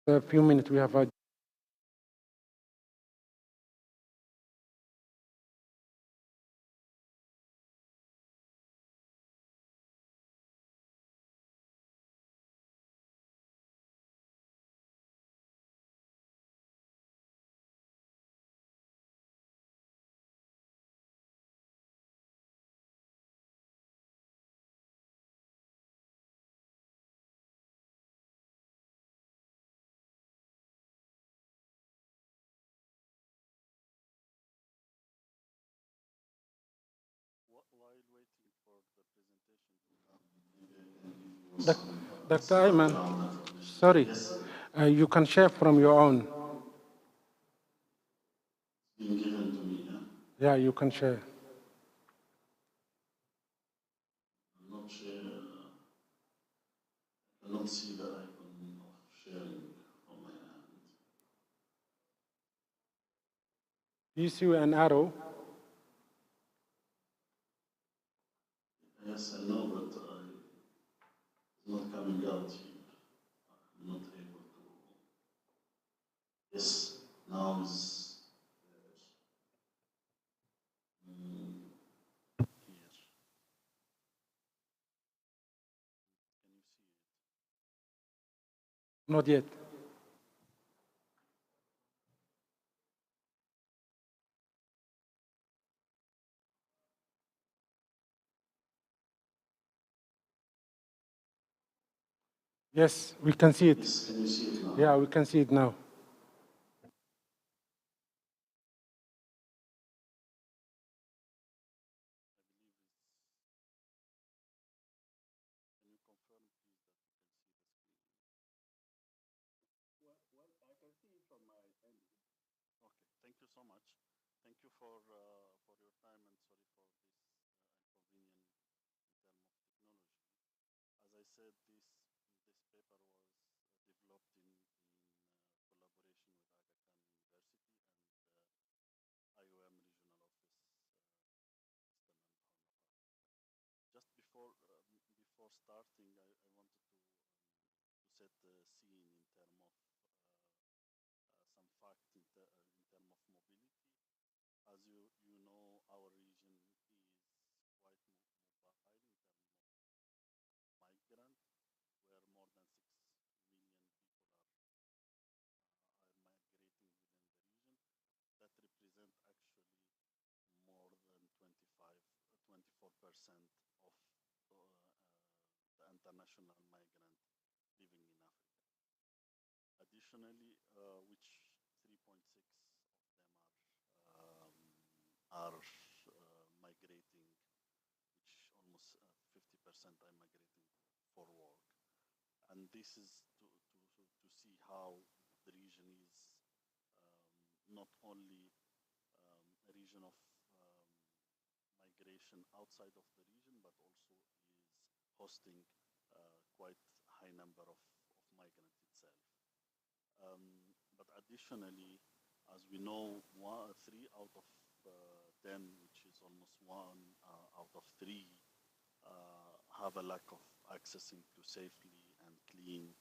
A few minutes, we have a While waiting for the presentation to come, Dr. Ayman, sorry, you can share from your own. it's been given to me, yeah? Yeah, you can share. I'm not share, I cannot see the icon of sharing from my hand. Do you see an arrow? Yes, I know, but it's not coming out here. I'm not able to. Yes, now is here. Can you see it? Not yet. Yes, we can see it. Yes, can you see it now? Yeah, we can see it now. Can you confirm, please, that you can see the screen? Well, I can see it from my end. Okay, thank you so much. Thank you for your time, and sorry for this inconvenience in terms of technology. As I said, this paper was developed in collaboration with Aga Khan University and IOM Regional Office, Eastern and Horn of Africa. Just before starting, I wanted to set the scene in terms of some facts in terms of mobility. As you know, our region is quite mobile in terms of migrant, where more than 6 million people are migrating within the region. That represent actually more than 24% of the international migrant living in Africa. Additionally, which 3.6 of them are migrating, which almost 50% are migrating for work. And this is to see how the region is not only a region of migration outside of the region, but also is hosting quite high number of migrants itself. But additionally, as we know, 3 out of 10, which is almost 1 out of 3, have a lack of accessing to safely and clean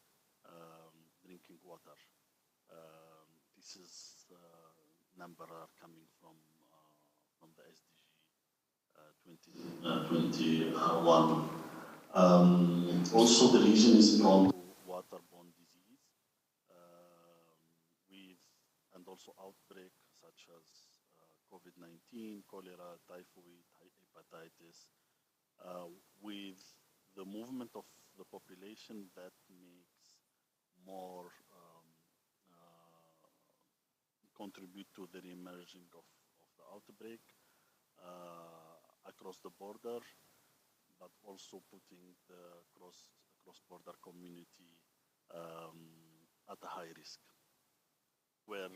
drinking water. This is number are coming from the SDG 2021. Also, the region is prone to waterborne disease, with and also outbreak such as COVID-19, cholera, typhoid, hepatitis, with the movement of the population that makes more contribute to the emerging of the outbreak across the border, but also putting the cross-border community at a high risk, where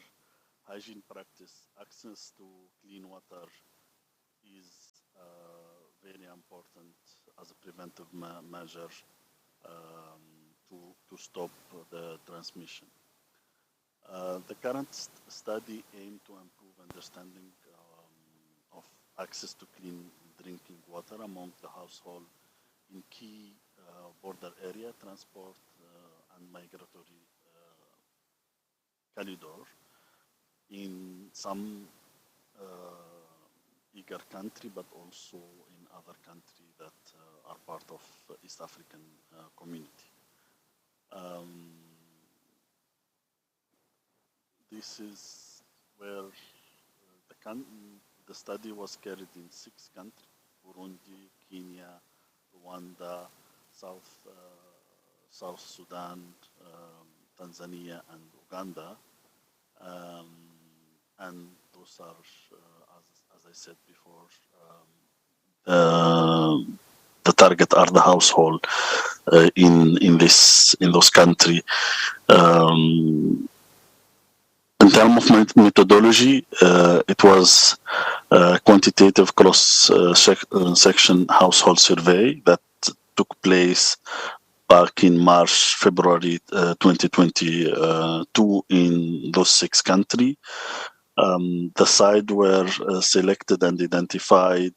hygiene practice, access to clean water is very important as a preventive measure to stop the transmission. The current study aimed to improve understanding of access to clean drinking water among the household in key border area, transport and migratory corridor in some eager country, but also in other countries that are part of East African community. This is where the study was carried in 6 countries: Burundi, Kenya, Rwanda, South Sudan, Tanzania, and Uganda. And those are, as I said before, the target are the household in those countries. In terms of methodology, it was a quantitative cross-section household survey that took place back in March, February 2022 in those 6 countries. The sites were selected and identified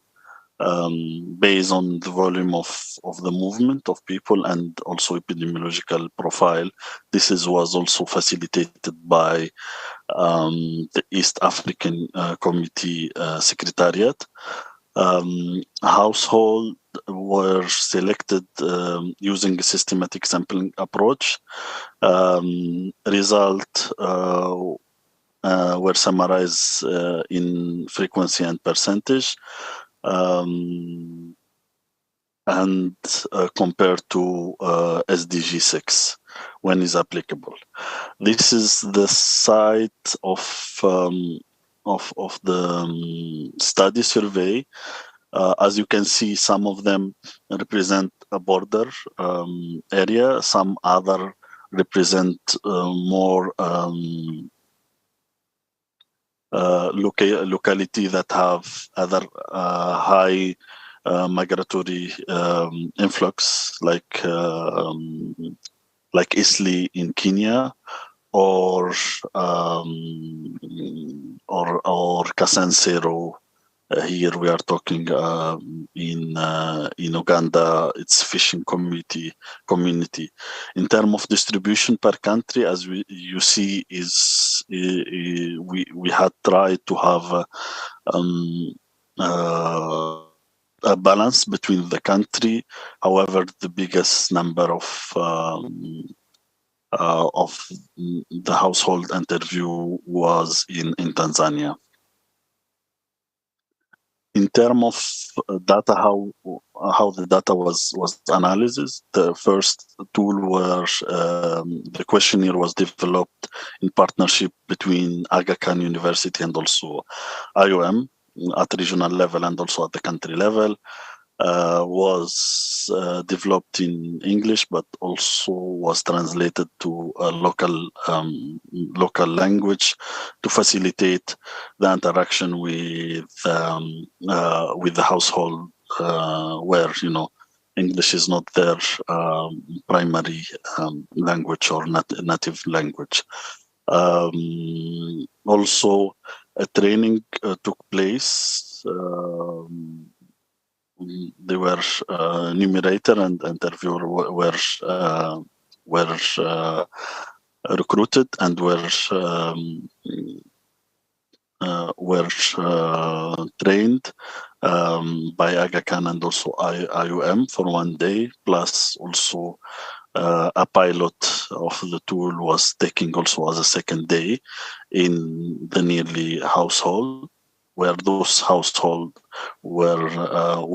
based on the volume of the movement of people and also epidemiological profile. This was also facilitated by the East African Committee Secretariat. Household were selected using a systematic sampling approach. Result were summarized in frequency and percentage, and compared to SDG 6 when is applicable. This is the site of the study survey. As you can see, some of them represent a border area, some other represent more locality that have other high migratory influx, like Isli in Kenya, or Kasansero. Here we are talking in Uganda. It's fishing community. In terms of distribution per country, as you see, we had tried to have a balance between the country. However, the biggest number of the household interview was in Tanzania. In terms of data, how the data was analyzed, the first tool where the questionnaire was developed in partnership between Aga Khan University and also IOM at regional level and also at the country level. Was developed in English, but also was translated to a local language to facilitate the interaction with the household, where English is not their primary language or native language. Also, a training took place. They were numerator and interviewer were recruited and were trained by Aga Khan and also IOM for 1 day, plus also a pilot of the tool was taking also as a 2nd day in the nearly household, where those households were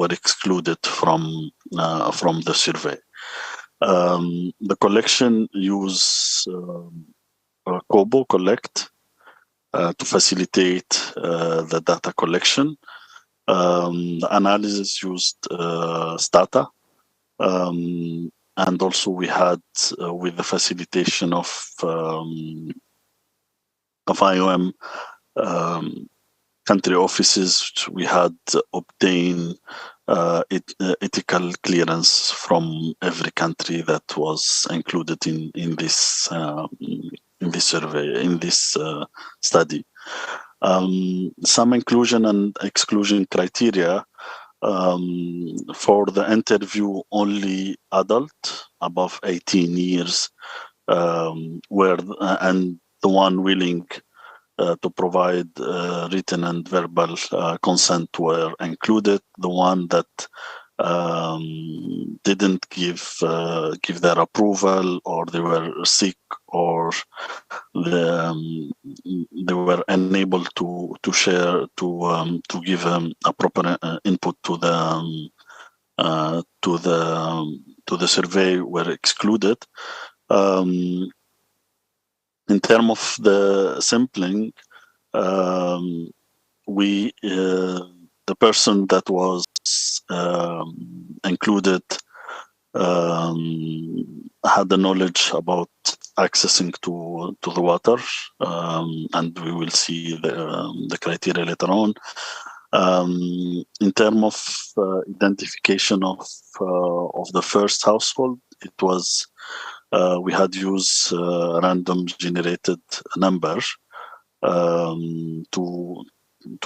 excluded from the survey. The collection used Kobo Collect to facilitate the data collection. The analysis used Stata, and also we had with the facilitation of IOM country offices, we had obtained ethical clearance from every country that was included in this survey, in this study. Some inclusion and exclusion criteria. For the interview, only adult above 18 years and the one willing to provide written and verbal consent were included. The one that didn't give their approval, or they were sick, or they were unable to share to give a proper input to the survey were excluded. In terms of the sampling, the person that was included had the knowledge about accessing to the water, and we will see the criteria later on. In terms of identification of the first household, it was we had used random generated number to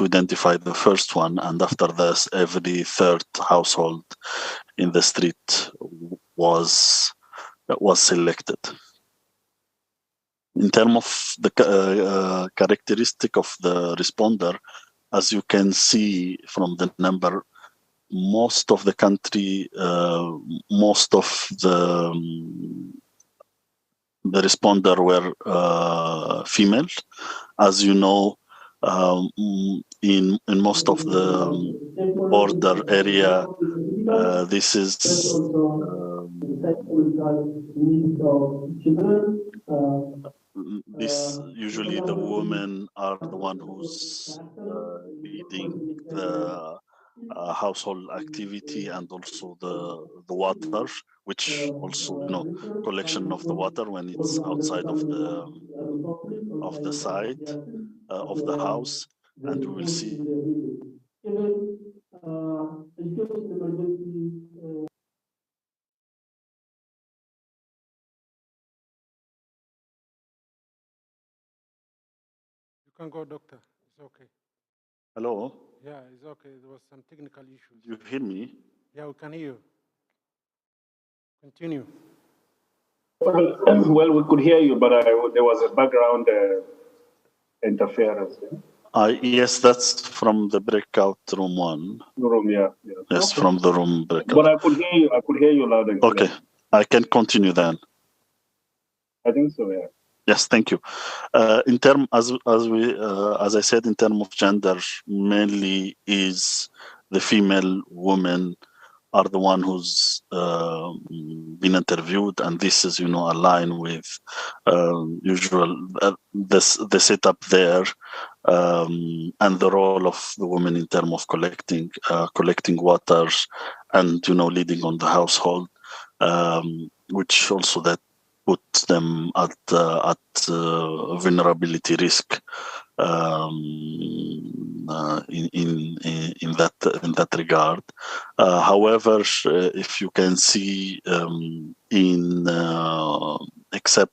identify the first one, and after this, every third household in the street was selected. In terms of the characteristic of the responder, as you can see from the number, most of the country, most of the responder were female. As you know, in most of the border area, this is this usually the women are the one who's leading the household activity, and also the water, which also, you know, collection of the water when it's outside of the side of the house, and we will see. You can go, doctor. It's okay. Hello? Yeah, it's okay. There was some technical issues. You hear me? Yeah, we can hear you. Continue. Well, we could hear you, but there was a background interference. Yeah? Yes, that's from the breakout room one. Room, yeah. Yes, okay. from the room breakout. But I could hear you. I could hear you loud and clear. Okay, I can continue then. I think so. Yeah. Yes, thank you. In term, as I said, in terms of gender, mainly is the female women are the one who's been interviewed, and this is, you know, aligned with usual the setup there, and the role of the women in terms of collecting waters, and, you know, leading on the household, which also that puts them at vulnerability risk in that regard. However, if you can see except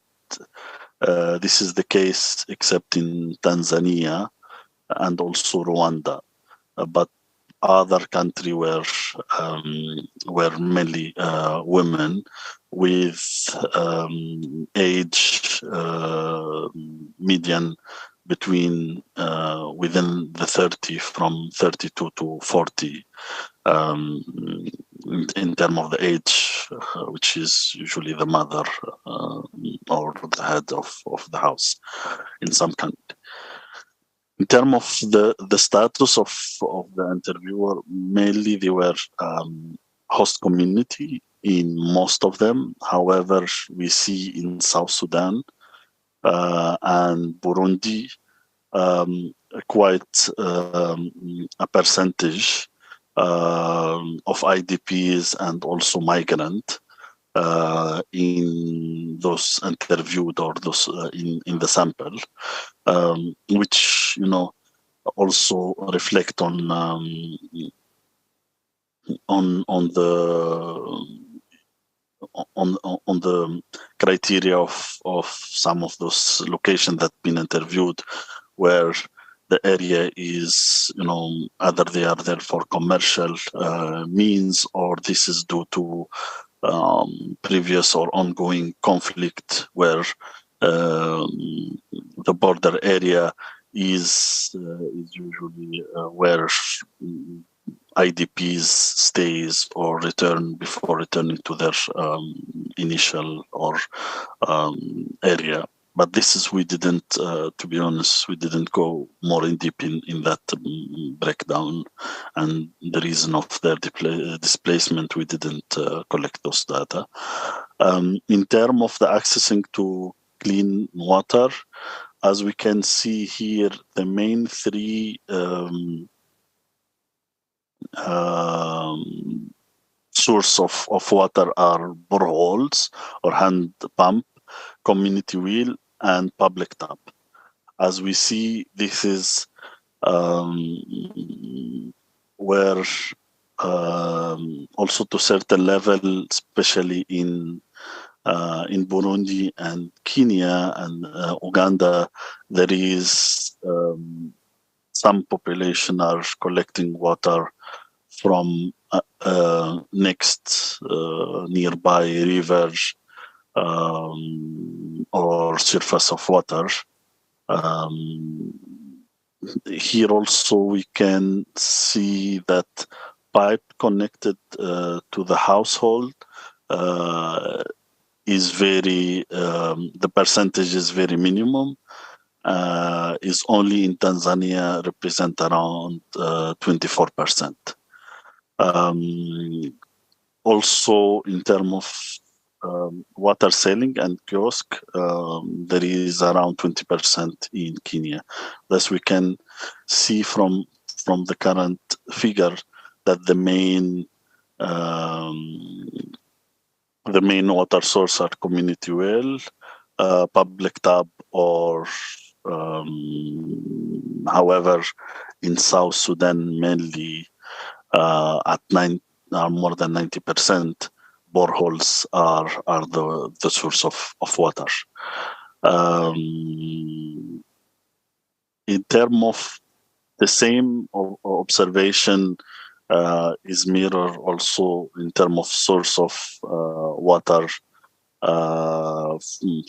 this is the case except in Tanzania and also Rwanda, but other country were mainly women with age median between within the 30, from 32 to 40, in terms of the age, which is usually the mother or the head of the house in some country. In terms of the status of the interviewer, mainly they were host community in most of them. However, we see in South Sudan and Burundi quite a percentage of IDPs and also migrant in those interviewed, or those in the sample, which, you know, also reflect on the criteria of some of those locations that been interviewed, where the area is, you know, either they are there for commercial means, or this is due to previous or ongoing conflict, where the border area is usually where IDPs stays or return before returning to their initial or area. But this is, we didn't, to be honest, we didn't go more in deep in that breakdown, and the reason of their displacement, we didn't collect those data. In terms of the accessing to clean water, as we can see here, the main three source of water are boreholes or hand pump, community well, and public tap. As we see, this is where also to certain level, especially in Burundi and Kenya and Uganda, there is some population are collecting water from next nearby rivers or surface of water. Here also we can see that pipe connected to the household is very, the percentage is very minimum. Is only in Tanzania represent around 24%. Also, in terms of water selling and kiosk, there is around 20% in Kenya. Thus, we can see from the current figure that the main water source are community well, public tap, or however, in South Sudan mainly at more than 90%, boreholes are the source of water. In terms of the same observation is mirror also in terms of source of water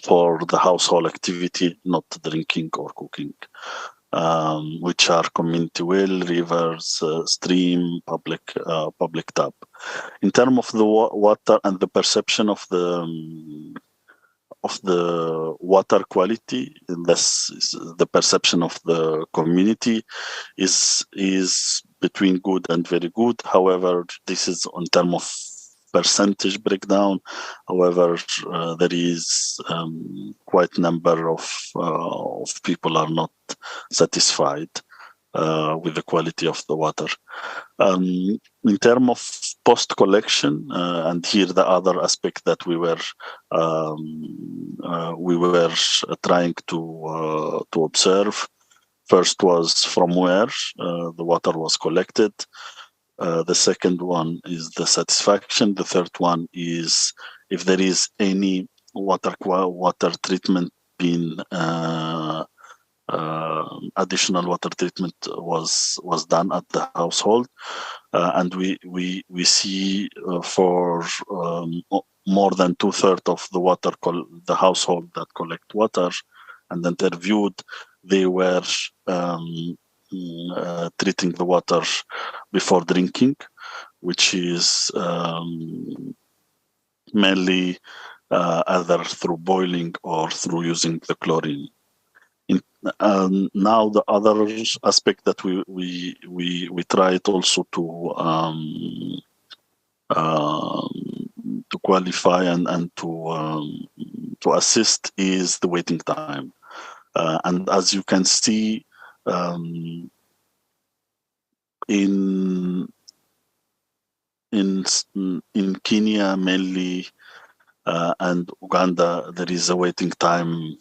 for the household activity, not drinking or cooking, which are community well, rivers, stream, public tap. In terms of the water and the perception of the water quality, this is the perception of the community is between good and very good. However, this is on terms of percentage breakdown. However, there is quite number of people are not satisfied with the quality of the water. In terms of post collection, and here the other aspect that we were trying to observe. First was from where the water was collected. The second one is the satisfaction. The third one is if there is any water treatment being additional water treatment was done at the household, and we see for more than 2/3 of the water the household that collect water and interviewed, they were treating the water before drinking, which is mainly either through boiling or through using the chlorine. Now the other aspect that we tried also to qualify and to assist is the waiting time, and as you can see in Kenya mainly and Uganda, there is a waiting time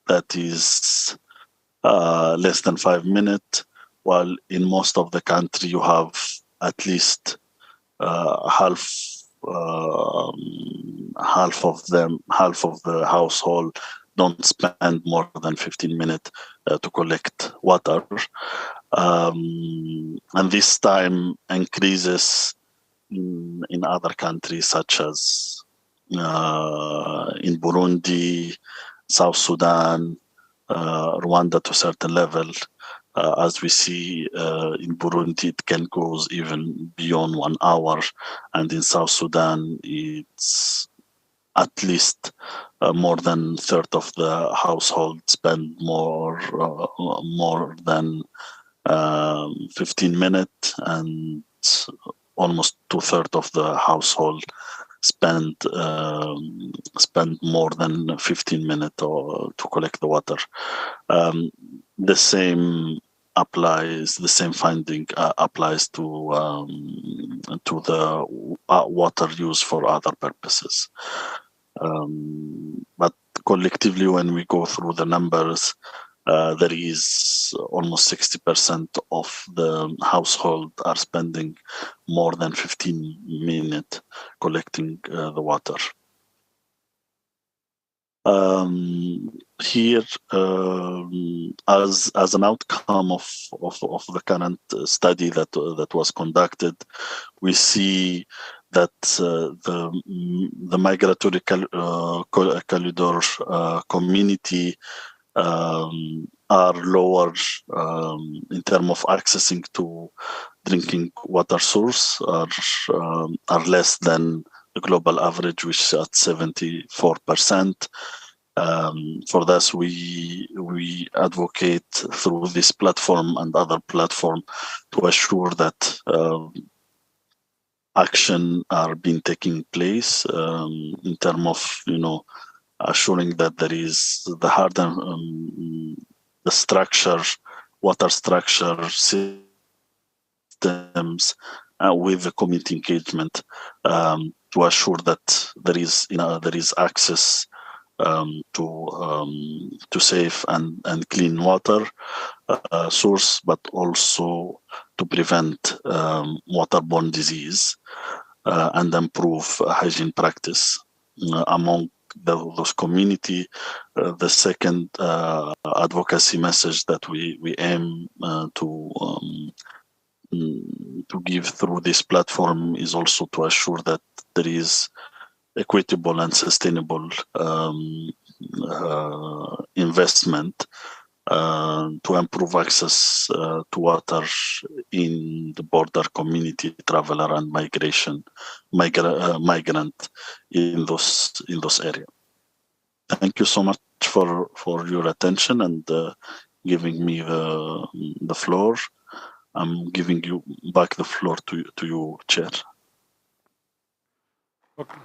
that is less than 5 minutes, while in most of the country you have at least half of the household don't spend more than 15 minutes to collect water, and this time increases in other countries such as in Burundi South Sudan, Rwanda to a certain level. As we see in Burundi, it can go even beyond 1 hour, and in South Sudan, it's at least more than a third of the household spend more than 15 minutes, and almost 2/3 of the household spend more than 15 minutes to collect the water. The same applies. The same finding applies to the water used for other purposes. But collectively, when we go through the numbers, there is almost 60% of the household are spending more than 15 minutes collecting the water. Here, as an outcome of the current study that was conducted, we see that the migratory corridor community are lower in terms of accessing to drinking water source, are less than the global average, which is at 74%. For this, we advocate through this platform and other platform to assure that action are being taking place in terms of assuring that there is the hard and the structure, water structure systems with the community engagement to assure that there is access to safe and clean water source, but also to prevent waterborne disease and improve hygiene practice among those community. The second advocacy message that we aim to give through this platform is also to assure that there is equitable and sustainable investment to improve access to water in the border community, traveler and migrant in those areas. Thank you so much for your attention and giving me the floor. I'm giving you back the floor to you, Chair. Okay.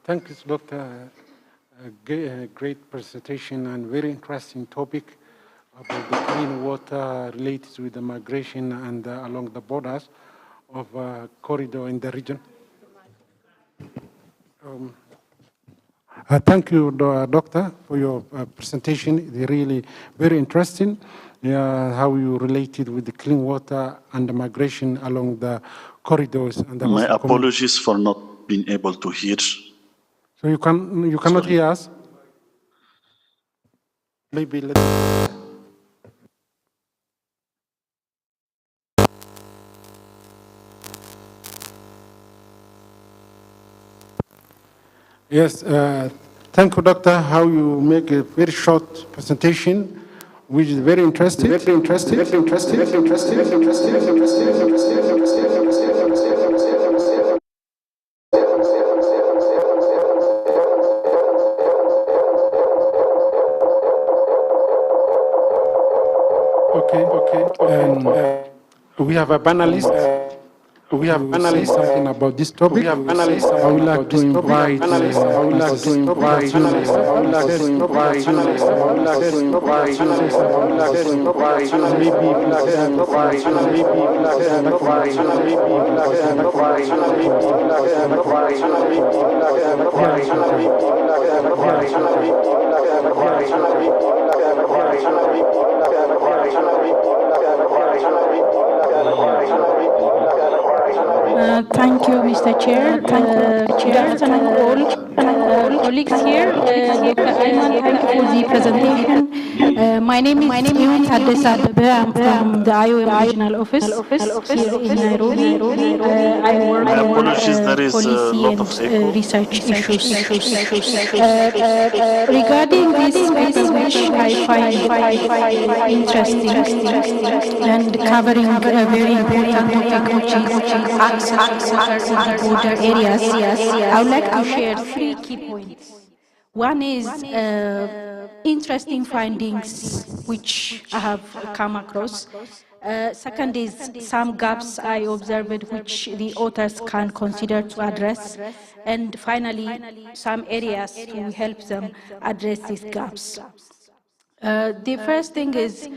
Thank you, Doctor. Great presentation and very interesting topic about the clean water related with the migration and along the borders of corridor in the region. Thank you, Doctor, for your presentation. It's really very interesting how you related with the clean water and the migration along the corridors. And my apologies for not being able to hear. So you cannot hear us? Maybe let's... Yes, thank you, Doctor, how you make a very short presentation, which is very interesting. Okay. And we have a panelist. We have analyzed something about this topic. I would like to invite Thank you, Mr. Chair. Good afternoon, all colleagues here. Dr. Ayman, thank you for the presentation. My name is Yun Tadesabe. I'm from the IOM Regional Office here in Nairobi. I work My on apologies, there is a policy lot and of echo. research issues. Regarding this paper, which I find interesting and covering a very important topic, which is access to water in border areas, I would like to share 3 key points. One is interesting findings which I have come across. Second is some gaps I observed which the authors can consider to address. And finally, some areas to help them address these gaps. The first thing is,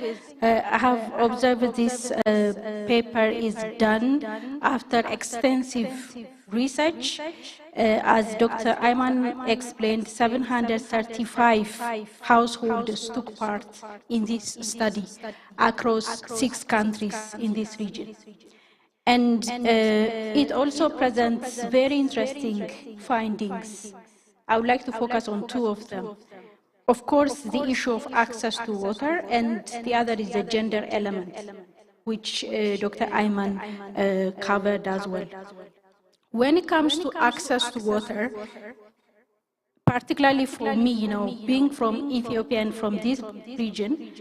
I have observed this paper is done after extensive research. As Dr. Ayman explained, 735 households took part in this study across 6 countries in this region. And it also presents very interesting findings. I would like to focus on 2 of them. Of course, the issue of access to water, and the other is the gender element, which Dr. Ayman covered as well. When it comes to access to water, particularly for me, being from Ethiopia and from this region,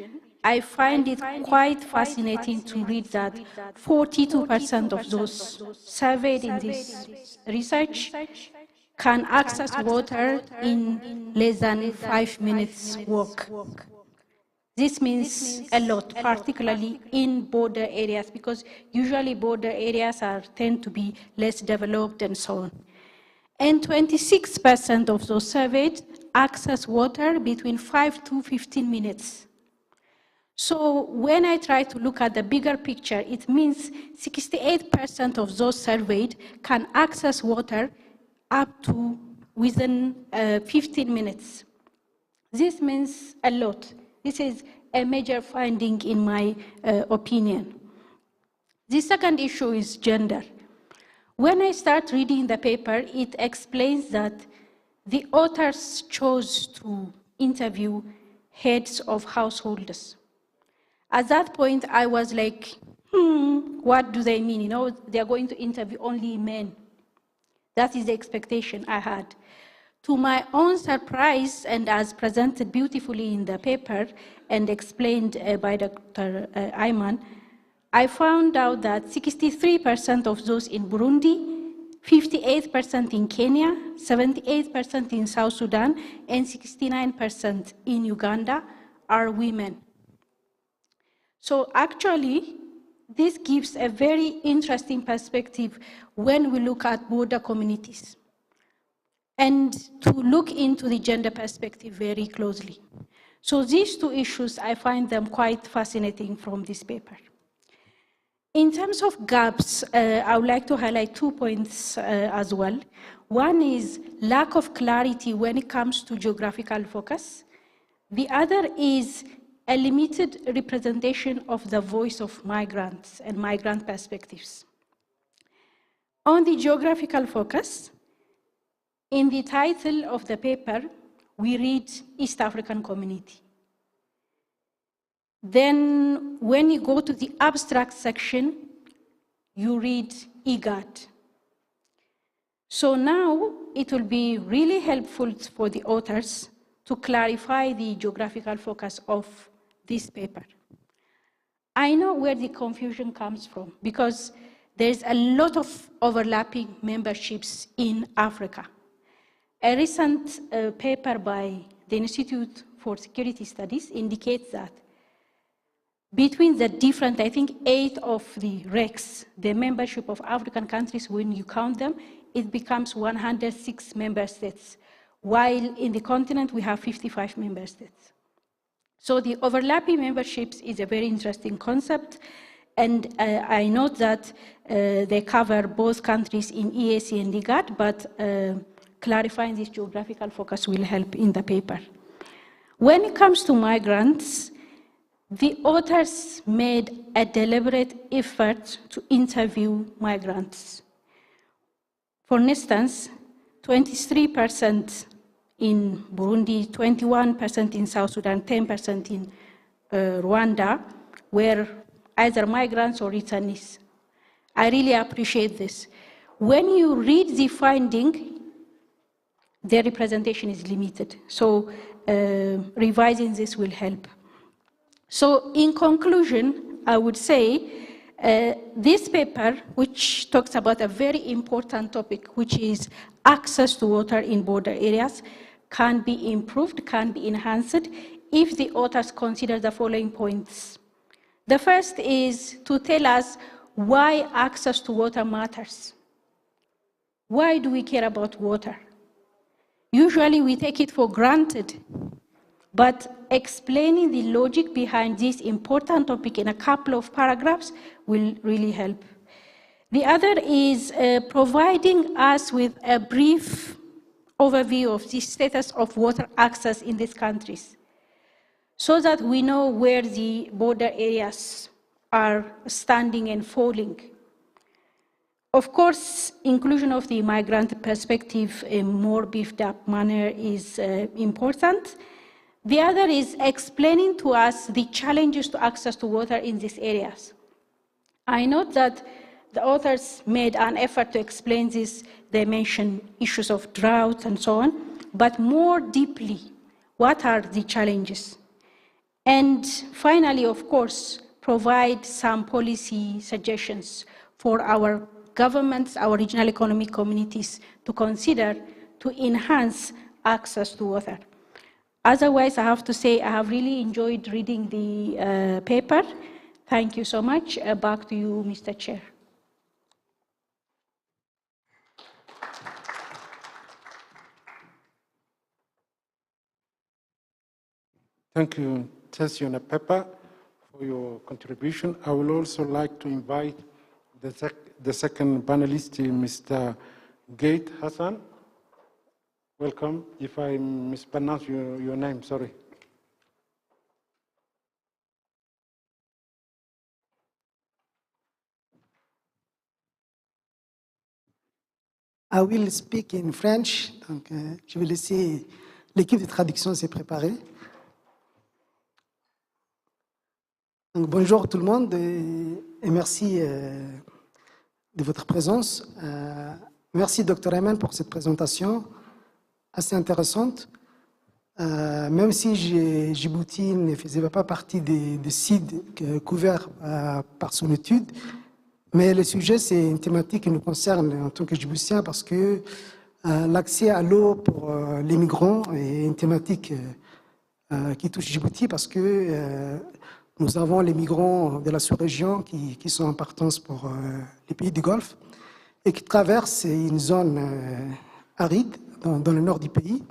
I find it quite fascinating to read that 42% of those surveyed in this research can access water in less than 5 minutes walk. This means a lot, particularly in border areas, because usually border areas tend to be less developed and so on. And 26% of those surveyed access water between 5 to 15 minutes. So when I try to look at the bigger picture, it means 68% of those surveyed can access water up to within 15 minutes. This means a lot. This is a major finding in my opinion. The second issue is gender. When I start reading the paper, it explains that the authors chose to interview heads of households. At that point, I was like, what do they mean? They're going to interview only men. That is the expectation I had. To my own surprise, and as presented beautifully in the paper and explained by Dr. Ayman, I found out that 63% of those in Burundi, 58% in Kenya, 78% in South Sudan, and 69% in Uganda are women. So actually, this gives a very interesting perspective when we look at border communities, and to look into the gender perspective very closely. So these 2 issues, I find them quite fascinating from this paper. In terms of gaps, I would like to highlight 2 points as well. One is lack of clarity when it comes to geographical focus. The other is a limited representation of the voice of migrants and migrant perspectives. On the geographical focus, in the title of the paper, we read East African Community. Then when you go to the abstract section, you read IGAD. So now it will be really helpful for the authors to clarify the geographical focus of this paper. I know where the confusion comes from, because there's a lot of overlapping memberships in Africa. A recent paper by the Institute for Security Studies indicates that between the different, I think 8 of the RECs, the membership of African countries, when you count them, it becomes 106 member states, while in the continent we have 55 member states. So the overlapping memberships is a very interesting concept, and I note that they cover both countries in EAC and IGAD, but clarifying this geographical focus will help in the paper. When it comes to migrants, the authors made a deliberate effort to interview migrants. For instance, 23% in Burundi, 21% in South Sudan, 10% in Rwanda were either migrants or returnees. I really appreciate this. When you read the finding, their representation is limited. So revising this will help. So in conclusion, I would say this paper, which talks about a very important topic, which is access to water in border areas, can be improved, can be enhanced, if the authors consider the following points. The first is to tell us why access to water matters. Why do we care about water? Usually we take it for granted, but explaining the logic behind this important topic in a couple of paragraphs will really help. The other is providing us with a brief overview of the status of water access in these countries, so that we know where the border areas are standing and falling. Of course, inclusion of the migrant perspective in more beefed up manner is important. The other is explaining to us the challenges to access to water in these areas. I note that the authors made an effort to explain this. They mentioned issues of drought and so on, but more deeply, what are the challenges? And finally, of course, provide some policy suggestions for our governments, our regional economic communities to consider to enhance access to water. Otherwise, I have to say I have really enjoyed reading the paper. Thank you so much. Back to you, Mr. Chair. Thank you, Tessie Pepper, for your contribution. I would also like to invite the second panelist, Mr. Gate Hassan. Welcome. If I mispronounce your name, sorry. I will speak in French. Donc, je vais laisser l'équipe de traduction se préparer. Donc, bonjour tout le monde et merci de votre présence. Merci Dr. Ayman pour cette présentation assez intéressante. Même si Djibouti ne faisait pas partie des sites couverts par son étude, mais le sujet, c'est une thématique qui nous concerne en tant que Djiboutiens parce que l'accès à l'eau pour les migrants est une thématique qui touche Djibouti parce que nous avons les migrants de la sous-région qui sont en partance pour les pays du Golfe et qui traversent une zone aride dans le nord du pays,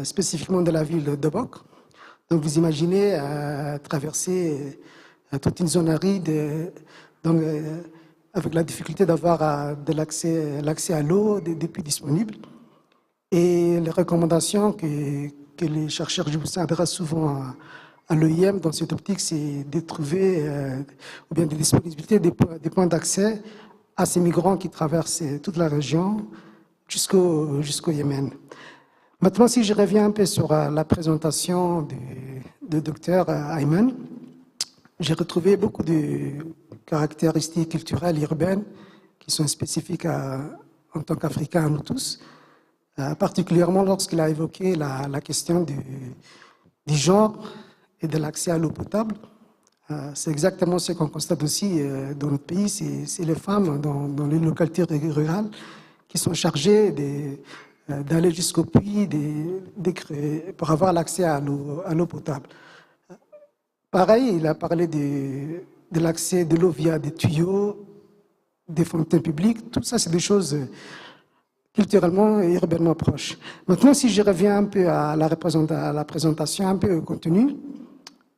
spécifiquement de la ville de Bok. Donc vous imaginez traverser toute une zone aride donc, avec la difficulté d'avoir de l'accès à l'eau des puits disponibles. Et les recommandations que les chercheurs djiboutiens adressent souvent à l'OIM dans cette optique, c'est de trouver ou bien des disponibilités, des points d'accès à ces migrants qui traversent toute la région jusqu'au Yémen. Maintenant, si je reviens un peu sur la présentation de Dr. Ayman, j'ai retrouvé beaucoup de caractéristiques culturelles urbaines qui sont spécifiques en tant qu'Africains à nous tous, particulièrement lorsqu'il a évoqué la question du genre et de l'accès à l'eau potable. C'est exactement ce qu'on constate aussi dans notre pays, c'est les femmes dans les localités rurales qui sont chargées d'aller jusqu'au puits pour avoir l'accès à l'eau potable. Pareil, il a parlé de l'accès de l'eau via des tuyaux, des fontaines publiques. Tout ça, c'est des choses culturellement et urbanement proches. Maintenant, si je reviens un peu à la présentation, un peu au contenu,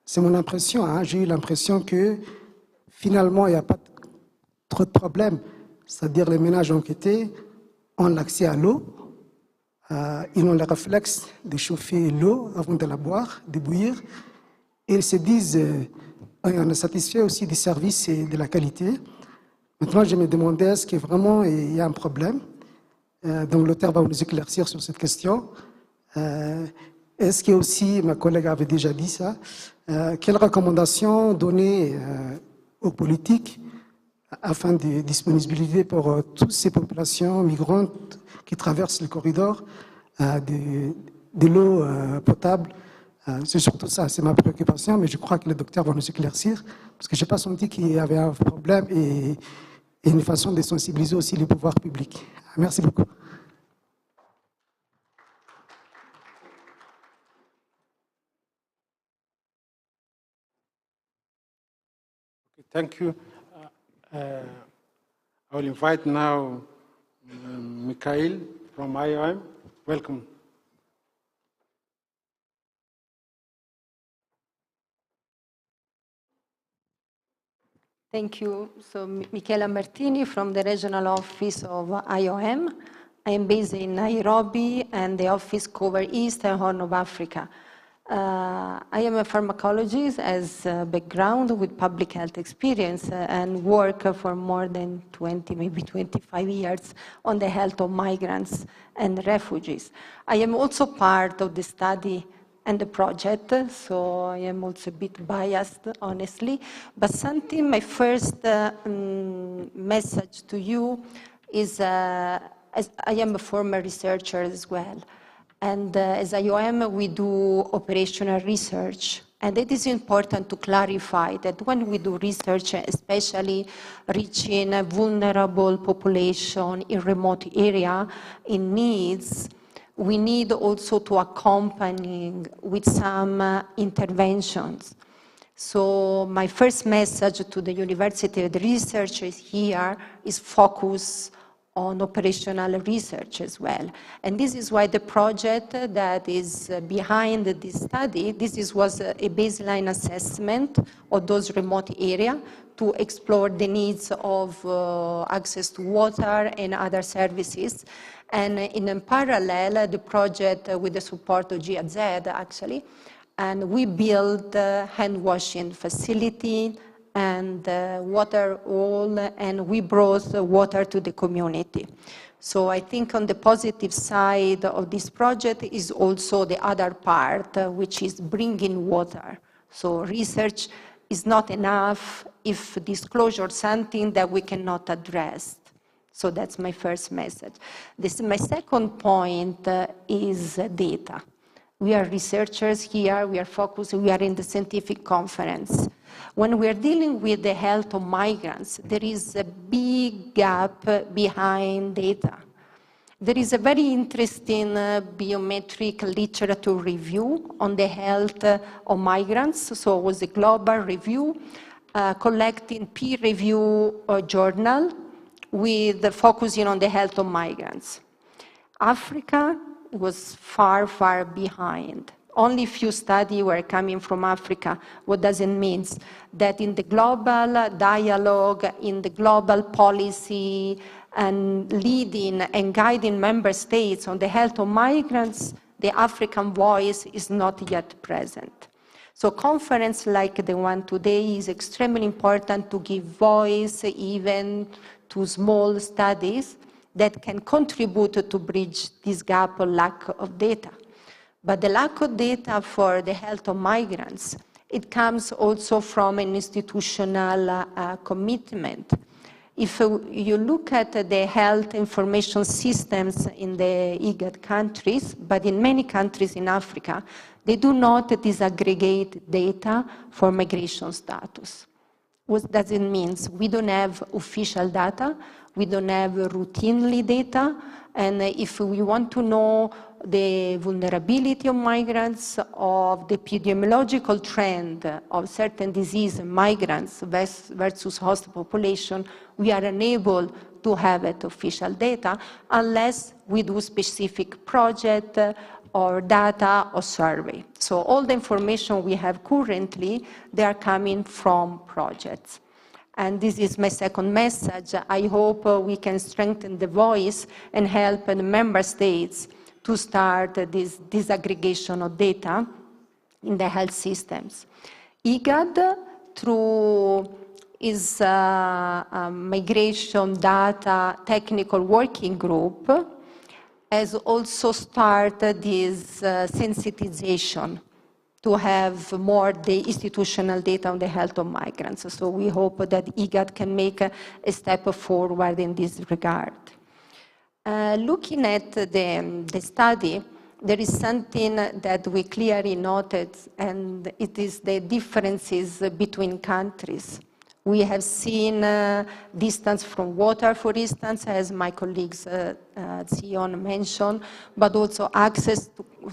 c'est mon impression. Hein, j'ai eu l'impression que finalement, il n'y a pas trop de problèmes. C'est-à-dire les ménages enquêtés ont l'accès à l'eau. Ils ont le réflexe de chauffer l'eau avant de la boire, de bouillir. Et ils se disent, on est satisfait aussi des services et de la qualité. Maintenant, je me demandais, est-ce que vraiment il y a un problème? Donc, l'auteur va nous éclaircir sur cette question. Et ce qui est aussi, ma collègue avait déjà dit ça, quelles recommandations donner aux politiques afin de disponibilité pour toutes ces populations migrantes qui traversent le corridor de l'eau potable. C'est surtout ça, c'est ma préoccupation, mais je crois que le docteur va nous éclaircir, parce que je n'ai pas senti qu'il y avait un problème et une façon de sensibiliser aussi les pouvoirs publics. Merci beaucoup. Thank you. I will invite now Mikhail from IOM. Welcome. Thank you. So, Michela Martini from the regional office of IOM. I am based in Nairobi, and the office covers Eastern Horn of Africa. I am a pharmacologist as a background with public health experience and work for more than 20, maybe 25 years on the health of migrants and refugees. I am also part of the study and the project, so I am also a bit biased, honestly. But something, my first message to you is, as I am a former researcher as well. And as IOM, we do operational research. And it is important to clarify that when we do research, especially reaching a vulnerable population in remote area in needs, we need also to accompany with some interventions. So my first message to the university, the researchers here, is focus on operational research as well. And this is why the project that is behind this study, was a baseline assessment of those remote areas to explore the needs of access to water and other services. And in parallel, the project with the support of IGAD, actually, and we built a hand washing facility and water hole, and we brought water to the community. So I think on the positive side of this project is also the other part, which is bringing water. So research is not enough if disclosure is something that we cannot address. So that's my first message. My second point is data. We are researchers here, we are focused, we are in the scientific conference. When we are dealing with the health of migrants, there is a big gap behind data. There is a very interesting biometric literature review on the health of migrants. So it was a global review collecting peer review journal with focusing on the health of migrants. Africa was far, far behind. Only few studies were coming from Africa. What does it mean? That in the global dialogue, in the global policy, and leading and guiding member states on the health of migrants, the African voice is not yet present. So conference like the one today is extremely important to give voice even to small studies that can contribute to bridge this gap or lack of data. But the lack of data for the health of migrants, it comes also from an institutional commitment. If you look at the health information systems in the IGAD countries, but in many countries in Africa, they do not disaggregate data for migration status. What does it mean? We don't have official data, we don't have routinely data, and if we want to know the vulnerability of migrants, of the epidemiological trend of certain disease in migrants versus host population, we are unable to have it official data unless we do specific project or data or survey. So all the information we have currently, they are coming from projects. And this is my second message. I hope we can strengthen the voice and help the member states to start this disaggregation of data in the health systems. IGAD, through its migration data technical working group, has also started this sensitization to have more the institutional data on the health of migrants. So we hope that IGAD can make a step forward in this regard. Looking at the study, there is something that we clearly noted, and it is the differences between countries. We have seen distance from water, for instance, as my colleagues Zion mentioned, but also access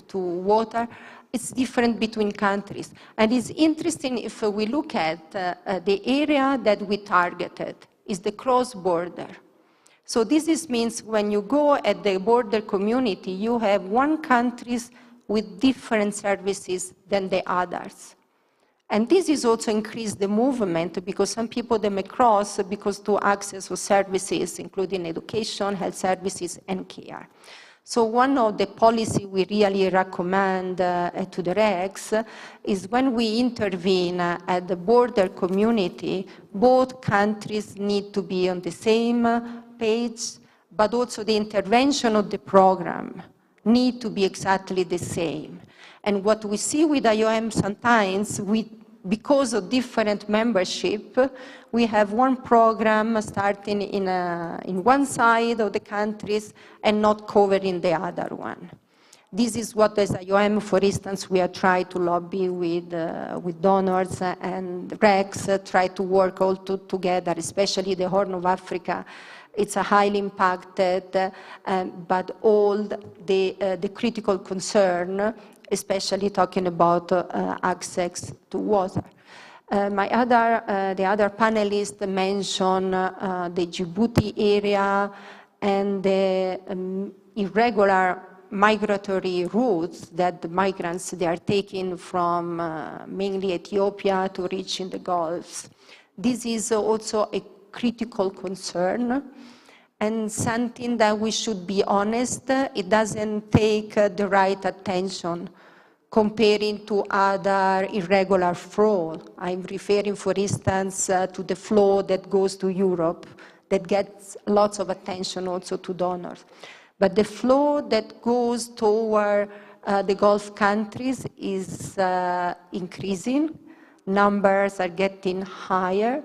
to water. It's different between countries. And it's interesting if we look at the area that we targeted, is the cross-border. So this means when you go at the border community, you have one countries with different services than the others. And this is also increased the movement because some people they may cross because to access to services, including education, health services, and care. So one of the policy we really recommend to the RECs is when we intervene at the border community, both countries need to be on the same page, but also the intervention of the program need to be exactly the same. And what we see with IOM sometimes, because of different membership, we have one program starting in one side of the countries and not covering the other one. This is what, as IOM, for instance, we are trying to lobby with donors and RECs, try to work all together, especially the Horn of Africa. It's a highly impacted, but all the critical concern, especially talking about access to water. The other panelists mentioned the Djibouti area and the irregular migratory routes that the migrants they are taking from mainly Ethiopia to reach in the Gulf. This is also a critical concern and something that we should be honest, it doesn't take the right attention comparing to other irregular flow. I'm referring, for instance, to the flow that goes to Europe that gets lots of attention also to donors. But the flow that goes toward the Gulf countries is increasing. Numbers are getting higher.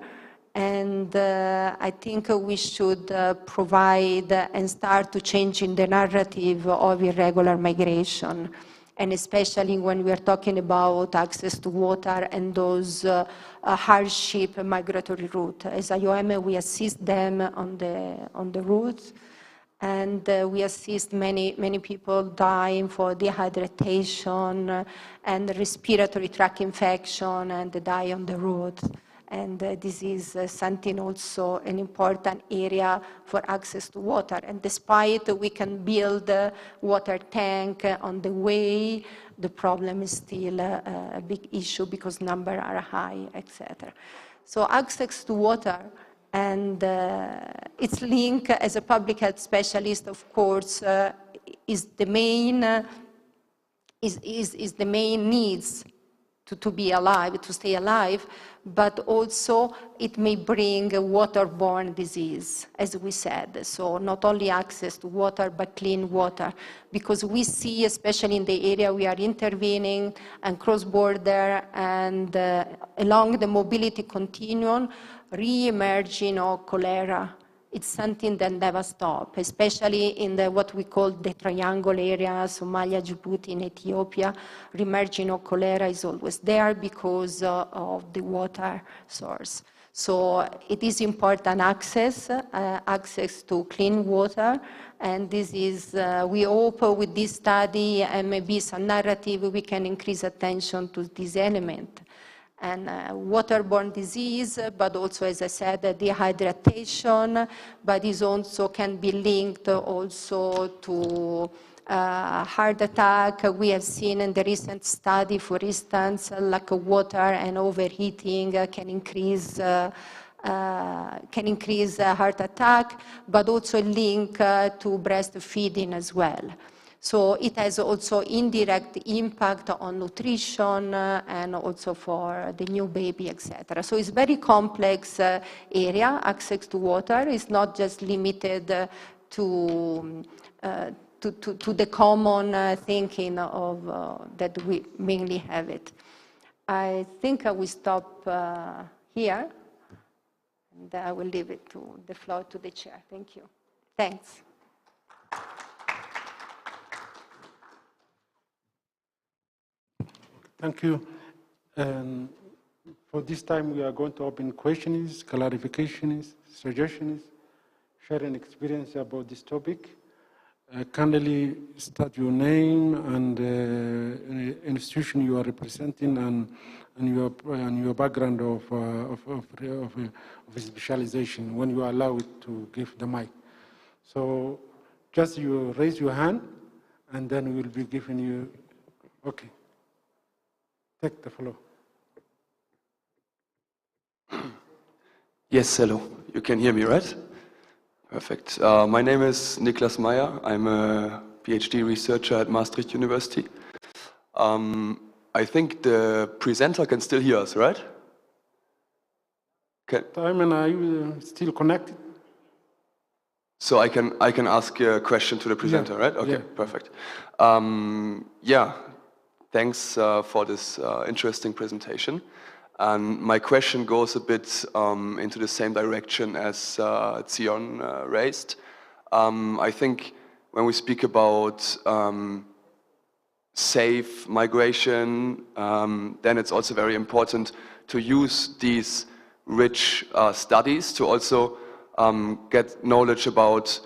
And I think we should provide and start to change in the narrative of irregular migration. And especially when we are talking about access to water and those hardship migratory route. As IOM, we assist them on the routes. And we assist many people dying for dehydration and respiratory tract infection and they die on the road. And this is something also an important area for access to water. And despite we can build a water tank on the way, the problem is still a big issue because numbers are high, etc. So access to water and its link as a public health specialist, of course, is the main needs to be alive, to stay alive, but also it may bring a waterborne disease, as we said. So not only access to water, but clean water. Because we see, especially in the area we are intervening and cross-border and along the mobility continuum, re-emerging of cholera. It's something that never stops, especially in what we call the triangle area, Somalia, Djibouti, and Ethiopia. Re-emerging of cholera is always there because of the water source. So it is important access to clean water. And this is, we hope with this study and maybe some narrative, we can increase attention to this element. And waterborne disease, but also, as I said, dehydration, but this also can be linked also to heart attack. We have seen in the recent study, for instance, lack of water and overheating can increase heart attack, but also link to breastfeeding as well. So it has also indirect impact on nutrition and also for the new baby, etc. So it's a very complex area. Access to water is not just limited to to the common thinking of that we mainly have it. I think I will stop here, and I will leave it to the floor to the chair. Thank you. Thanks. Thank you. For this time, we are going to open questions, clarifications, suggestions, sharing experience about this topic. Kindly start your name and institution you are representing and your background of specialization when you are allowed to give the mic. So just you raise your hand and then we'll be giving you, okay. Take the floor. Yes, hello. You can hear me, right? Perfect. My name is Niklas Meyer. I'm a PhD researcher at Maastricht University. I think the presenter can still hear us, right? Simon, are you still connected? So I can ask a question to the presenter, right? Okay, yeah. Perfect. Yeah, thanks for this interesting presentation. And my question goes a bit into the same direction as Zion raised. I think when we speak about safe migration, then it's also very important to use these rich studies to also get knowledge about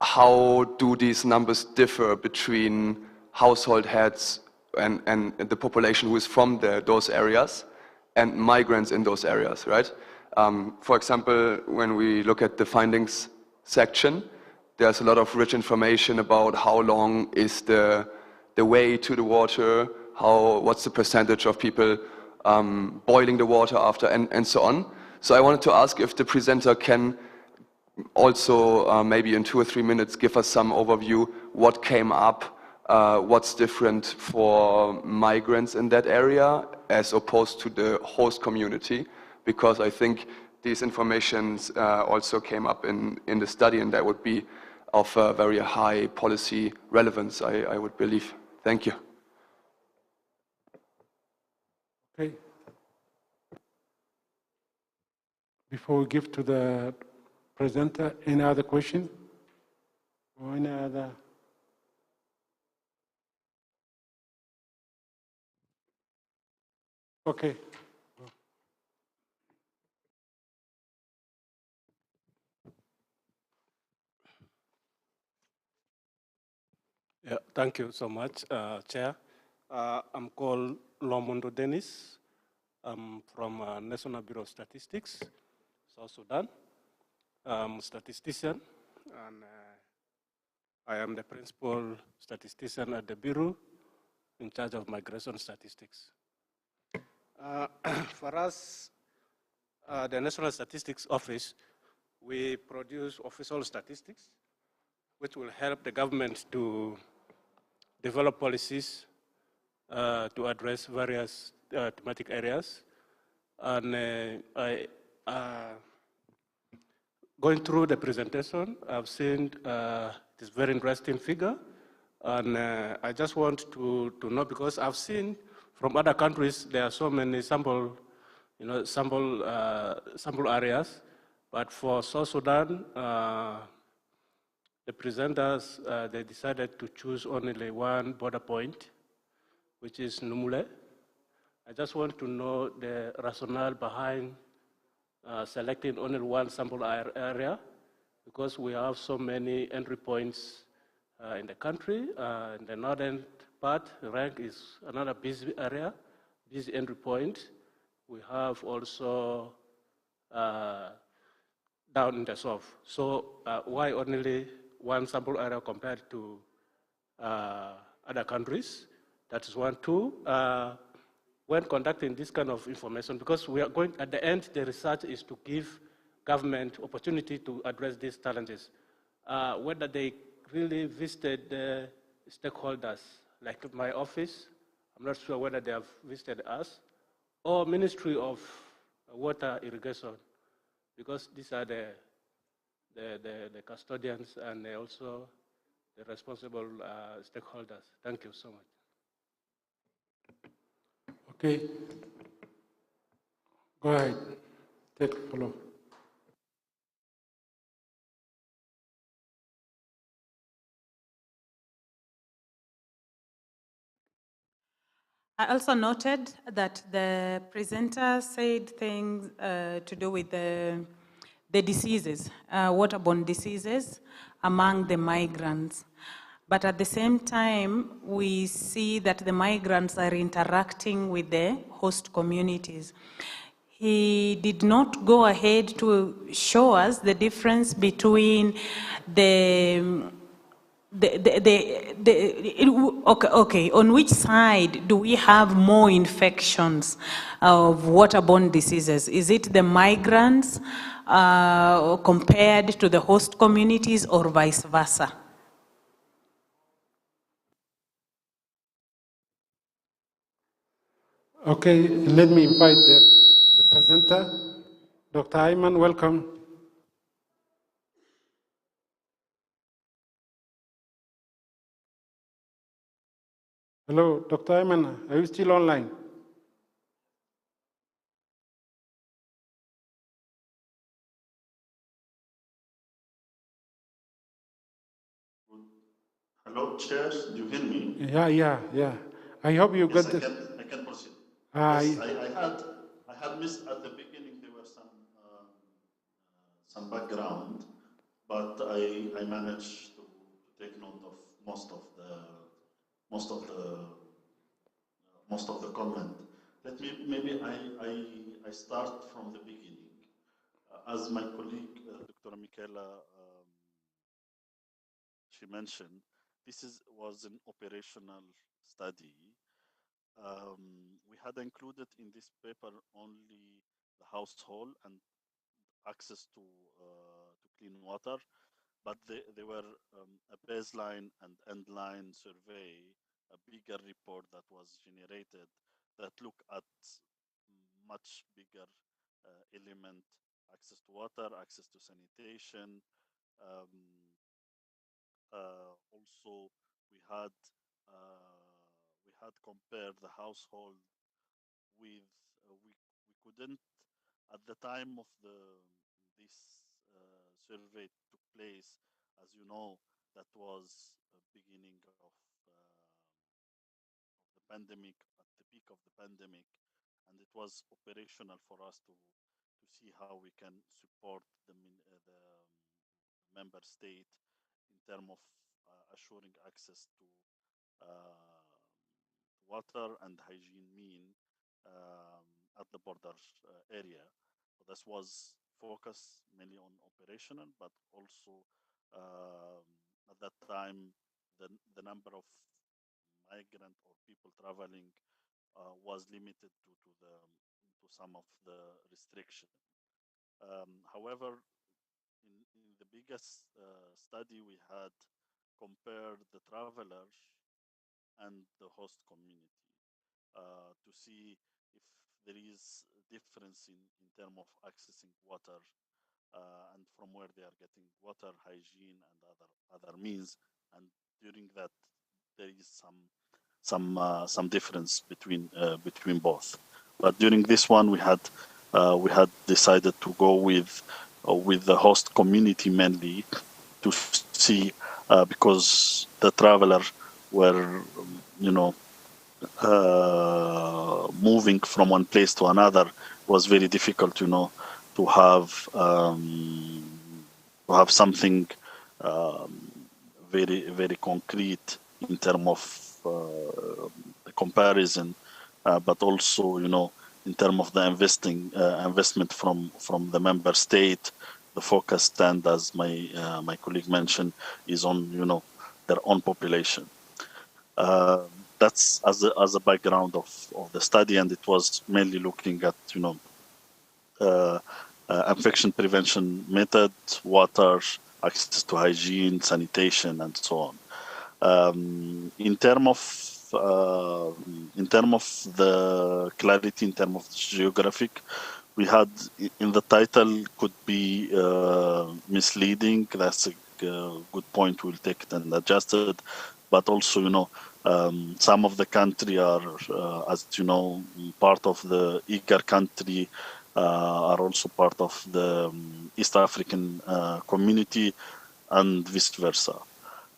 how do these numbers differ between household heads and the population who is from those areas and migrants in those areas, right? For example, when we look at the findings section, there's a lot of rich information about how long is the way to the water, what's the percentage of people boiling the water after, and so on. So I wanted to ask if the presenter can also maybe in 2 or 3 minutes give us some overview what came up, what's different for migrants in that area as opposed to the host community, because I think these informations also came up in the study, and that would be of very high policy relevance, I would believe. Thank you. Okay. Before we give to the presenter, any other question? Or any other? Okay. Yeah, thank you so much, Chair. I'm called Lomondo Dennis. I'm from National Bureau of Statistics, South Sudan. I'm a statistician, and I am the principal statistician at the Bureau in charge of migration statistics. For us, the National Statistics Office, we produce official statistics, which will help the government to develop policies to address various thematic areas. And going through the presentation, I've seen this very interesting figure. And I just want to know, because I've seen from other countries, there are so many sample areas. But for South Sudan, the presenters, they decided to choose only one border point, which is Numule. I just want to know the rationale behind selecting only one sample area, because we have so many entry points in the country. In the northern part, Rank is another busy area, busy entry point. We have also down in the south. So why only one sample area compared to other countries? That is one. Two, when conducting this kind of information, because we are going, at the end, the research is to give government opportunity to address these challenges. Whether they really visited the stakeholders, like my office, I'm not sure whether they have visited us, or Ministry of Water Irrigation, because these are the custodians and also the responsible stakeholders. Thank you so much. Okay. Go ahead. Take follow. I also noted that the presenter said things to do with the diseases, waterborne diseases among the migrants. But at the same time, we see that the migrants are interacting with the host communities. He did not go ahead to show us the difference between okay, on which side do we have more infections of waterborne diseases? Is it the migrants compared to the host communities or vice versa? Okay, let me invite the presenter. Dr. Ayman, welcome. Hello, Dr. Ayman, are you still online? Hello, Chair, do you hear me? Yeah. I hope you Yes, got this. I can proceed. Yes, I had missed at the beginning. There were some background, but I managed to take note of most of the comment. Let me maybe I start from the beginning. As my colleague Dr. Michaela she mentioned, this was an operational study. We had included in this paper only the household and access to clean water, but there were a baseline and endline survey, a bigger report that was generated that looked at much bigger element: access to water, access to sanitation. Also, we had compared the household with we couldn't at the time of this survey took place, as you know, that was beginning of the pandemic, at the peak of the pandemic, and it was operational for us to see how we can support the member state in terms of assuring access to water and hygiene mean at the border area. So this was focused mainly on operational, but also at that time the number of migrant or people traveling was limited to some of the restriction. However, in the biggest study we had compared the travelers and the host community to see if there is a difference in terms of accessing water and from where they are getting water, hygiene, and other means. And during that, there is some difference between both. But during this one, we had decided to go with the host community mainly to see because the traveler were moving from one place to another was very difficult, to have something very very concrete in terms of comparison, but also in terms of the investment from the member state. The focus stand, as my colleague mentioned, is on their own population. That's as a background of the study, and it was mainly looking at infection prevention method, water, access to hygiene, sanitation, and so on. In terms of the clarity, in terms of geographic, we had in the title could be misleading. That's good point. We'll take it and adjust it. But also, some of the country are, as you know, part of the IGAD country, are also part of the East African community, and vice versa.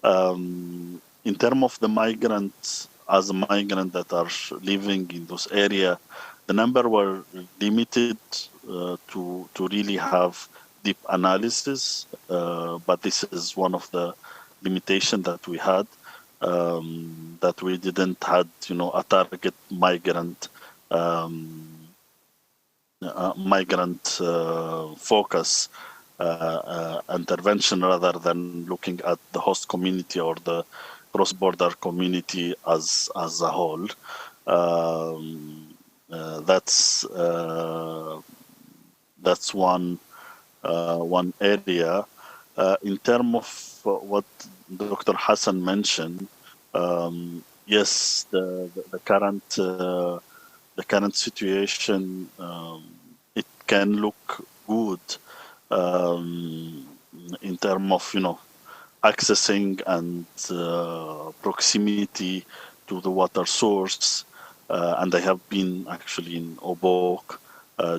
In terms of the migrants, as a migrant that are living in those areas, the number were limited to really have deep analysis, but this is one of the limitation that we had, that we didn't had a target migrant focus intervention rather than looking at the host community or the cross-border community as a whole. That's one area. In terms of what Dr. Hassan mentioned, yes, the current situation, it can look good in terms of accessing and proximity to the water source. And I have been actually in Obok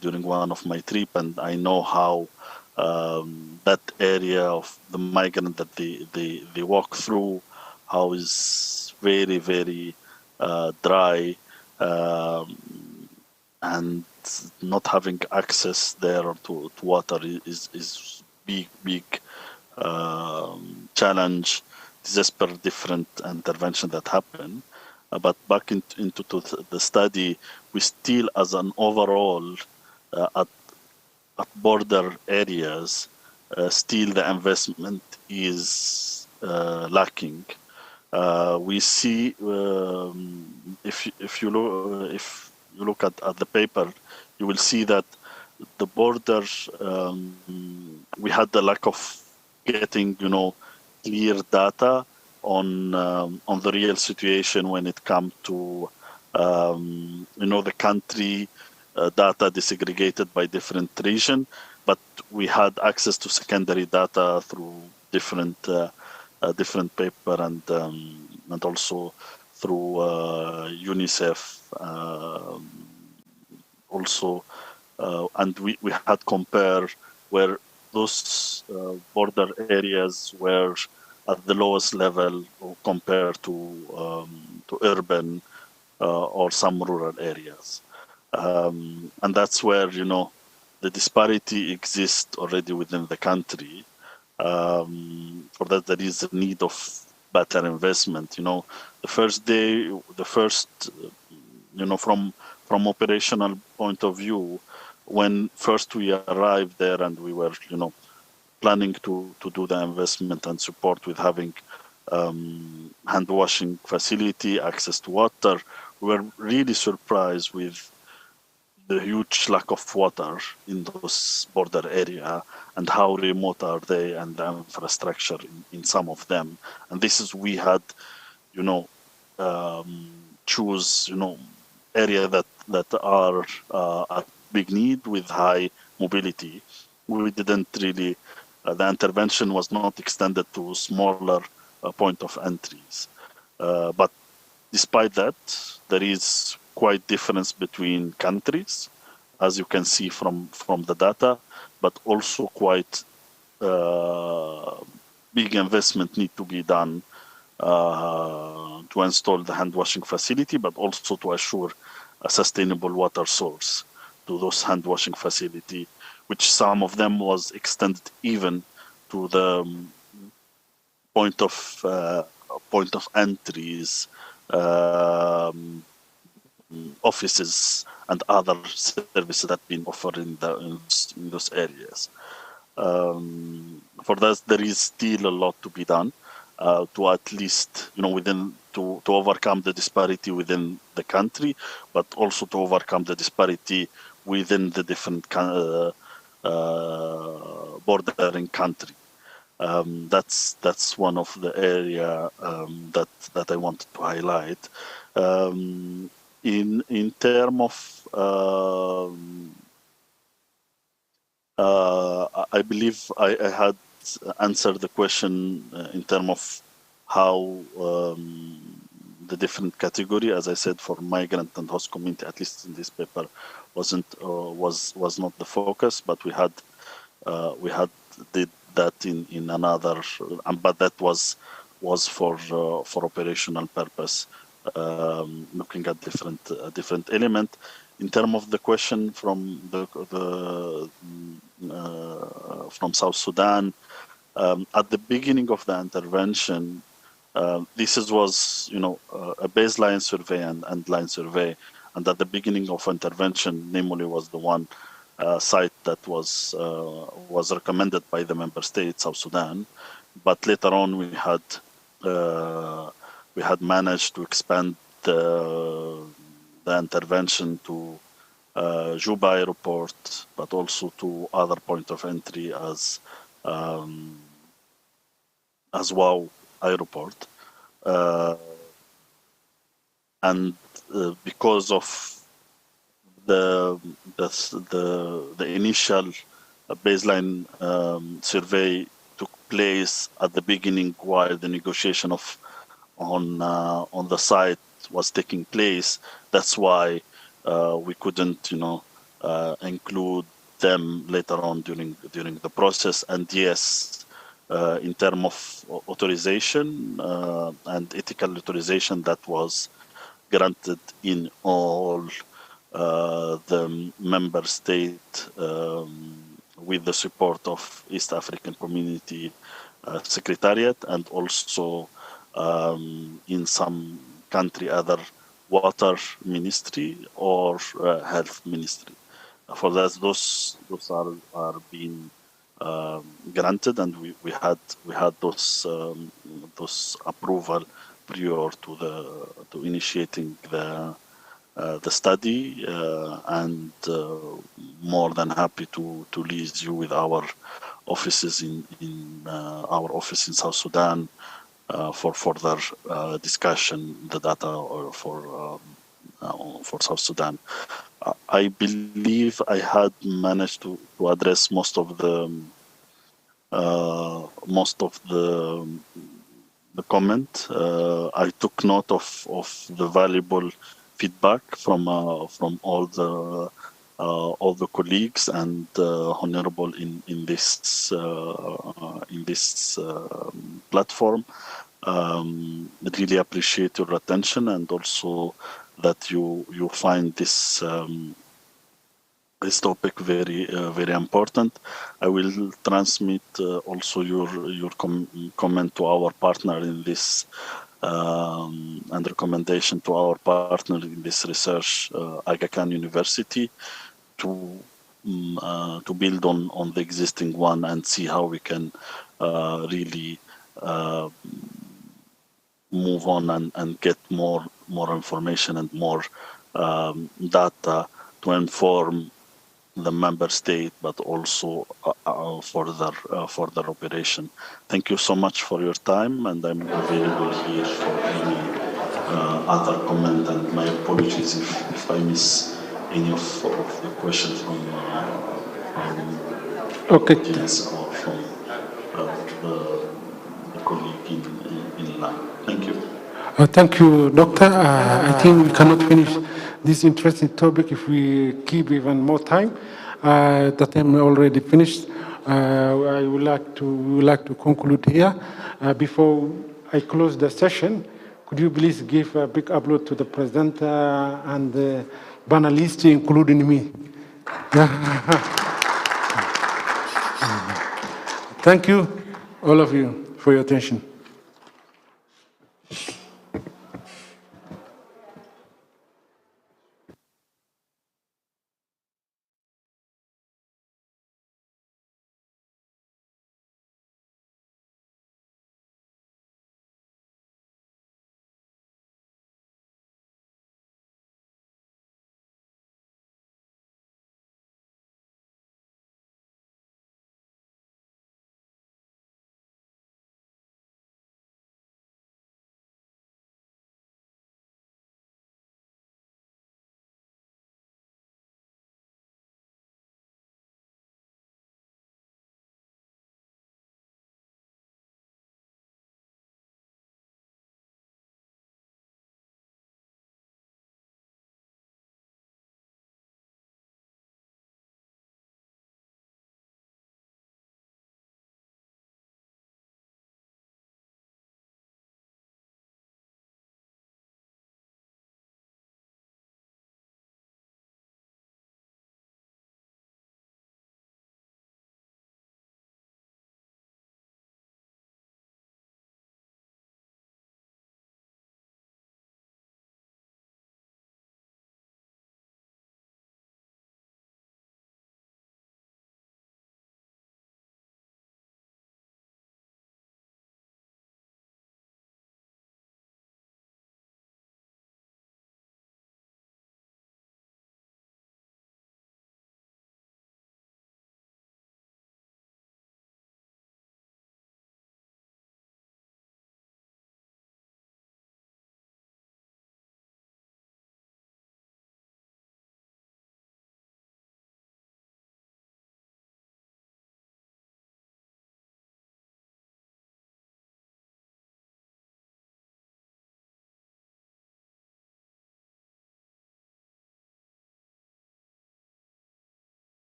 during one of my trip, and I know how that area of the migrant that they walk through, how is very, very dry, and not having access there to water is big challenge. This is per different intervention that happen. But back into the study, we still, as an overall, at border areas, still the investment is lacking. We see if you look at the paper, you will see that the border, we had the lack of getting clear data on the real situation when it comes to the country data disaggregated by different region, but we had access to secondary data through different paper and also through UNICEF also, and we had compare where those border areas were at the lowest level compared to urban or some rural areas, and that's where the disparity exists already within the country. For that, there is a need of better investment. The first day, from operational point of view, when first we arrived there and we were, planning to do the investment and support with having hand washing facility, access to water, we were really surprised with the huge lack of water in those border area and how remote are they and the infrastructure in some of them. And this is, we had, choose, area that are at big need with high mobility. We didn't really, the intervention was not extended to smaller point of entries. But despite that, there is quite difference between countries, as you can see from the data, but also quite big investment need to be done to install the hand washing facility, but also to assure a sustainable water source to those hand washing facility, which some of them was extended even to the point of entries, offices and other services that been offered in those areas. For that, there is still a lot to be done to at least, within to overcome the disparity within the country, but also to overcome the disparity within the different bordering country. That's one of the area that I wanted to highlight. In term of I believe I had answer the question in terms of how the different category, as I said, for migrant and host community, at least in this paper, was not the focus, but we had did that in another, but that was for operational purpose, looking at different element. In terms of the question from from South Sudan, at the beginning of the intervention, this was a baseline survey and line survey, and at the beginning of intervention, namely was the one site that was recommended by the member state, South Sudan, but later on we had managed to expand the intervention to Juba airport, but also to other point of entry as WOW airport, and because of the initial baseline survey took place at the beginning while the negotiation on the site was taking place. That's why we couldn't, include them later on during the process. And yes, in terms of authorization and ethical authorization, that was granted in all the member state with the support of East African Community Secretariat, and also in some country other water ministry or health ministry. For that, those are being granted, and we had those approval prior to initiating the study, and more than happy to liaise you with our offices in our office in South Sudan for further discussion the data or for South Sudan. I believe I had managed to address most of the comment. I took note of the valuable feedback from all the colleagues and honorable in this platform. Really appreciate your attention, and also that you find this topic very important. I will transmit also your comment to our partner in this and recommendation to our partner in this research, Aga Khan University, to build on the existing one and see how we can really move on and get more information and more data to inform the member state, but also further operation. Thank you so much for your time, and I'm available here for any other comment. And my apologies if I miss any of the questions from audience or from the colleague in line. Thank you. Thank you, Doctor. I think we cannot finish this interesting topic if we keep even more time. The time already finished. We would like to conclude here. Before I close the session, could you please give a big upload to the presenter and the panelists, including me? Thank you, all of you, for your attention.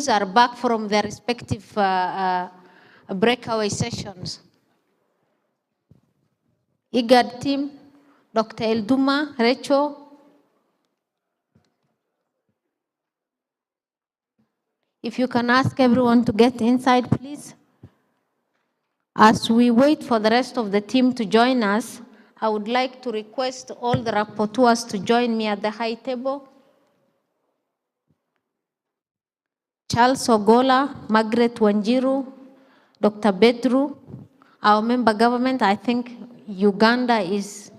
are back from their respective breakaway sessions. IGAD team, Dr. Elduma, Rachel. If you can ask everyone to get inside, please. As we wait for the rest of the team to join us, I would like to request all the rapporteurs to join me at the high table. Charles Ogola, Margaret Wanjiru, Dr. Bedru, our member government, I think Uganda is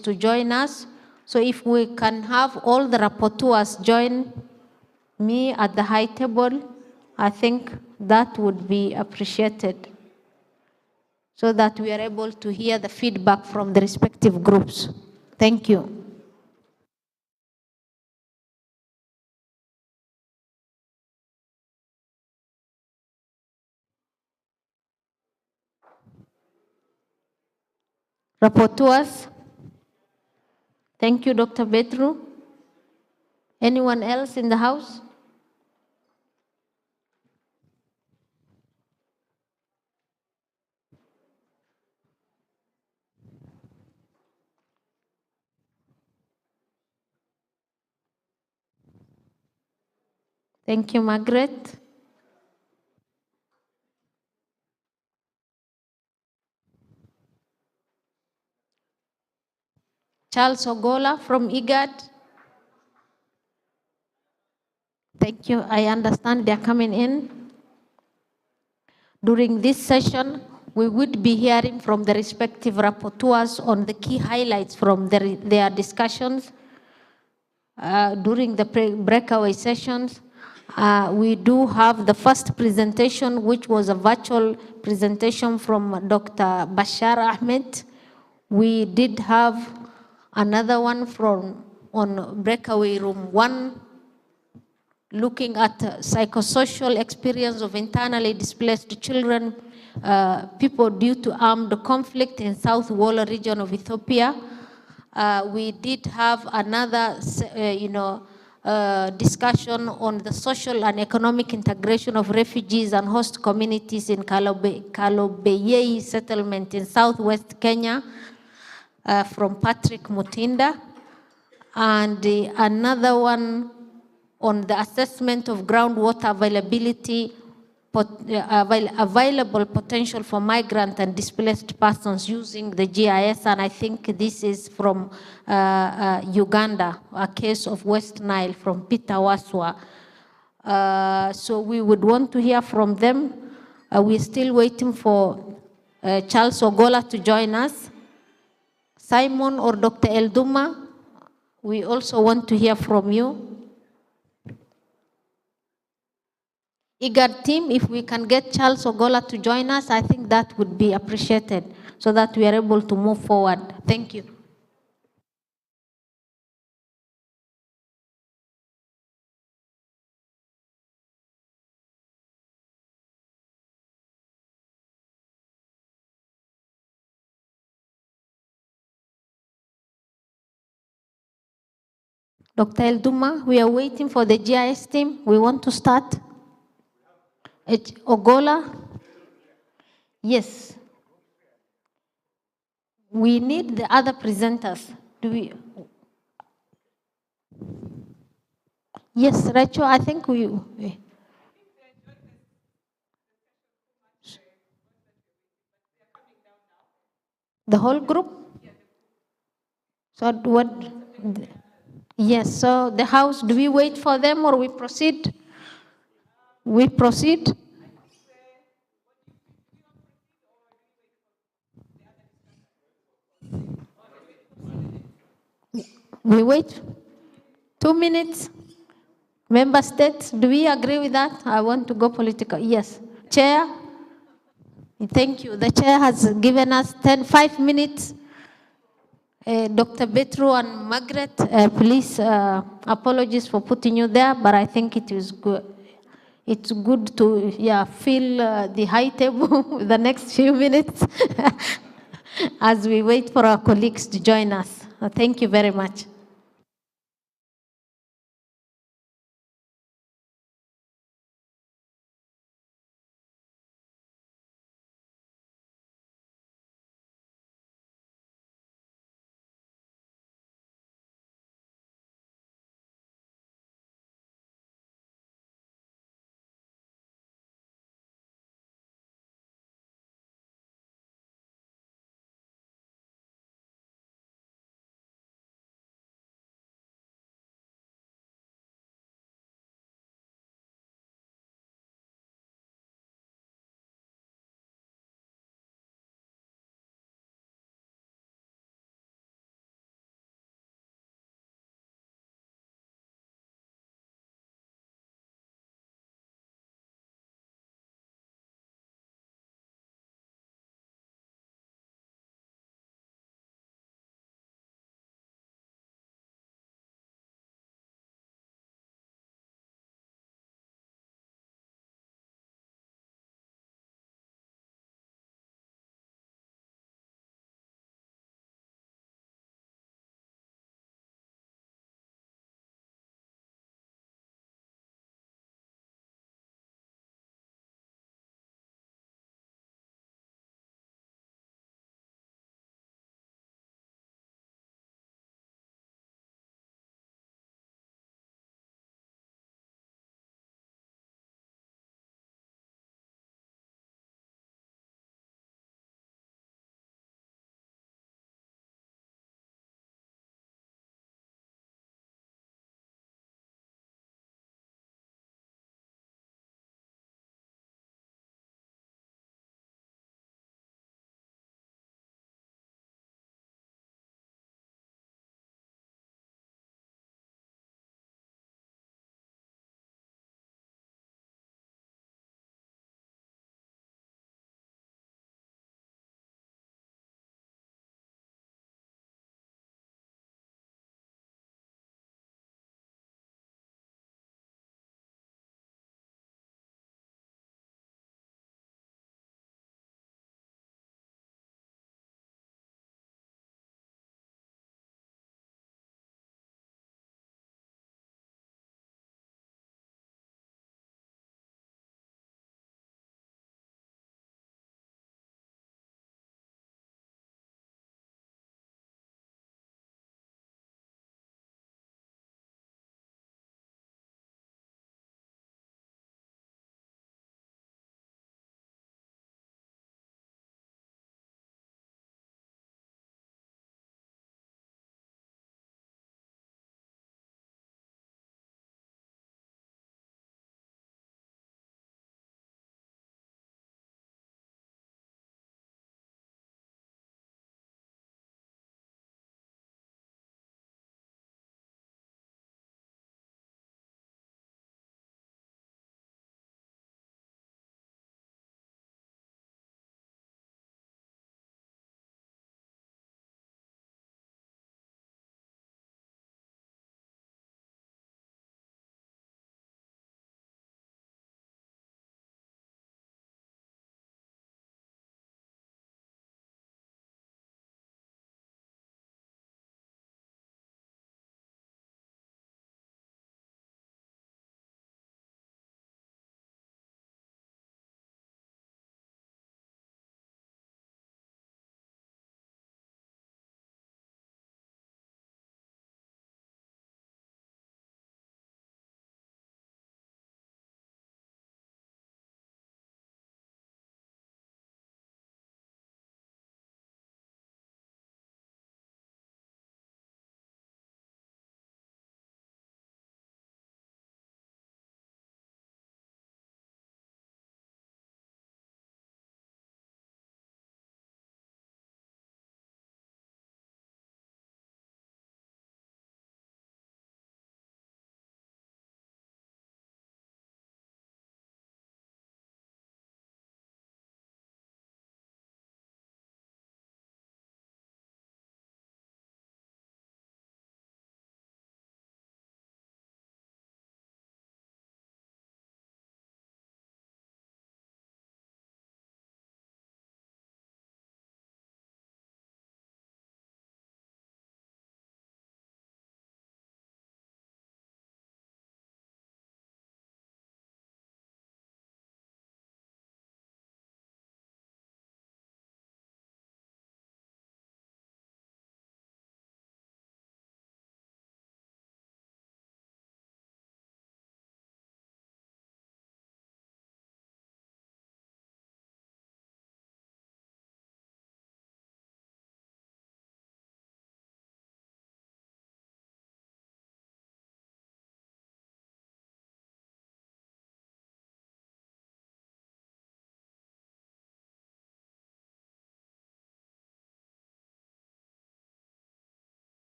to join us. So if we can have all the rapporteurs join me at the high table, I think that would be appreciated, so that we are able to hear the feedback from the respective groups. Thank you. Rapporteurs. Thank you, Dr. Bedru. Anyone else in the house? Thank you, Margaret. Charles Ogola from IGAD. Thank you. I understand they're coming in. During this session, we would be hearing from the respective rapporteurs on the key highlights from their discussions. During the breakaway sessions, we do have the first presentation, which was a virtual presentation from Dr. Bashar Ahmed. We did have another one on breakaway room 1, looking at psychosocial experience of internally displaced children, people due to armed conflict in South Walla region of Ethiopia. We did have another, discussion on the social and economic integration of refugees and host communities in Kalobeyei settlement in southwest Kenya, from Patrick Mutinda. And another one on the assessment of groundwater availability, available potential for migrant and displaced persons using the GIS, and I think this is from Uganda, a case of West Nile from Peter Waswa. So we would want to hear from them. We're still waiting for Charles Ogola to join us. Simon or Dr. Elduma, we also want to hear from you. IGAD team, if we can get Charles Ogola to join us, I think that would be appreciated, so that we are able to move forward. Thank you. Dr. Elduma, we are waiting for the GIS team. We want to start. Ogola? Yes. We need the other presenters. Do we? Yes, Rachel, I think we. The whole group? So what? Yes, so the house, do we wait for them or we proceed? We proceed? We wait 2 minutes. Member states, do we agree with that? I want to go political. Yes. Chair? Thank you. The chair has given us 5 minutes. Dr. Betru and Margaret, please, apologies for putting you there, but I think it is good. It's good to fill the high table the next few minutes as we wait for our colleagues to join us. Thank you very much.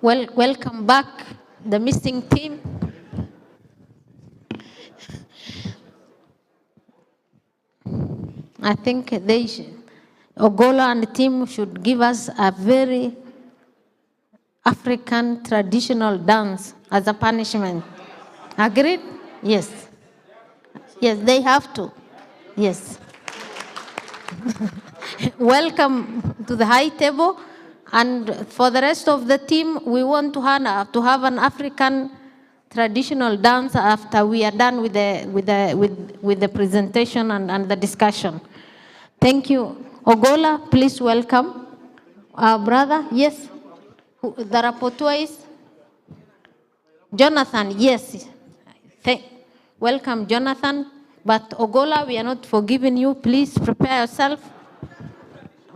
welcome back, the missing team. I think Ogola and the team should give us a very African traditional dance as a punishment. Agreed? Yes. Yes, they have to. Yes. Welcome to the high table. And for the rest of the team, we want to have an African traditional dance after we are done with the presentation and the discussion. Thank you. Ogola, please welcome our brother. Yes. The rapporteur is Jonathan. Yes. Welcome, Jonathan. But Ogola, we are not forgiving you. Please prepare yourself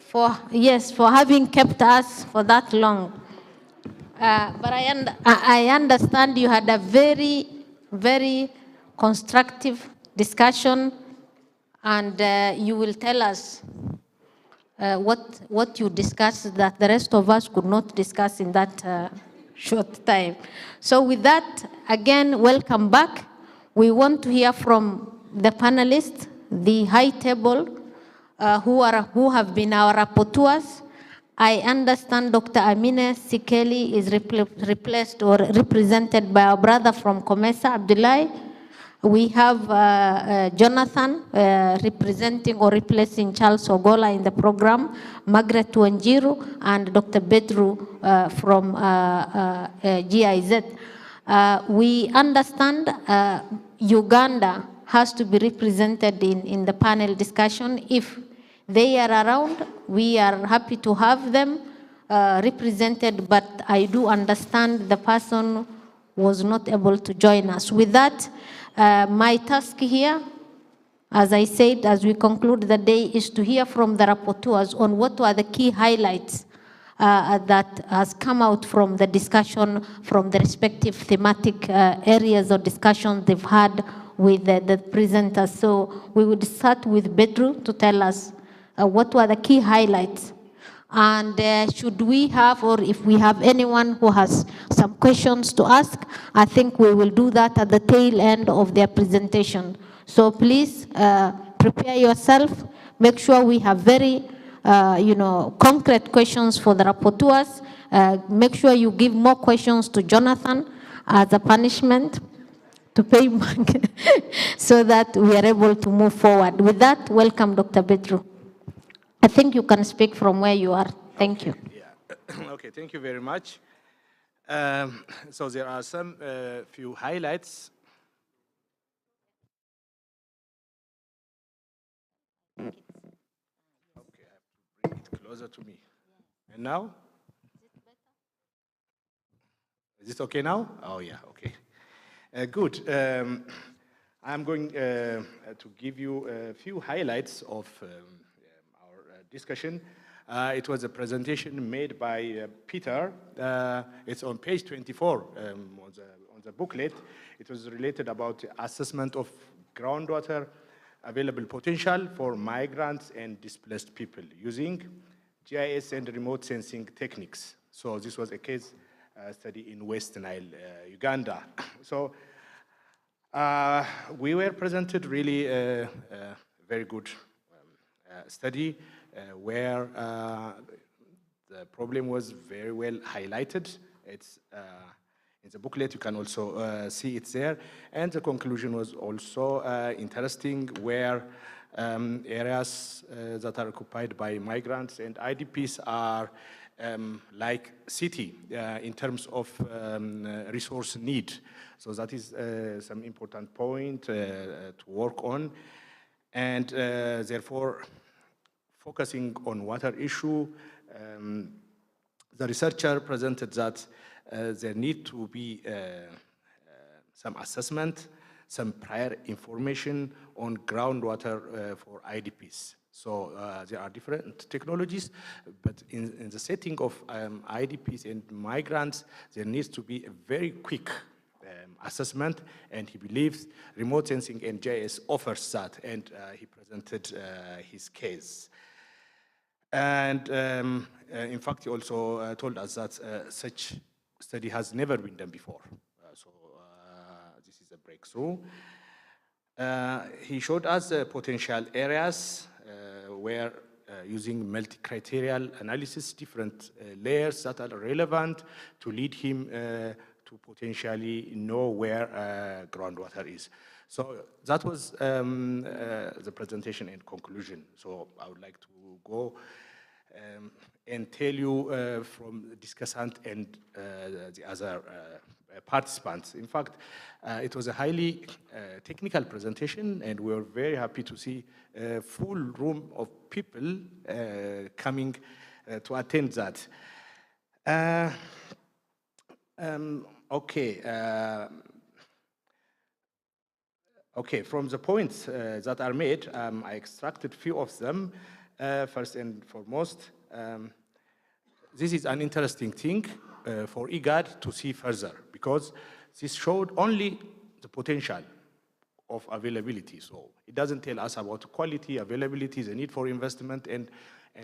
for having kept us for that long. But I understand you had a very, very constructive discussion, and you will tell us what you discussed that the rest of us could not discuss in that short time. So with that, again, welcome back. We want to hear from the panelists, the high table, who have been our rapporteurs. I understand Dr. Amine Sikeli is replaced or represented by our brother from Comesa, Abdullahi. We have Jonathan representing or replacing Charles Ogola in the program, Margaret Wanjiru, and Dr. Bedru from GIZ. We understand Uganda has to be represented in the panel discussion. If they are around, we are happy to have them represented, but I do understand the person was not able to join us. With that, my task here, as I said, as we conclude the day, is to hear from the rapporteurs on what are the key highlights that has come out from the discussion, from the respective thematic areas of discussion they've had with the presenters. So we would start with Bedru to tell us what were the key highlights. And should we have, or if we have anyone who has some questions to ask, I think we will do that at the tail end of their presentation. So please prepare yourself. Make sure we have very concrete questions for the rapporteurs. Make sure you give more questions to Jonathan as a punishment to pay back so that we are able to move forward. With that, welcome, Dr. Bedru. I think you can speak from where you are. Thank you. Yeah. Okay, thank you very much. So there are some few highlights. Okay, I have to bring it closer to me. And now? Is it okay now? Oh, yeah, okay. Good. I'm going to give you a few highlights of our discussion. It was a presentation made by Peter. It's on page 24 on the booklet. It was related about assessment of groundwater available potential for migrants and displaced people using GIS and remote sensing techniques. So this was a case study in West Nile, Uganda. So we were presented really a very good study where the problem was very well highlighted. It's in the booklet, you can also see it there. And the conclusion was also interesting, where areas that are occupied by migrants and IDPs are like city in terms of resource need. So that is some important point to work on. And therefore, focusing on water issue, the researcher presented that there need to be some assessment, some prior information on groundwater for IDPs. So there are different technologies, but in the setting of IDPs and migrants, there needs to be a very quick assessment, and he believes remote sensing and GIS offers that, and he presented his case. And in fact, he also told us that such study has never been done before. So this is a breakthrough. He showed us potential areas where using multi-criterial analysis, different layers that are relevant to lead him to potentially know where groundwater is. So that was the presentation and conclusion. So I would like to go and tell you from the discussant and the other participants. In fact, it was a highly technical presentation, and we were very happy to see a full room of people coming to attend that. Okay, from the points that are made, I extracted few of them. First and foremost, this is an interesting thing for IGAD to see further, because this showed only the potential of availability. So it doesn't tell us about quality, availability, the need for investment, and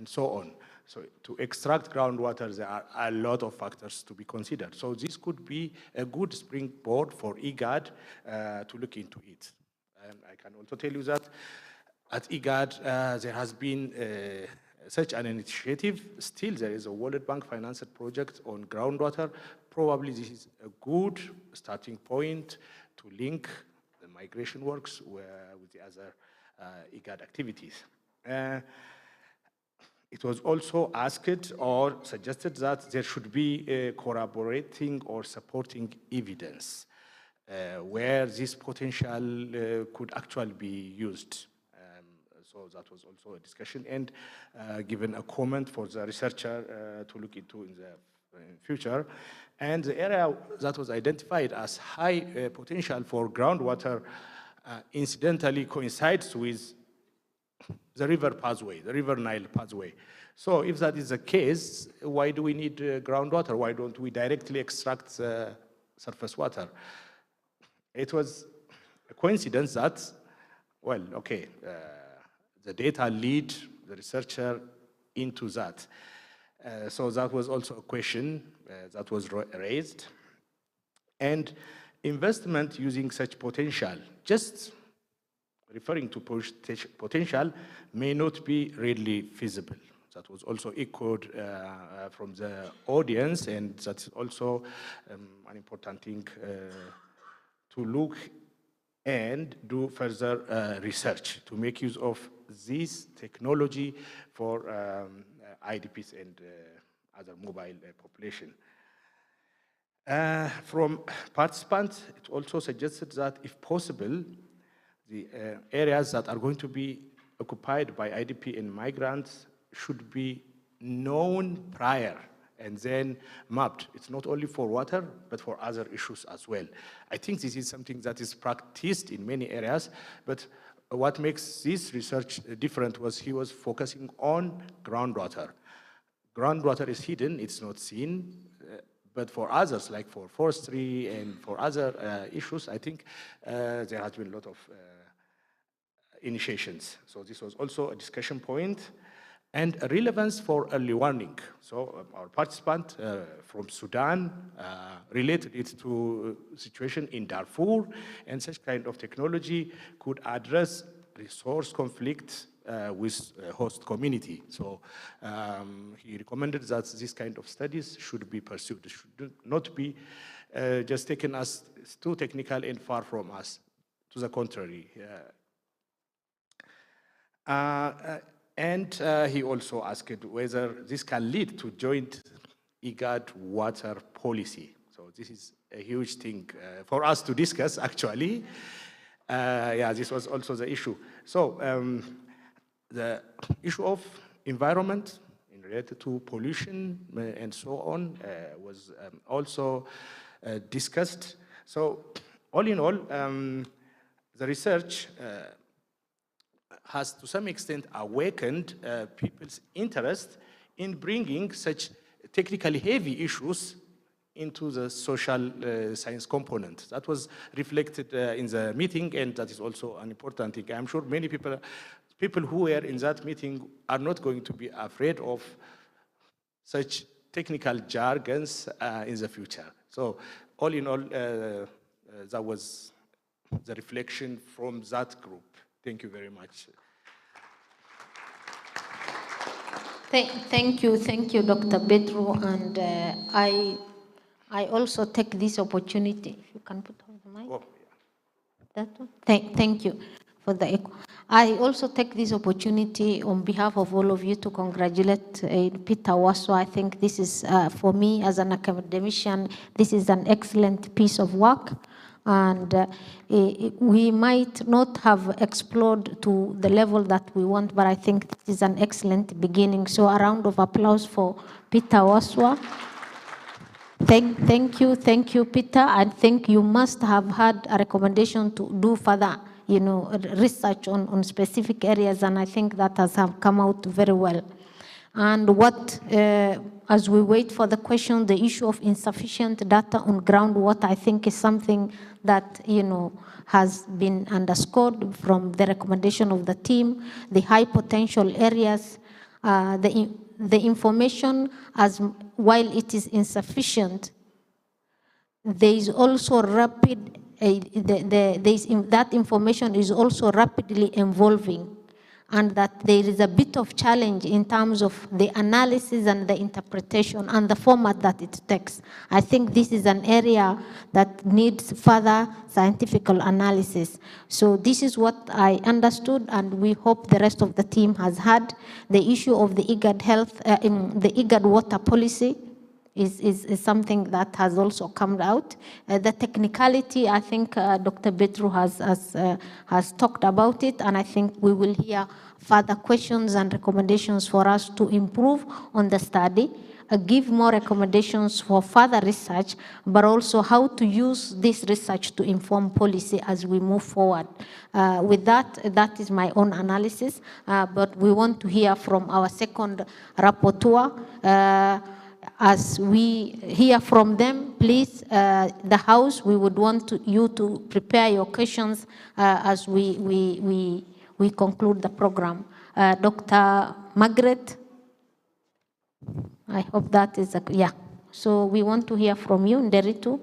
so on. So to extract groundwater, there are a lot of factors to be considered. So this could be a good springboard for IGAD to look into it. And I can also tell you that at IGAD, there has been such an initiative. Still, there is a World Bank financed project on groundwater. Probably this is a good starting point to link the migration works with the other IGAD activities. It was also asked or suggested that there should be corroborating or supporting evidence where this potential could actually be used. So that was also a discussion and given a comment for the researcher to look into in the future. And the area that was identified as high potential for groundwater incidentally coincides with the river pathway, the River Nile pathway. So if that is the case, why do we need groundwater? Why don't we directly extract surface water? It was a coincidence that, well, okay, the data lead the researcher into that. So that was also a question that was raised. And investment using such potential, just referring to potential, may not be readily feasible. That was also echoed from the audience, and that's also an important thing to look and do further research to make use of this technology for IDPs and other mobile population. From participants, it also suggested that if possible, the areas that are going to be occupied by IDP and migrants should be known prior and then mapped. It's not only for water, but for other issues as well. I think this is something that is practiced in many areas, but what makes this research different was he was focusing on groundwater. Groundwater is hidden, it's not seen, but for others, like for forestry and for other issues, I think there has been a lot of initiations. So this was also a discussion point. And a relevance for early warning. So our participant from Sudan related it to situation in Darfur, and such kind of technology could address resource conflict with host community. So he recommended that this kind of studies should be pursued. It should not be just taken as too technical and far from us. To the contrary. And he also asked whether this can lead to joint IGAD water policy. So this is a huge thing for us to discuss, actually. Yeah, this was also the issue. So the issue of environment related to pollution and so on was also discussed. So all in all, the research has to some extent awakened people's interest in bringing such technically heavy issues into the social science component. That was reflected in the meeting, and that is also an important thing. I'm sure many people who were in that meeting are not going to be afraid of such technical jargons in the future. So all in all, that was the reflection from that group. Thank you very much. Thank you, Dr. Bedru, and I also take this opportunity. If you can put on the mic. Oh, yeah. That one. Thank you for the echo. I also take this opportunity on behalf of all of you to congratulate Peter Waso. I think this is, for me as an academician, this is an excellent piece of work. And we might not have explored to the level that we want, but I think this is an excellent beginning. So a round of applause for Peter Waswa. Thank you, Peter. I think you must have had a recommendation to do further, research on specific areas, and I think that has come out very well. And what, as we wait for the question, the issue of insufficient data on groundwater, I think is something that, has been underscored from the recommendation of the team, the high potential areas, the information, as while it is insufficient, there is also rapid, that information is also rapidly evolving, and that there is a bit of challenge in terms of the analysis and the interpretation and the format that it takes. I think this is an area that needs further scientific analysis. So this is what I understood, and we hope the rest of the team has had. The issue of the IGAD health, in the IGAD water policy, is something that has also come out. The technicality, I think Dr. Bedru has talked about it, and I think we will hear further questions and recommendations for us to improve on the study, give more recommendations for further research, but also how to use this research to inform policy as we move forward. With that is my own analysis, but we want to hear from our second rapporteur. As we hear from them, please, the House, we would want you to prepare your questions as we conclude the program. Dr. Margaret, I hope that is, yeah. So we want to hear from you, Nderitu.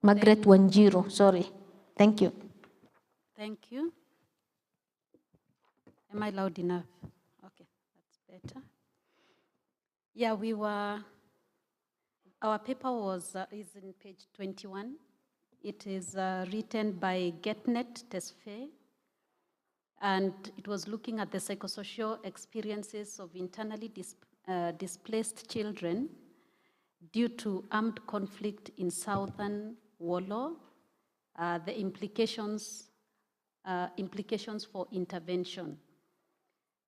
Margaret Wanjiru, sorry. Thank you. Thank you. Am I loud enough? Okay, that's better. Yeah, our paper is in page 21. It is written by GetNet Tesfaye, and it was looking at the psychosocial experiences of internally displaced children due to armed conflict in southern Wollo, the implications for intervention.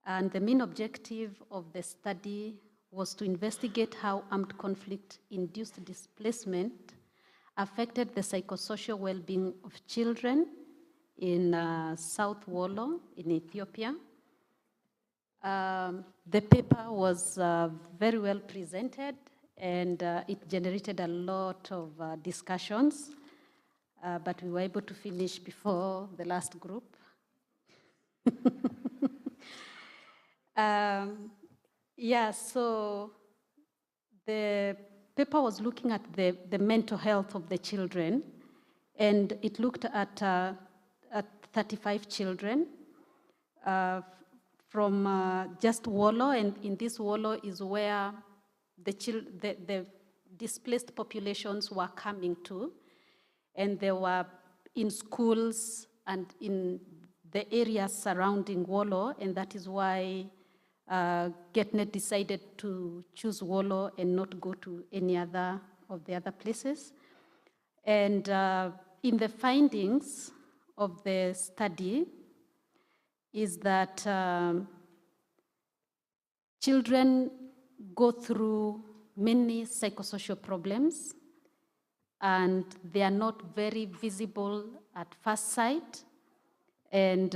And the main objective of the study was to investigate how armed conflict-induced displacement affected the psychosocial well-being of children in South Wollo in Ethiopia. The paper was very well presented, and it generated a lot of discussions, but we were able to finish before the last group. Yeah, so the paper was looking at the mental health of the children, and it looked at 35 children from just Wollo, and in this Wollo is where the displaced populations were coming to, and they were in schools and in the areas surrounding Wollo, and that is why GetNet decided to choose Wollo and not go to any other of the other places. And in the findings of the study is that children go through many psychosocial problems, and they are not very visible at first sight. And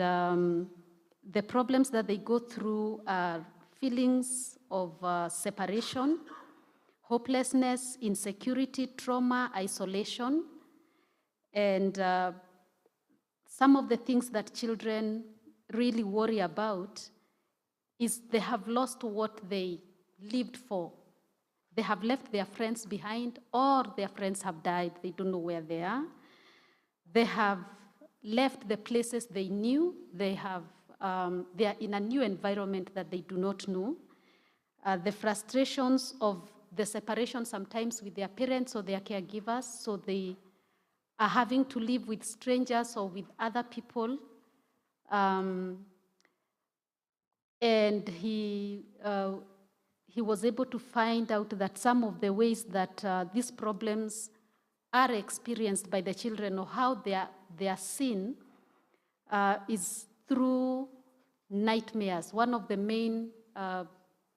the problems that they go through are feelings of separation, hopelessness, insecurity, trauma, isolation. And some of the things that children really worry about is they have lost what they lived for They have left their friends behind, or their friends have died. They don't know where they are. They have left the places they knew. They are in a new environment that they do not know. The frustrations of the separation sometimes with their parents or their caregivers, so they are having to live with strangers or with other people. And he was able to find out that some of the ways that these problems are experienced by the children, or how they are seen, is through nightmares. One of the main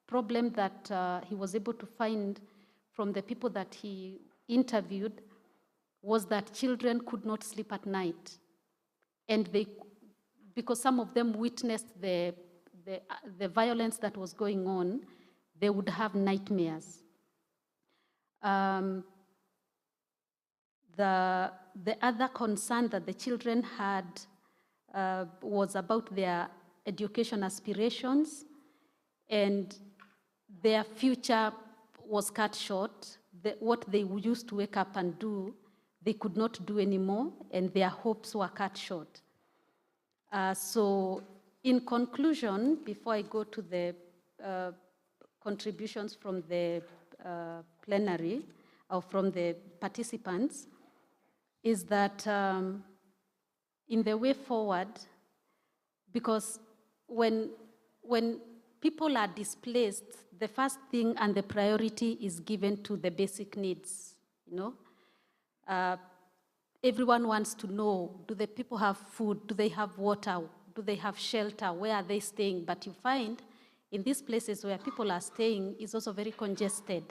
problems that he was able to find from the people that he interviewed was that children could not sleep at night. And because some of them witnessed the violence that was going on, they would have nightmares. The other concern that the children had was about their education aspirations, and their future was cut short. What they used to wake up and do, they could not do anymore, and their hopes were cut short. So in conclusion, before I go to the contributions from the plenary or from the participants, is that in the way forward, because when people are displaced, the first thing and the priority is given to the basic needs, you know. Everyone wants to know, do the people have food? Do they have water? Do they have shelter? Where are they staying? But you find in these places where people are staying is also very congested.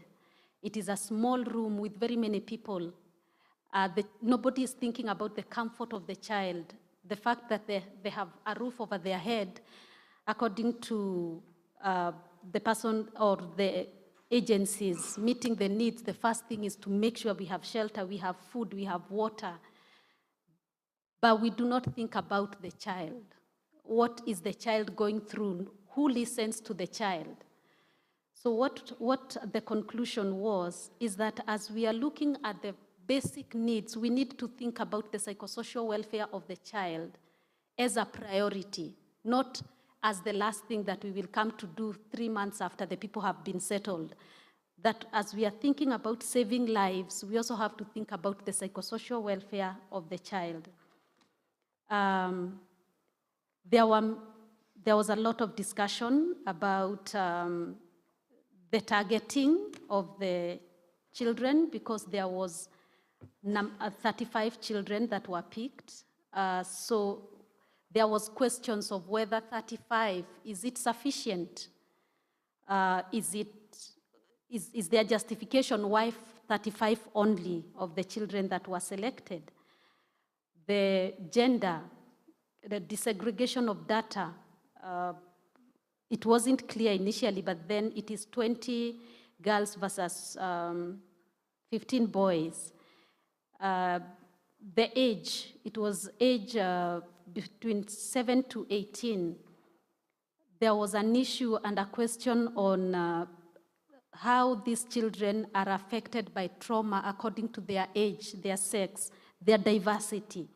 It is a small room with very many people. Nobody is thinking about the comfort of the child. The fact that they have a roof over their head, according to the person or the agencies meeting the needs, the first thing is to make sure we have shelter, we have food, we have water. But we do not think about the child. What is the child going through? Who listens to the child? So what the conclusion was is that as we are looking at the basic needs, we need to think about the psychosocial welfare of the child as a priority, not as the last thing that we will come to do 3 months after the people have been settled. That as we are thinking about saving lives, we also have to think about the psychosocial welfare of the child. There was a lot of discussion about the targeting of the children, because there was 35 children that were picked. So there was questions of whether 35, is it sufficient? Is there justification why 35 only of the children that were selected? The gender, the desegregation of data, it wasn't clear initially, but then it is 20 girls versus 15 boys. The age, it was age between 7 to 18. There was an issue and a question on how these children are affected by trauma according to their age, their sex, their diversity.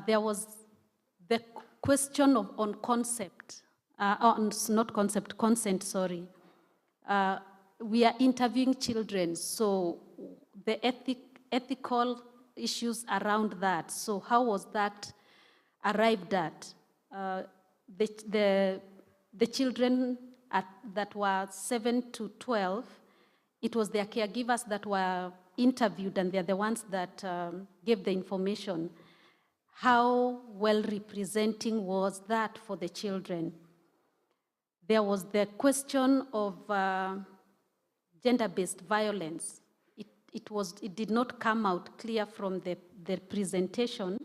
There was the question on concept, not concept, consent, sorry. We are interviewing children, so the ethical issues around that. So how was that arrived at? The children that were 7 to 12, it was their caregivers that were interviewed, and they're the ones that gave the information. How well representing was that for the children? There was the question of gender-based violence. It did not come out clear from the presentation,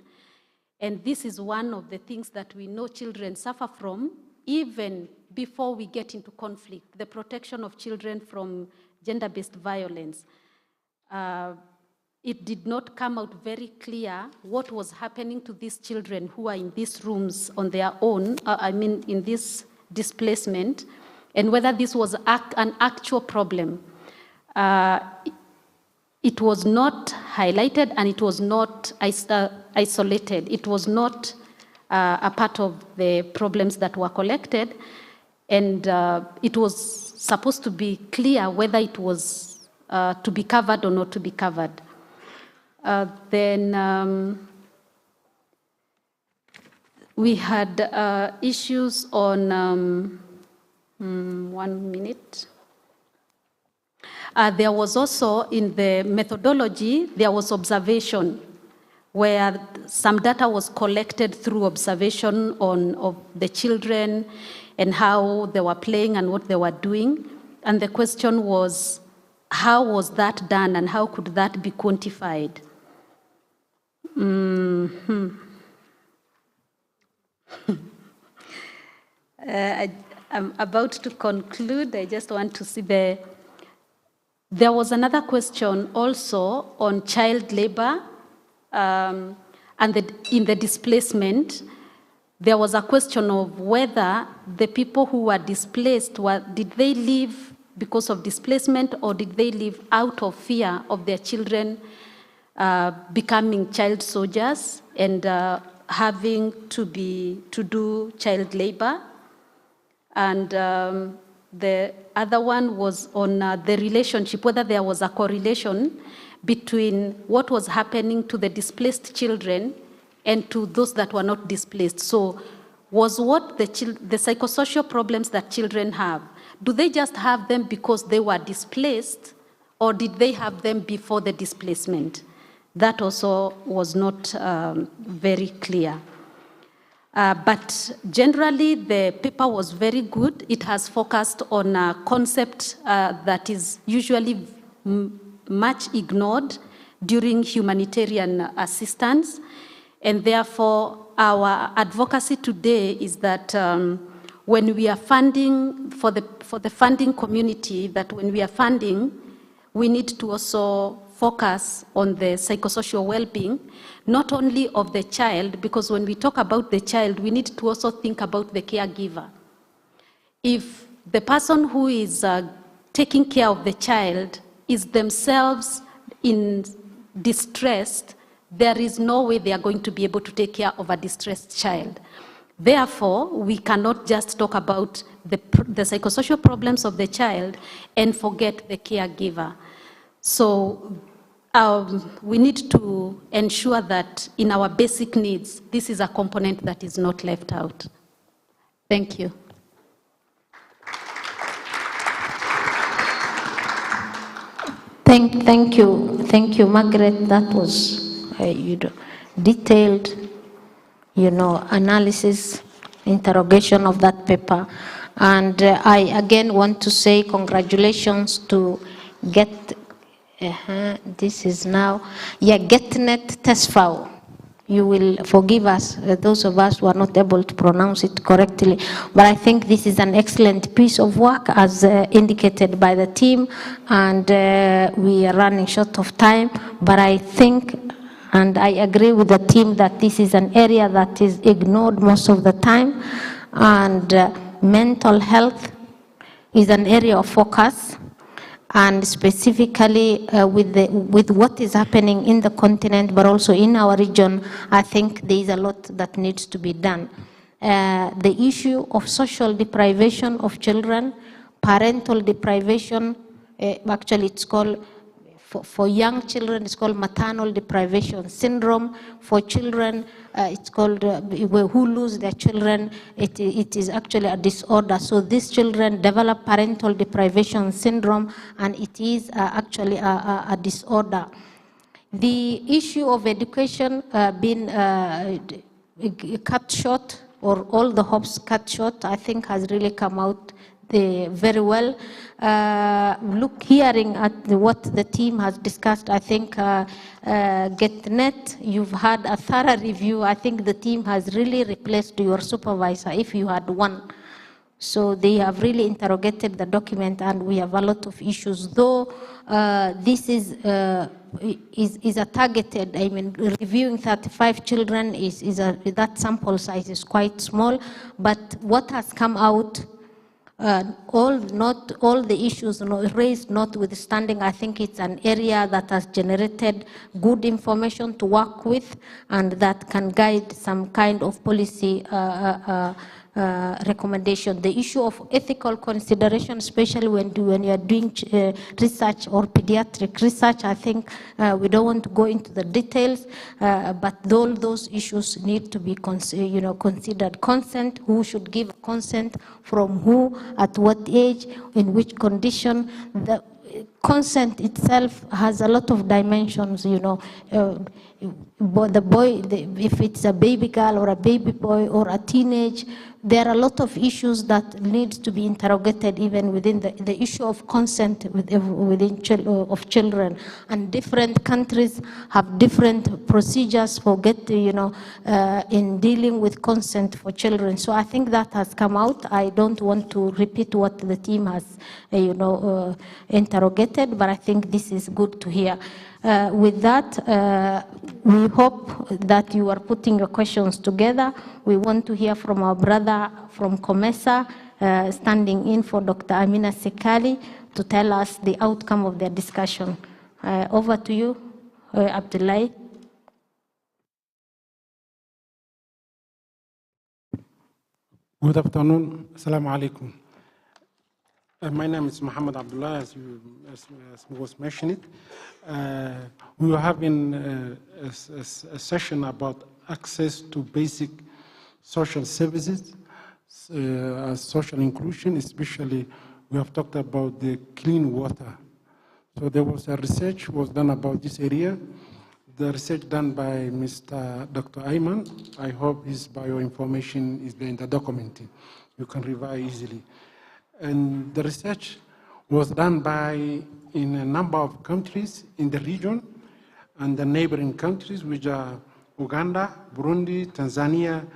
and this is one of the things that we know children suffer from, even before we get into conflict, the protection of children from gender-based violence. It did not come out very clear what was happening to these children who are in these rooms on their own, in this displacement, and whether this was an actual problem. it was not highlighted and it was not isolated. It was not a part of the problems that were collected, and it was supposed to be clear whether it was to be covered or not to be covered. Then we had issues on, 1 minute. There was also, in the methodology, there was observation, where some data was collected through observation of the children and how they were playing and what they were doing. And the question was, how was that done and how could that be quantified? I'm about to conclude. I just want to see there was another question also on child labor, and in the displacement, there was a question of whether the people who were displaced, did they leave because of displacement or did they leave out of fear of their children becoming child soldiers and having to do child labor. And the other one was on the relationship, whether there was a correlation between what was happening to the displaced children and to those that were not displaced. So was what the psychosocial problems that children have, do they just have them because they were displaced, or did they have them before the displacement? That also was not very clear. But generally, the paper was very good. It has focused on a concept that is usually much ignored during humanitarian assistance. And therefore, our advocacy today is that when we are funding, for the funding community, that when we are funding, we need to also focus on the psychosocial well-being, not only of the child, because when we talk about the child, we need to also think about the caregiver. If the person who is taking care of the child is themselves in distress, there is no way they are going to be able to take care of a distressed child. Therefore, we cannot just talk about the psychosocial problems of the child and forget the caregiver. So we need to ensure that in our basic needs, this is a component that is not left out. Thank you. Thank you, Margaret. That was detailed, analysis, interrogation of that paper. And I again want to say congratulations to this is now, GetNet Tesfau. You will forgive us, those of us who are not able to pronounce it correctly, but I think this is an excellent piece of work as indicated by the team, and we are running short of time, but I think, and I agree with the team, that this is an area that is ignored most of the time, and mental health is an area of focus. And specifically with what is happening in the continent, but also in our region, I think there is a lot that needs to be done. The issue of social deprivation of children, parental deprivation, actually it's called, for young children, it's called maternal deprivation syndrome. For children, it's called, who lose their children, it is actually a disorder. So these children develop parental deprivation syndrome, and it is actually a disorder. The issue of education being cut short, or all the hopes cut short, I think has really come out very well. Hearing at what the team has discussed, I think GetNet, you've had a thorough review. I think the team has really replaced your supervisor, if you had one. So they have really interrogated the document, and we have a lot of issues. Though this is a targeted, I mean, reviewing 35 children that sample size is quite small, but what has come out not all the issues raised notwithstanding, I think it's an area that has generated good information to work with and that can guide some kind of policy recommendation. The issue of ethical consideration, especially when you are doing research or pediatric research, I think we don't want to go into the details, but all those issues need to be considered. Consent, who should give consent, from who, at what age, in which condition. The consent itself has a lot of dimensions, if it's a baby girl or a baby boy or a teenage, there are a lot of issues that need to be interrogated even within the issue of consent within children. And different countries have different procedures for in dealing with consent for children. So I think that has come out. I don't want to repeat what the team has interrogated, but I think this is good to hear. With that, we hope that you are putting your questions together. We want to hear from our brother from COMESA, standing in for Dr. Amina Sekali, to tell us the outcome of their discussion. Over to you, Abdullahi. Good afternoon. Assalamu alaikum. My name is Muhammad Abdullah, as was mentioned. We were having a session about access to basic social services, social inclusion, especially we have talked about the clean water. So there was a research was done about this area. The research done by Mr. Dr. Ayman. I hope his bio information is there in the document. You can revise easily. And the research was done in a number of countries in the region and the neighboring countries, which are Uganda, Burundi, Tanzania,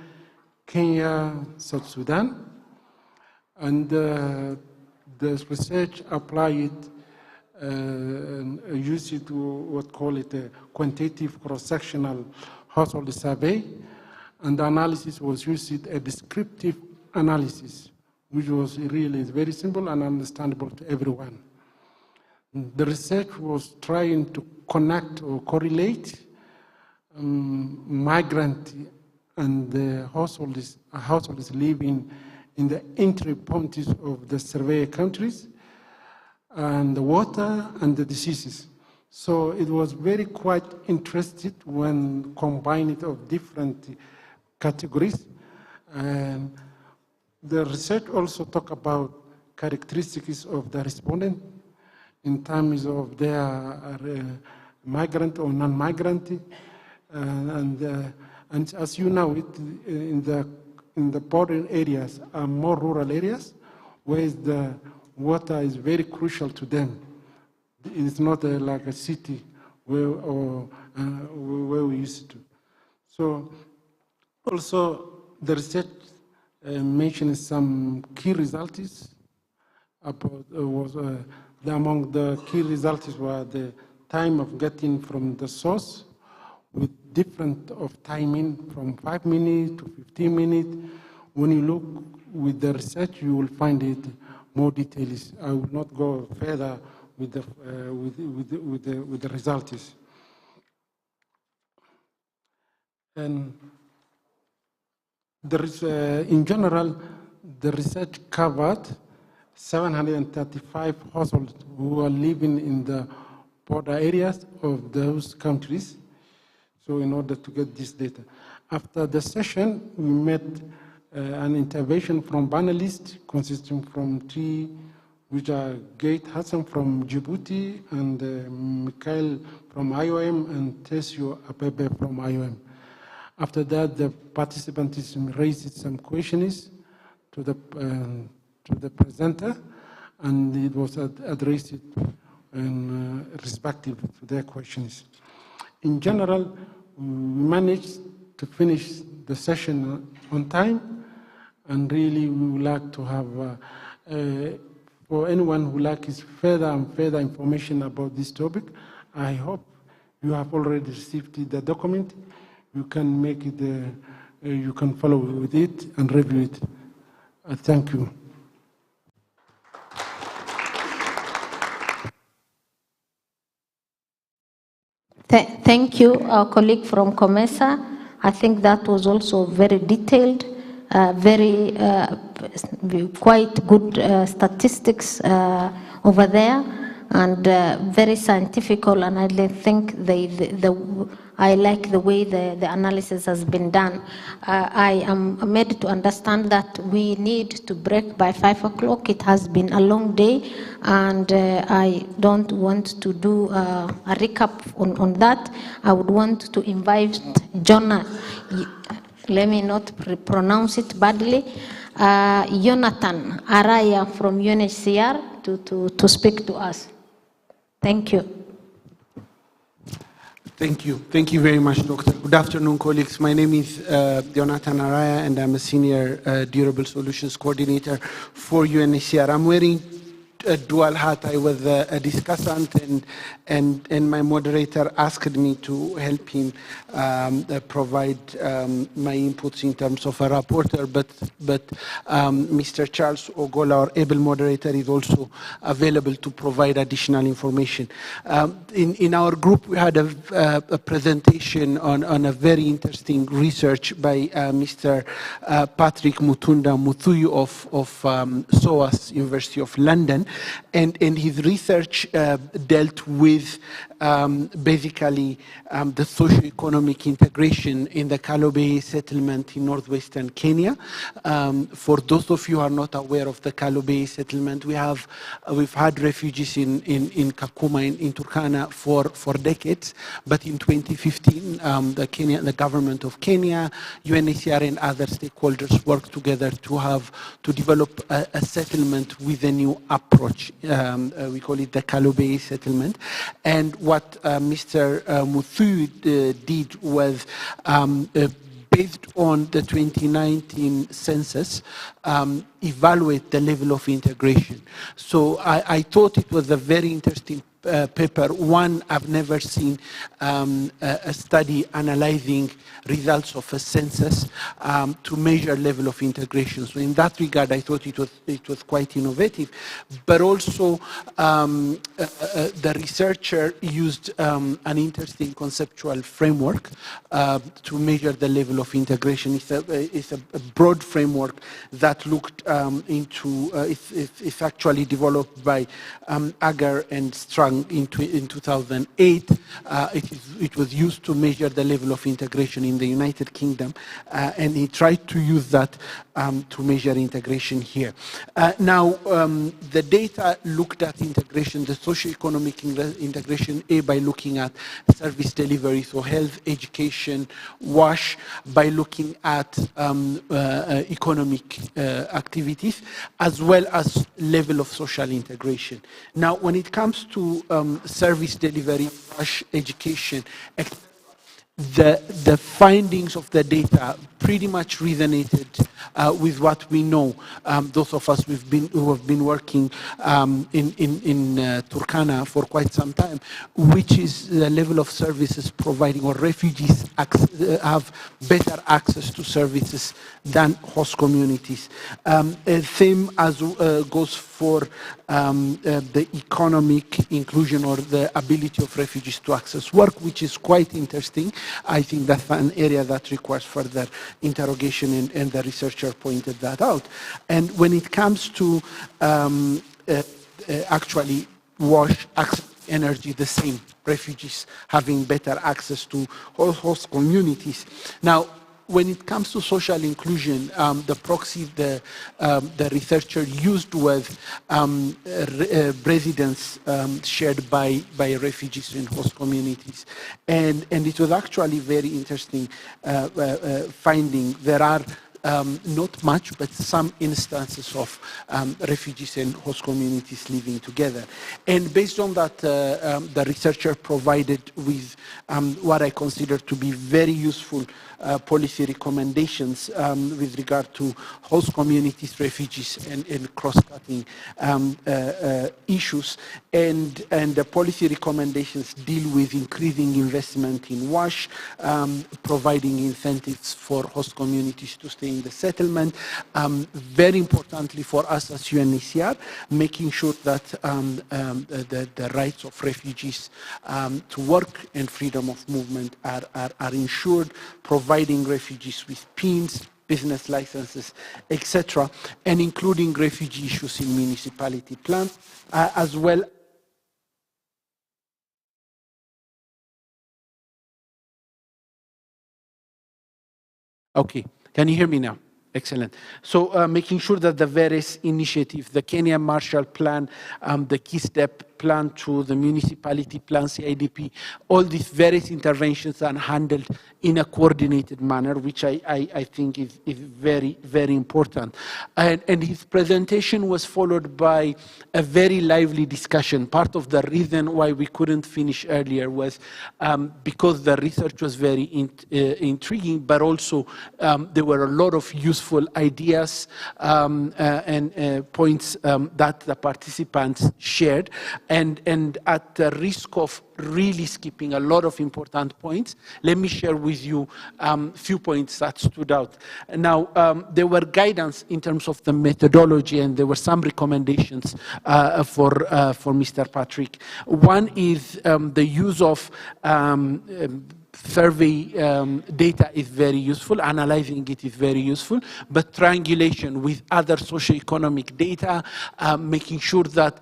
Kenya, South Sudan. And the research applied used it to what call it a quantitative cross-sectional household survey, and the analysis was used a descriptive analysis, which was really very simple and understandable to everyone. The research was trying to connect or correlate migrant and the households living in the entry points of the survey countries, and the water and the diseases. So it was very quite interesting when combined of different categories. And the research also talk about characteristics of the respondent in terms of their migrant or non-migrant. And as you know, in the border areas are more rural areas, where the water is very crucial to them. It's not like a city where we used to. So also the research mentions some key results about among the key results were the time of getting from the source with different of timing from 5 minutes to 15 minutes. When you look with the research, you will find it more details. I will not go further with the results. And there is, in general, the research covered 735 households who are living in the border areas of those countries. So in order to get this data. After the session, we met an intervention from panelists consisting from 3, which are Gate Hassan from Djibouti, and Mikhail from IOM, and Tesio Apebe from IOM. After that, the participants raised some questions to the presenter, and it was addressed in respective to their questions. In general, we managed to finish the session on time, and really we would like to have, for anyone who likes further and further information about this topic, I hope you have already received the document. You can make it, you can follow with it and review it. Thank you. Thank you, our colleague from COMESA. I think that was also very detailed, very quite good statistics over there, and very scientific. And I think I like the way the analysis has been done. I am made to understand that we need to break by 5 o'clock. It has been a long day, and I don't want to do a recap on that. I would want to invite Jonah, let me not pronounce it badly, Jonathan Araya from UNHCR to speak to us. Thank you. Thank you. Thank you very much, Doctor. Good afternoon, colleagues. My name is Jonathan Araya, and I'm a Senior Durable Solutions Coordinator for UNHCR. I'm wearing a dual hat. I was a discussant, and my moderator asked me to help him provide my inputs in terms of a rapporteur, but Mr. Charles Ogola, our able moderator, is also available to provide additional information. In our group, we had a presentation on a very interesting research by Mr. Patrick Mutunda Muthuyu of SOAS, University of London, and his research dealt with basically the socio-economic integration in the Kalobey settlement in northwestern Kenya. For those of you who are not aware of the Kalobey settlement, we've had refugees in Kakuma in Turkana for decades, but in 2015 the government of Kenya, UNHCR and other stakeholders worked together to develop a settlement with a new approach. We call it the Kalobey settlement, and what Mr. Muthuyu did was based on the 2019 census, evaluate the level of integration. So I thought it was a very interesting paper. One, I've never seen a study analyzing results of a census to measure level of integration. So in that regard, I thought it was quite innovative. But also, the researcher used an interesting conceptual framework to measure the level of integration. It's a broad framework that looked into, it's actually developed by Agar and Strang in 2008. It was used to measure the level of integration in the United Kingdom, and he tried to use that to measure integration here. Now, the data looked at integration, the socio-economic integration, by looking at service delivery, so health, education, WASH, by looking at economic activities, as well as level of social integration. Now, when it comes to service delivery, WASH, education, the findings of the data pretty much resonated with what we know. Those of us who have been working in Turkana for quite some time, which is the level of services providing, or refugees have better access to services than host communities. Same as goes for the economic inclusion, or the ability of refugees to access work, which is quite interesting. I think that's an area that requires further interrogation, and the researcher pointed that out. And when it comes to actually WASH, access to energy, the same, refugees having better access to host communities. Now, when it comes to social inclusion, the proxy the researcher used was residence shared by refugees in host communities. And it was actually very interesting finding. There are not much, but some instances of refugees and host communities living together. And based on that, the researcher provided with what I consider to be very useful policy recommendations with regard to host communities, refugees, and cross-cutting issues. And the policy recommendations deal with increasing investment in WASH, providing incentives for host communities to stay facilitating the settlement. Very importantly for us as UNHCR, making sure that the rights of refugees to work and freedom of movement are ensured, providing refugees with PINs, business licenses, etc., and including refugee issues in municipality plans, as well. Okay, can you hear me now? Excellent. So making sure that the various initiatives, the Kenya Marshall Plan, the Key Step Plan to the municipality plan, CIDP, all these various interventions are handled in a coordinated manner, which I think is very, very important. And his presentation was followed by a very lively discussion. Part of the reason why we couldn't finish earlier was because the research was very intriguing, but also there were a lot of useful ideas and points that the participants shared. And at the risk of really skipping a lot of important points, let me share with you a few points that stood out. Now, there were guidance in terms of the methodology, and there were some recommendations for Mr. Patrick. One is the use of survey data is very useful, analyzing it is very useful, but triangulation with other socioeconomic data, making sure that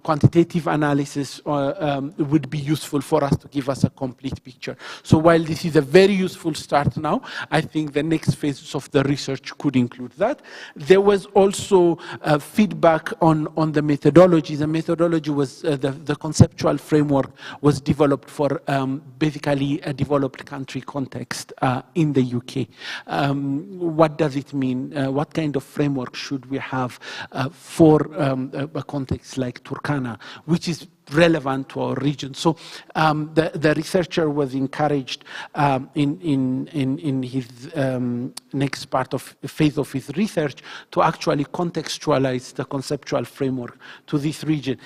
quantitative analysis would be useful for us to give us a complete picture. So while this is a very useful start now, I think the next phases of the research could include that. There was also feedback on the methodology. The methodology was, the conceptual framework was developed for basically a developed country context in the UK. What does it mean? What kind of framework should we have for a context like Turkana, which is relevant to our region? So the researcher was encouraged in his next part of phase of his research to actually contextualize the conceptual framework to this region.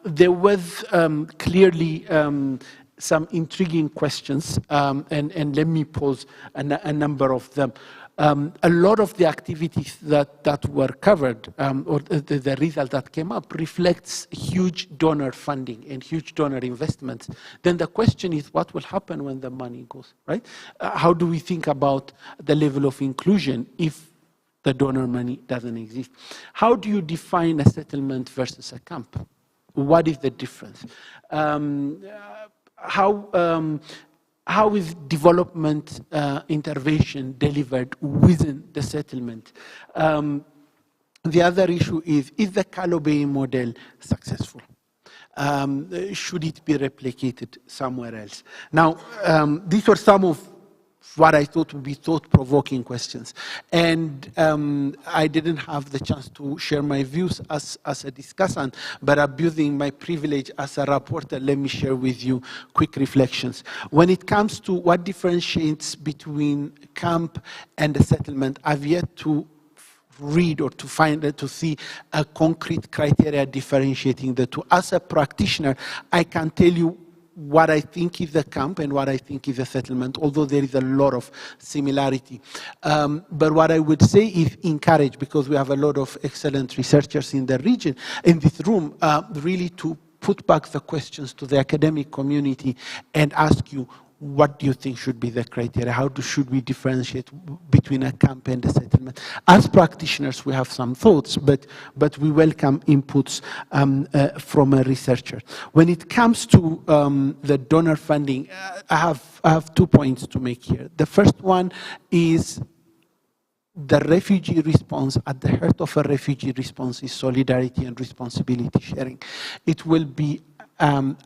There was clearly some intriguing questions, and let me pose a number of them. A lot of the activities that were covered, or the result that came up, reflects huge donor funding and huge donor investments. Then the question is, what will happen when the money goes, right? How do we think about the level of inclusion if the donor money doesn't exist? How do you define a settlement versus a camp? What is the difference? How is development intervention delivered within the settlement? The other issue is the Kalobei model successful? Should it be replicated somewhere else? Now, these were some of what I thought would be thought-provoking questions. And I didn't have the chance to share my views as a discussant, but abusing my privilege as a reporter, let me share with you quick reflections. When it comes to what differentiates between camp and a settlement, I've yet to read or to find, to see a concrete criteria differentiating the two. As a practitioner, I can tell you what I think is a camp and what I think is a settlement, although there is a lot of similarity. But what I would say is encourage, because we have a lot of excellent researchers in the region, in this room, really to put back the questions to the academic community and ask you, what do you think should be the criteria? How should we differentiate between a camp and a settlement? As practitioners, we have some thoughts, but we welcome inputs from a researcher. When it comes to the donor funding, I have 2 points to make here. The first one is the refugee response. At the heart of a refugee response is solidarity and responsibility sharing. It will be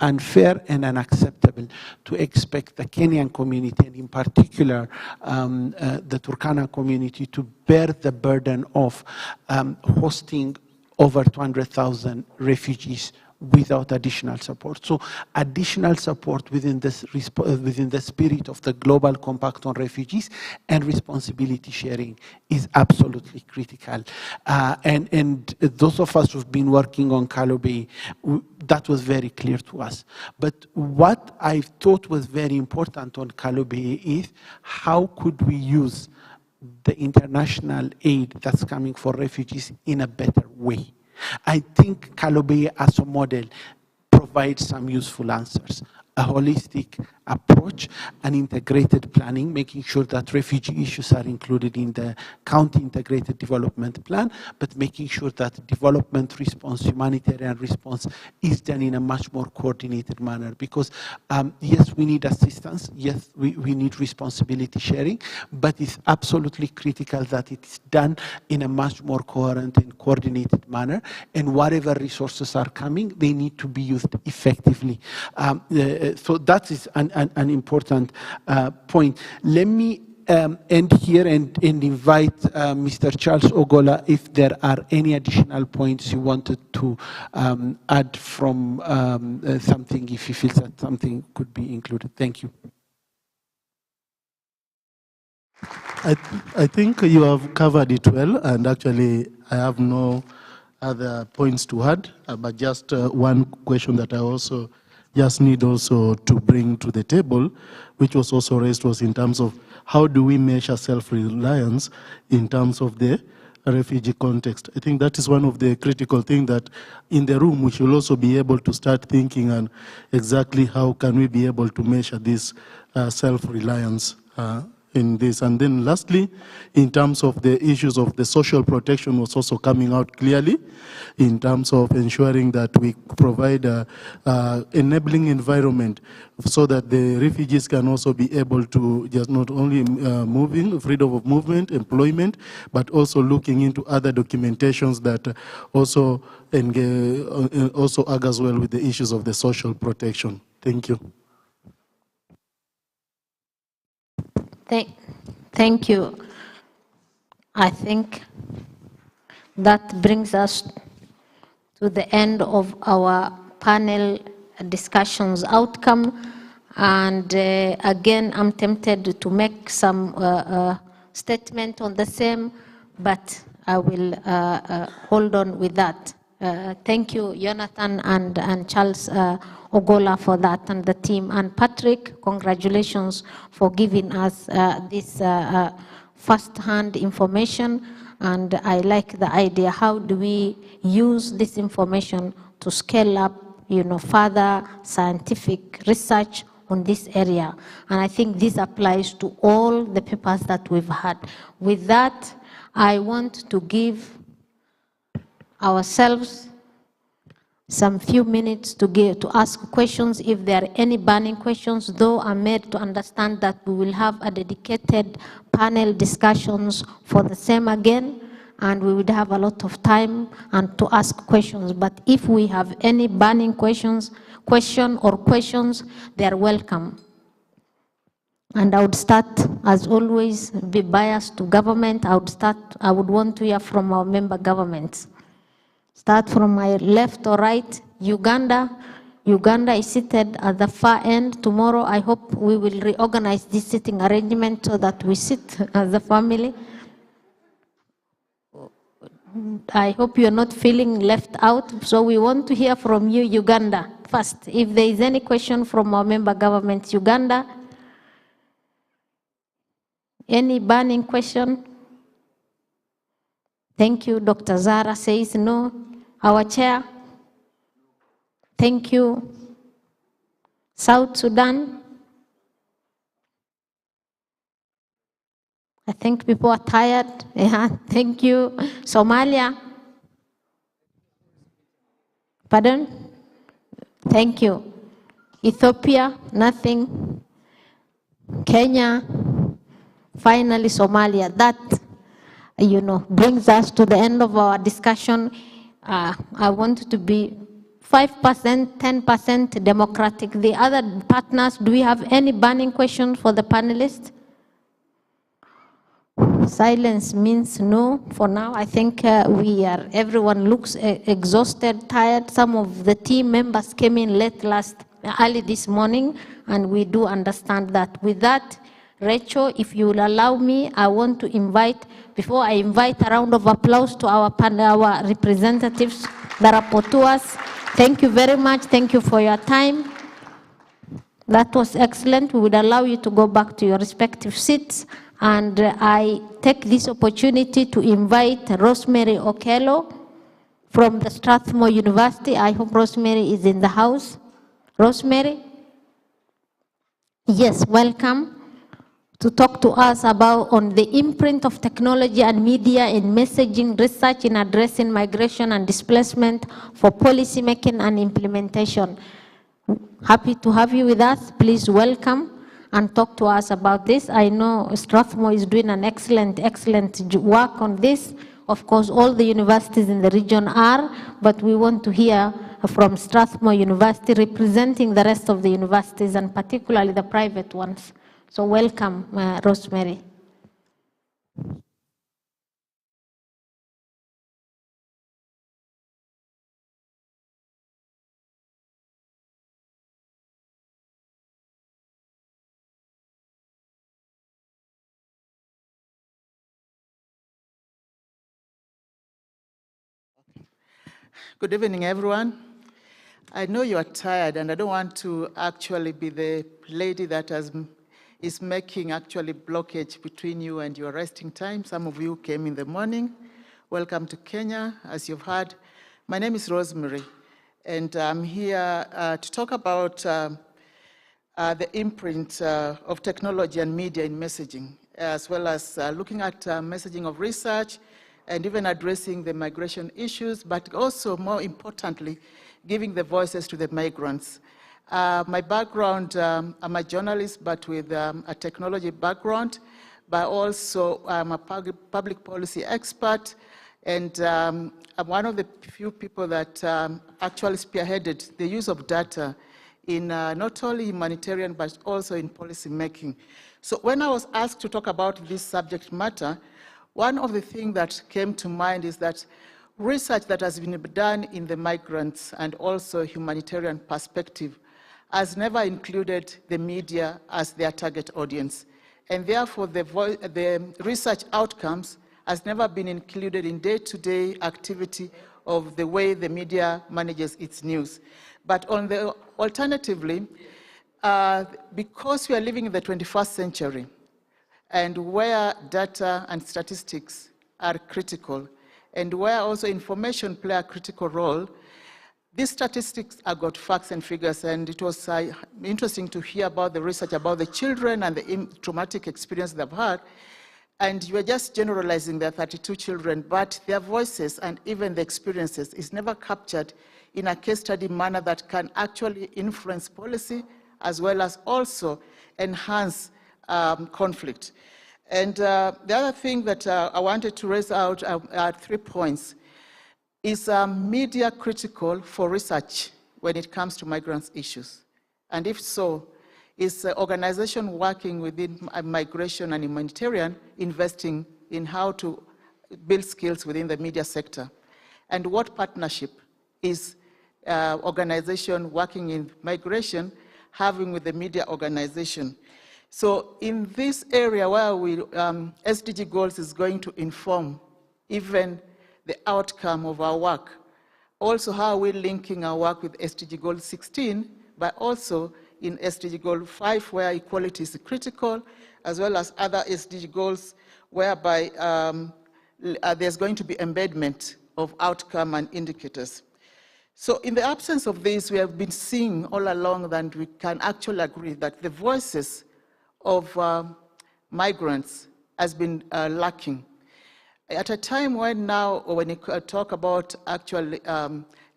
unfair and unacceptable to expect the Kenyan community, and in particular the Turkana community, to bear the burden of hosting over 200,000 refugees without additional support. So additional support within the spirit of the Global Compact on Refugees and responsibility sharing is absolutely critical. And those of us who've been working on Kalobei, that was very clear to us. But what I thought was very important on Kalobei is how could we use the international aid that's coming for refugees in a better way. I think Kalobeye as a model provides some useful answers. A holistic approach, an integrated planning, making sure that refugee issues are included in the county integrated development plan, but making sure that development response, humanitarian response is done in a much more coordinated manner. Because yes, we need assistance, yes, we need responsibility sharing, but it's absolutely critical that it's done in a much more coherent and coordinated manner, and whatever resources are coming, they need to be used effectively. So that is an important point. Let me end here and invite Mr. Charles Ogola if there are any additional points you wanted to add from something, if you feel that something could be included. Thank you. I think you have covered it well, and actually I have no other points to add, but just one question that I also just need also to bring to the table, which was also raised, was in terms of how do we measure self-reliance in terms of the refugee context. I think that is one of the critical things that in the room we should also be able to start thinking on exactly how can we be able to measure this self-reliance in this. And then lastly, in terms of the issues of the social protection was also coming out clearly in terms of ensuring that we provide a enabling environment so that the refugees can also be able to just not only moving, freedom of movement, employment, but also looking into other documentations that also engage, also argue as well with the issues of the social protection. Thank you. Thank you. I think that brings us to the end of our panel discussions outcome. And again, I'm tempted to make some statement on the same, but I will hold on with that. Thank you, Jonathan and Charles Ogola for that, and the team. And Patrick, congratulations for giving us this first-hand information. And I like the idea, how do we use this information to scale up, further scientific research on this area. And I think this applies to all the papers that we've had. With that, I want to give ourselves some few minutes to ask questions if there are any burning questions, though I'm made to understand that we will have a dedicated panel discussions for the same again, and we would have a lot of time and to ask questions. But if we have any burning questions, they are welcome. And I would start, as always, be biased to government. I would want to hear from our member governments. Start from my left or right. Uganda is seated at the far end. Tomorrow, I hope we will reorganize this sitting arrangement so that we sit as a family. I hope you're not feeling left out. So we want to hear from you, Uganda, first. If there is any question from our member governments, Uganda. Any burning question? Thank you. Dr. Zara says no. Our chair. Thank you. South Sudan. I think people are tired. Yeah, thank you. Somalia. Pardon? Thank you. Ethiopia, nothing. Kenya. Finally, Somalia. That, brings us to the end of our discussion. I want to be 5%, 10% democratic. The other partners, do we have any burning questions for the panelists? Silence means no for now. I think everyone looks exhausted, tired. Some of the team members came in early this morning, and we do understand that. With that, Rachel, if you will allow me, I want to invite, before I invite a round of applause to our representatives, the rapporteurs. Thank you very much. Thank you for your time. That was excellent. We would allow you to go back to your respective seats. And I take this opportunity to invite Rosemary Okello from the Strathmore University. I hope Rosemary is in the house. Rosemary? Yes, welcome to talk to us about on the imprint of technology and media in messaging research in addressing migration and displacement for policy making and implementation. Happy to have you with us. Please welcome and talk to us about this. I know Strathmore is doing an excellent work on this. Of course, all the universities in the region are, but we want to hear from Strathmore University representing the rest of the universities and particularly the private ones. So welcome, Rosemary. Good evening, everyone. I know you are tired, and I don't want to actually be the lady that is making actually blockage between you and your resting time. Some of you came in the morning. Welcome to Kenya, as you've heard. My name is Rosemary, and I'm here to talk about the imprint of technology and media in messaging, as well as looking at messaging of research, and even addressing the migration issues, but also, more importantly, giving the voices to the migrants. My background, I'm a journalist, but with a technology background, but also I'm a public policy expert, and I'm one of the few people that actually spearheaded the use of data in not only humanitarian, but also in policy making. So when I was asked to talk about this subject matter, one of the things that came to mind is that research that has been done in the migrants and also humanitarian perspective has never included the media as their target audience. And therefore, the research outcomes has never been included in day-to-day activity of the way the media manages its news. But alternatively, because we are living in the 21st century, and where data and statistics are critical, and where also information play a critical role, these statistics have got facts and figures, and it was interesting to hear about the research about the children and the traumatic experience they've had. And you are just generalizing the 32 children, but their voices and even the experiences is never captured in a case study manner that can actually influence policy as well as also enhance conflict. And the other thing that I wanted to raise out are 3 points. Is media critical for research when it comes to migrants' issues? And if so, is the organization working within migration and humanitarian investing in how to build skills within the media sector? And what partnership is organization working in migration having with the media organization? So in this area where SDG goals is going to inform even the outcome of our work, also how are we linking our work with SDG goal 16, but also in SDG goal 5 where equality is critical, as well as other SDG goals whereby there's going to be embedment of outcome and indicators. So in the absence of this, we have been seeing all along that we can actually agree that the voices of migrants has been lacking. At a time when now, when you talk about actually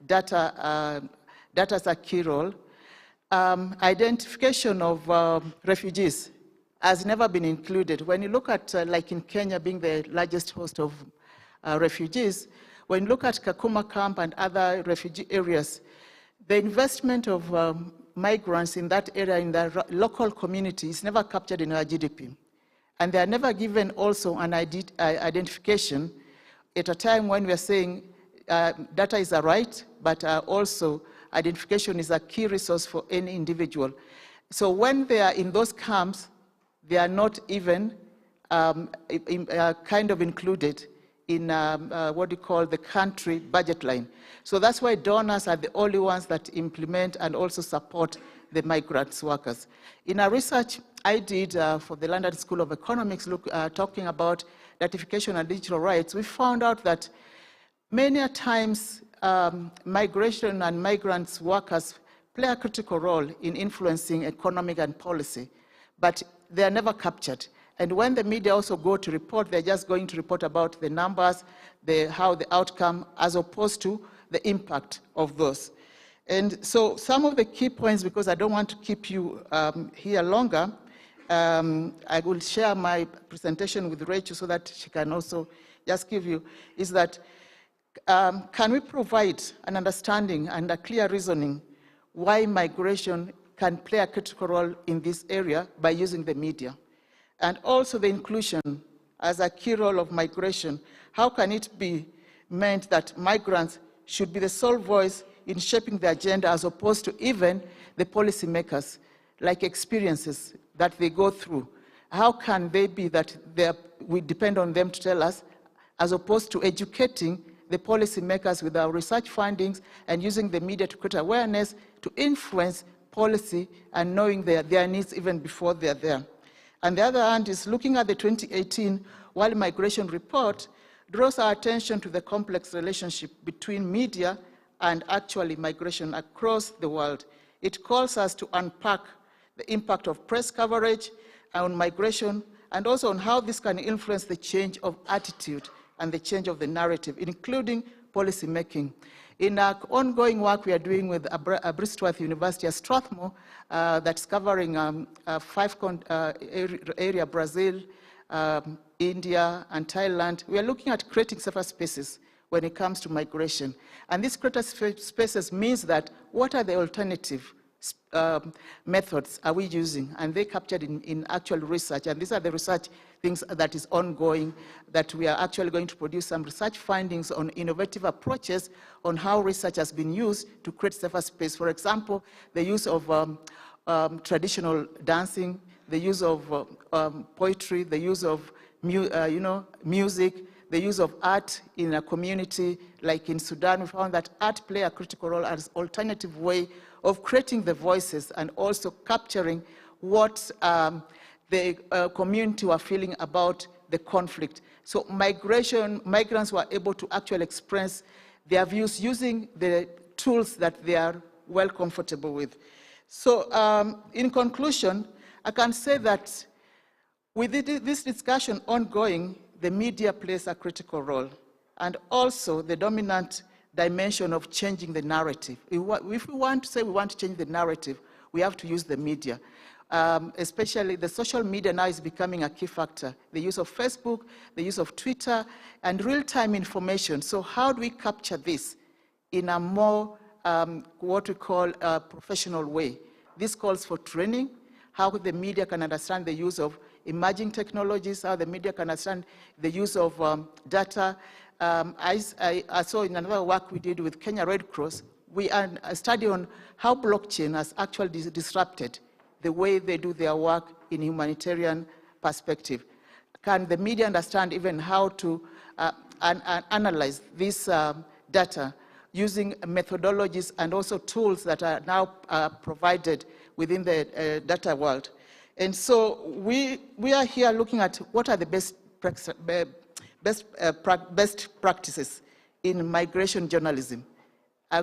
data as a key role, identification of refugees has never been included. When you look at, like in Kenya being the largest host of refugees, when you look at Kakuma camp and other refugee areas, the investment of migrants in that area, in the local community, is never captured in our GDP. And they are never given also an identification at a time when we are saying data is a right, but also identification is a key resource for any individual. So when they are in those camps, they are not even kind of included in what you call the country budget line. So that's why donors are the only ones that implement and also support the migrants workers. In our research, I did for the London School of Economics, talking about ratification and digital rights, we found out that many times migration and migrants workers play a critical role in influencing economic and policy, but they are never captured. And when the media also go to report, they're just going to report about the numbers, how the outcome, as opposed to the impact of those. And so some of the key points, because I don't want to keep you here longer, I will share my presentation with Rachel so that she can also just give you, is that can we provide an understanding and a clear reasoning why migration can play a critical role in this area by using the media? And also the inclusion as a key role of migration. How can it be meant that migrants should be the sole voice in shaping the agenda as opposed to even the policymakers, like experiences that they go through? How can they be that we depend on them to tell us, as opposed to educating the policymakers with our research findings and using the media to create awareness to influence policy and knowing their needs even before they're there? On the other hand is looking at the 2018 World Migration Report draws our attention to the complex relationship between media and actually migration across the world. It calls us to unpack the impact of press coverage on migration and also on how this can influence the change of attitude and the change of the narrative, including policy making. In our ongoing work we are doing with Aberystwyth University at Strathmore, that's covering 5 area, Brazil, India, and Thailand, we are looking at creating safer spaces when it comes to migration. And these created spaces means that what are the alternative methods are we using? And they captured in actual research. And these are the research things that is ongoing, that we are actually going to produce some research findings on innovative approaches on how research has been used to create safer space. For example, the use of traditional dancing, the use of poetry, the use of music, the use of art in a community. Like in Sudan, we found that art play a critical role as alternative way of creating the voices and also capturing what the community were feeling about the conflict. So migrants were able to actually express their views using the tools that they are well comfortable with. So in conclusion, I can say that with this discussion ongoing, the media plays a critical role, and also the dominant dimension of changing the narrative. If we want to say we want to change the narrative, we have to use the media. Especially the social media now is becoming a key factor. The use of Facebook, the use of Twitter, and real-time information. So how do we capture this in a more, what we call a professional way? This calls for training, how the media can understand the use of emerging technologies, how the media can understand the use of data. I saw in another work we did with Kenya Red Cross, we study on how blockchain has actually disrupted the way they do their work in humanitarian perspective. Can the media understand even how to analyze this data using methodologies and also tools that are now provided within the data world? And so we are here looking at what are the best practices in migration journalism.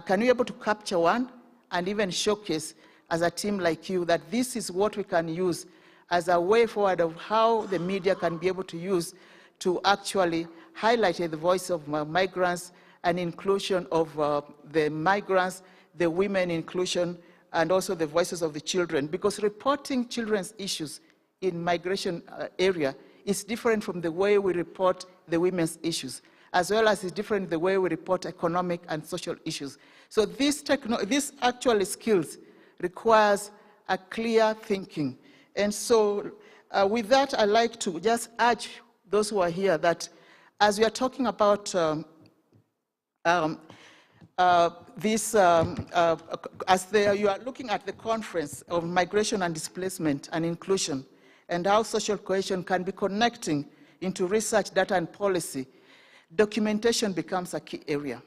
Can we be able to capture one and even showcase as a team like you that this is what we can use as a way forward of how the media can be able to use to actually highlight the voice of migrants and inclusion of the migrants, the women inclusion, and also the voices of the children. Because reporting children's issues in migration area is different from the way we report the women's issues, as well as it's different the way we report economic and social issues. So these actual skills requires a clear thinking. And so with that, I'd like to just urge those who are here that as we are talking about as you are looking at the conference of migration and displacement and inclusion and how social cohesion can be connecting into research, data, and policy, documentation becomes a key area.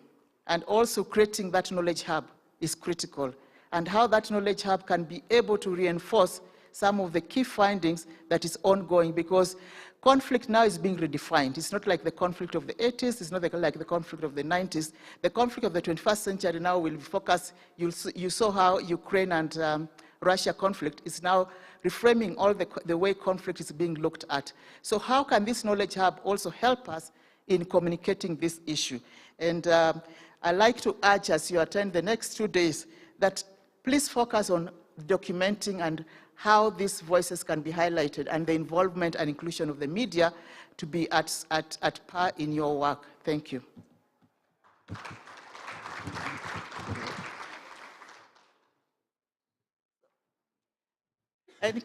And also creating that knowledge hub is critical. And how that knowledge hub can be able to reinforce some of the key findings that is ongoing, because conflict now is being redefined. It's not like the conflict of the 80s, it's not like the conflict of the 90s. The conflict of the 21st century now will focus, you saw how Ukraine and Russia conflict is now reframing all the way conflict is being looked at. So how can this knowledge hub also help us in communicating this issue? And I'd like to urge, as you attend the next 2 days, that please focus on documenting and how these voices can be highlighted and the involvement and inclusion of the media to be at par in your work. Thank you. Let's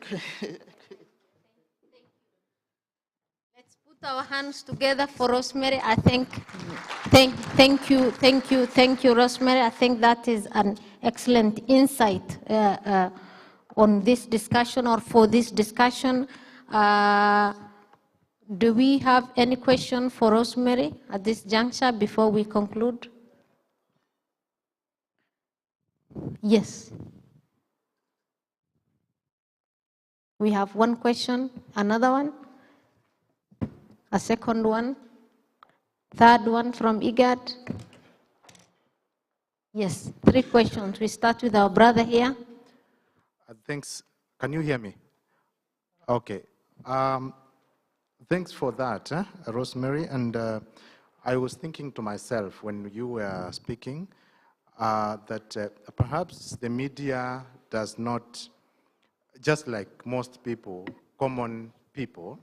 put our hands together for Rosemary. I think, thank you, Rosemary. I think that is an excellent insight on this discussion or for this discussion. Do we have any question for Rosemary at this juncture before we conclude? Yes. We have one question, another one, a second one, third one from IGAD. Yes, 3 questions. We start with our brother here. Thanks. Can you hear me? Okay. Thanks for that, Rosemary. And I was thinking to myself when you were speaking that perhaps the media does not, just like most people, common people,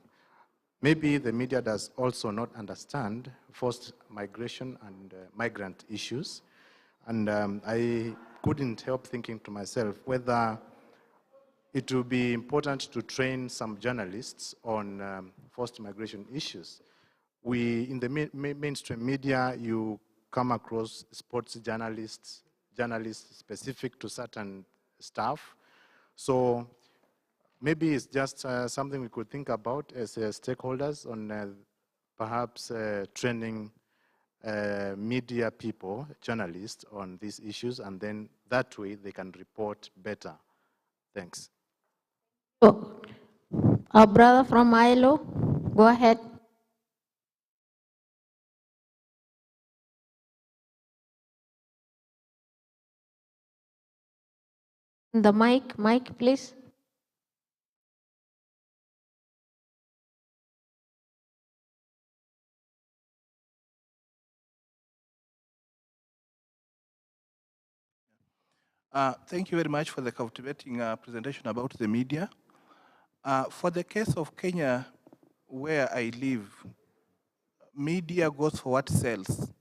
maybe the media does also not understand forced migration and migrant issues. And I couldn't help thinking to myself whether it will be important to train some journalists on forced migration issues. In the mainstream media, you come across sports journalists specific to certain stuff. So maybe it's just something we could think about as stakeholders on perhaps training media people, journalists on these issues, and then that way they can report better. Thanks. Oh, our brother from ILO, go ahead. The mic, please. Thank you very much for the captivating presentation about the media. For the case of Kenya, where I live, media goes for what sells,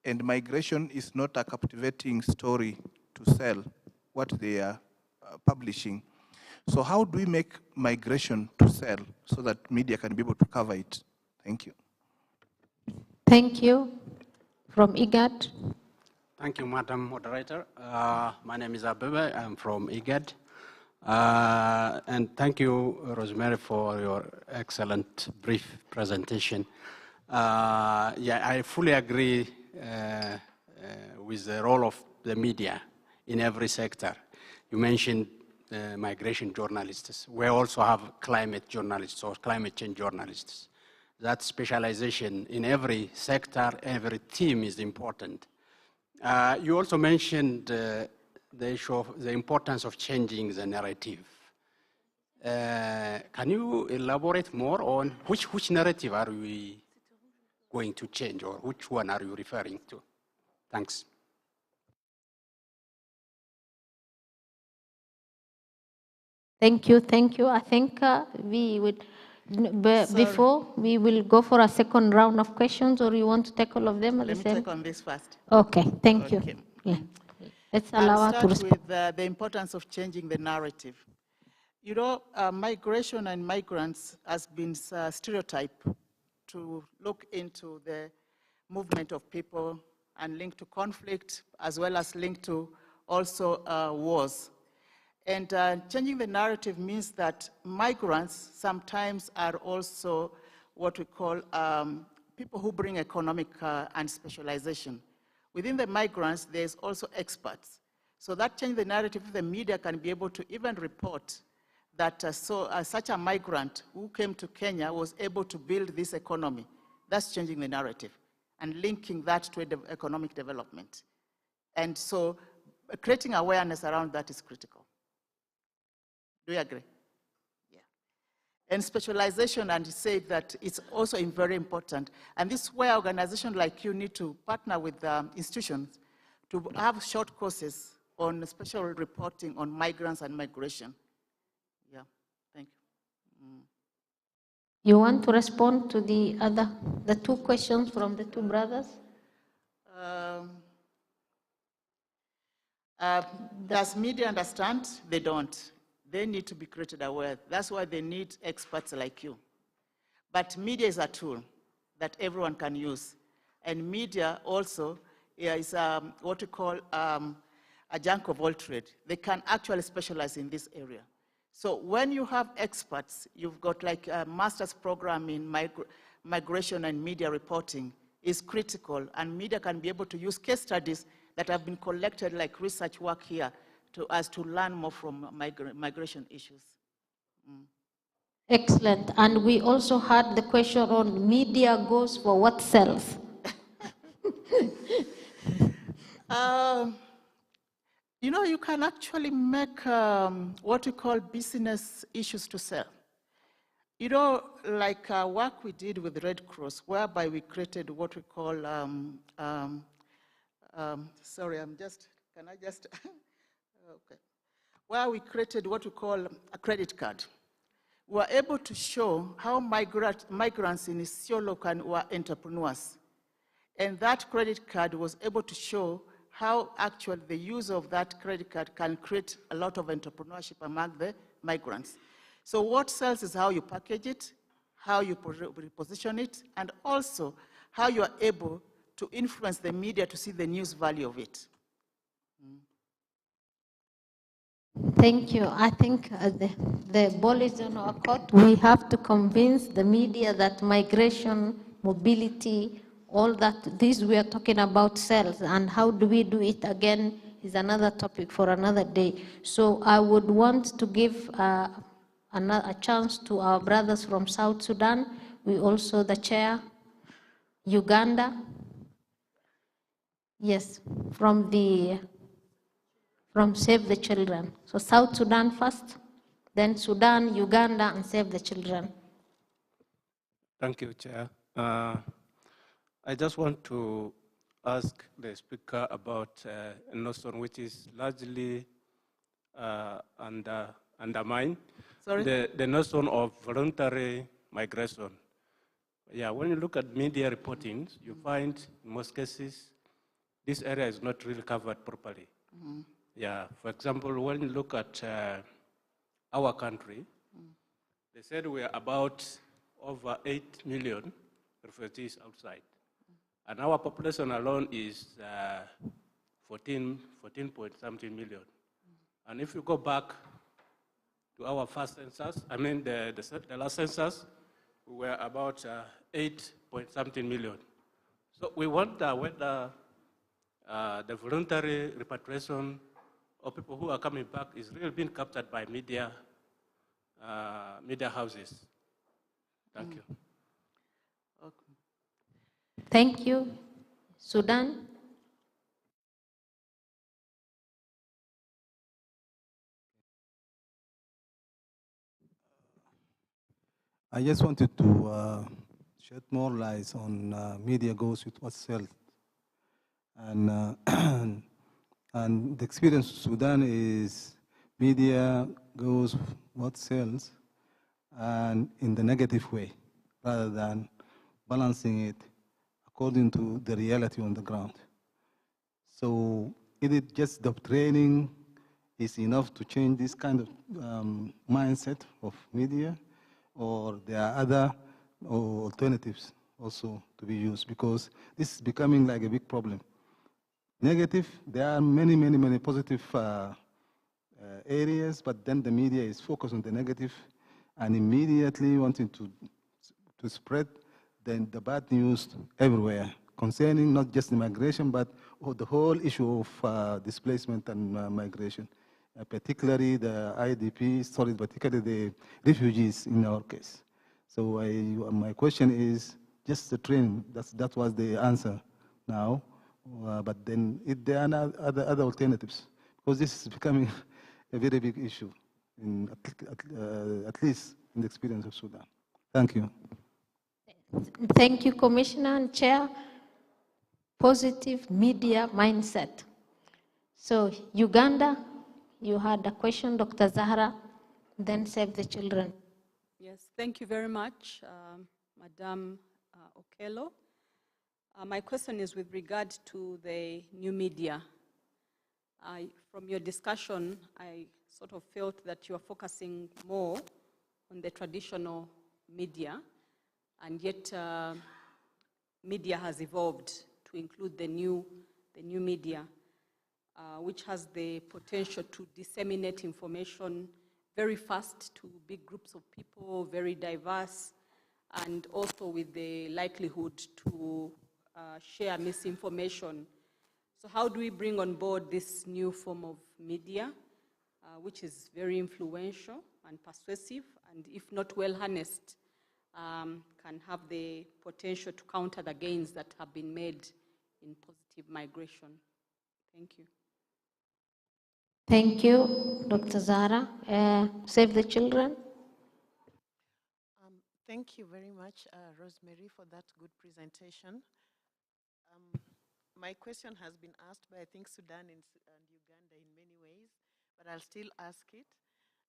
and migration is not a captivating story to sell what they are publishing. So how do we make migration to sell so that media can be able to cover it? Thank you. Thank you. From IGAD. Thank you, Madam Moderator. My name is Abebe. I'm from IGAD. And thank you, Rosemary, for your excellent brief presentation. Yeah, I fully agree with the role of the media in every sector. You mentioned migration journalists. We also have climate journalists or climate change journalists. That specialization in every sector, every team is important. You also mentioned the issue of the importance of changing the narrative. Can you elaborate more on which narrative are we going to change, or which one are you referring to? Thanks. Thank you. I think we would, before we will go for a second round of questions, or you want to take all of them? Let me take on this first. Okay, thank you. Yeah. Let's allow her to start respond. with the importance of changing the narrative. You know, migration and migrants has been stereotyped to look into the movement of people and linked to conflict, as well as linked to also wars. And changing the narrative means that migrants sometimes are also what we call people who bring economic and specialization. Within the migrants, there's also experts. So that changes the narrative. The media can be able to even report that such a migrant who came to Kenya was able to build this economy. That's changing the narrative and linking that to economic development. And so creating awareness around that is critical. Do you agree? Yeah. And specialization, and he said that it's also very important. And this is where organizations like you need to partner with institutions to have short courses on special reporting on migrants and migration. Yeah, thank you. You want to respond to the two questions from the two brothers? Does media understand? They don't. They need to be created aware. That's why they need experts like you. But media is a tool that everyone can use. And media also is what we call a jack of all trades. They can actually specialize in this area. So when you have experts, you've got like a master's program in migration and media reporting is critical, and media can be able to use case studies that have been collected like research work here to learn more from migration issues. Excellent. And we also had the question on media goes for what sells? You know, you can actually make what we call business issues to sell. You know, like work we did with Red Cross, whereby we created what we call, sorry, can I just, okay. Where we created what we call a credit card. We were able to show how migrants in Isiolo were entrepreneurs. And that credit card was able to show how actually the use of that credit card can create a lot of entrepreneurship among the migrants. So what sells is how you package it, how you reposition it, and also how you are able to influence the media to see the news value of it. Thank you. I think the ball is on our court. We have to convince the media that migration, mobility, all that, this we are talking about sells, and how do we do it again is another topic for another day. So I would want to give a chance to our brothers from South Sudan. We also, the chair, Uganda. Yes, from Save the Children. So South Sudan first, then Sudan, Uganda, and Save the Children. Thank you, Chair. I just want to ask the speaker about a notion which is largely undermined. Sorry? The notion of voluntary migration. Yeah, when you look at media reporting, you find in most cases this area is not really covered properly. Mm-hmm. Yeah, for example, when you look at our country, they said we are about over 8 million refugees outside. And our population alone is 14 point something million. And if you go back to our first census, I mean the last census, we were about 8 point something million. So we wonder whether the voluntary repatriation of people who are coming back is really being captured by media houses. Thank you. Okay. Thank you. Sudan? I just wanted to shed more light on media goes with what sells. And, and the experience of Sudan is media goes what sells, and in the negative way, rather than balancing it according to the reality on the ground. So is it just the training is enough to change this kind of mindset of media, or there are other alternatives also to be used? Because this is becoming like a big problem. Negative, there are many positive areas, but then the media is focused on the negative and immediately wanting to spread then the bad news everywhere concerning not just immigration, but the whole issue of displacement and migration. particularly the IDP stories, particularly the refugees in our case. So my question is just the training. That was the answer now. But then there are other alternatives, because this is becoming a very big issue, at least in the experience of Sudan. Thank you. Thank you, Commissioner and Chair. Positive media mindset. So Uganda, you had a question, Dr. Zahra, then Save the Children. Yes, thank you very much, Madam Okello. My question is with regard to the new media. From your discussion, I sort of felt that you are focusing more on the traditional media, and yet media has evolved to include the new media, which has the potential to disseminate information very fast to big groups of people, very diverse, and also with the likelihood to share misinformation. So how do we bring on board this new form of media, which is very influential and persuasive, and if not well harnessed, can have the potential to counter the gains that have been made in positive migration? Thank you. Thank you, Dr. Zahra. Save the Children. Thank you very much, Rosemary, for that good presentation. My question has been asked by, I think, Sudan and Uganda in many ways, but I'll still ask it.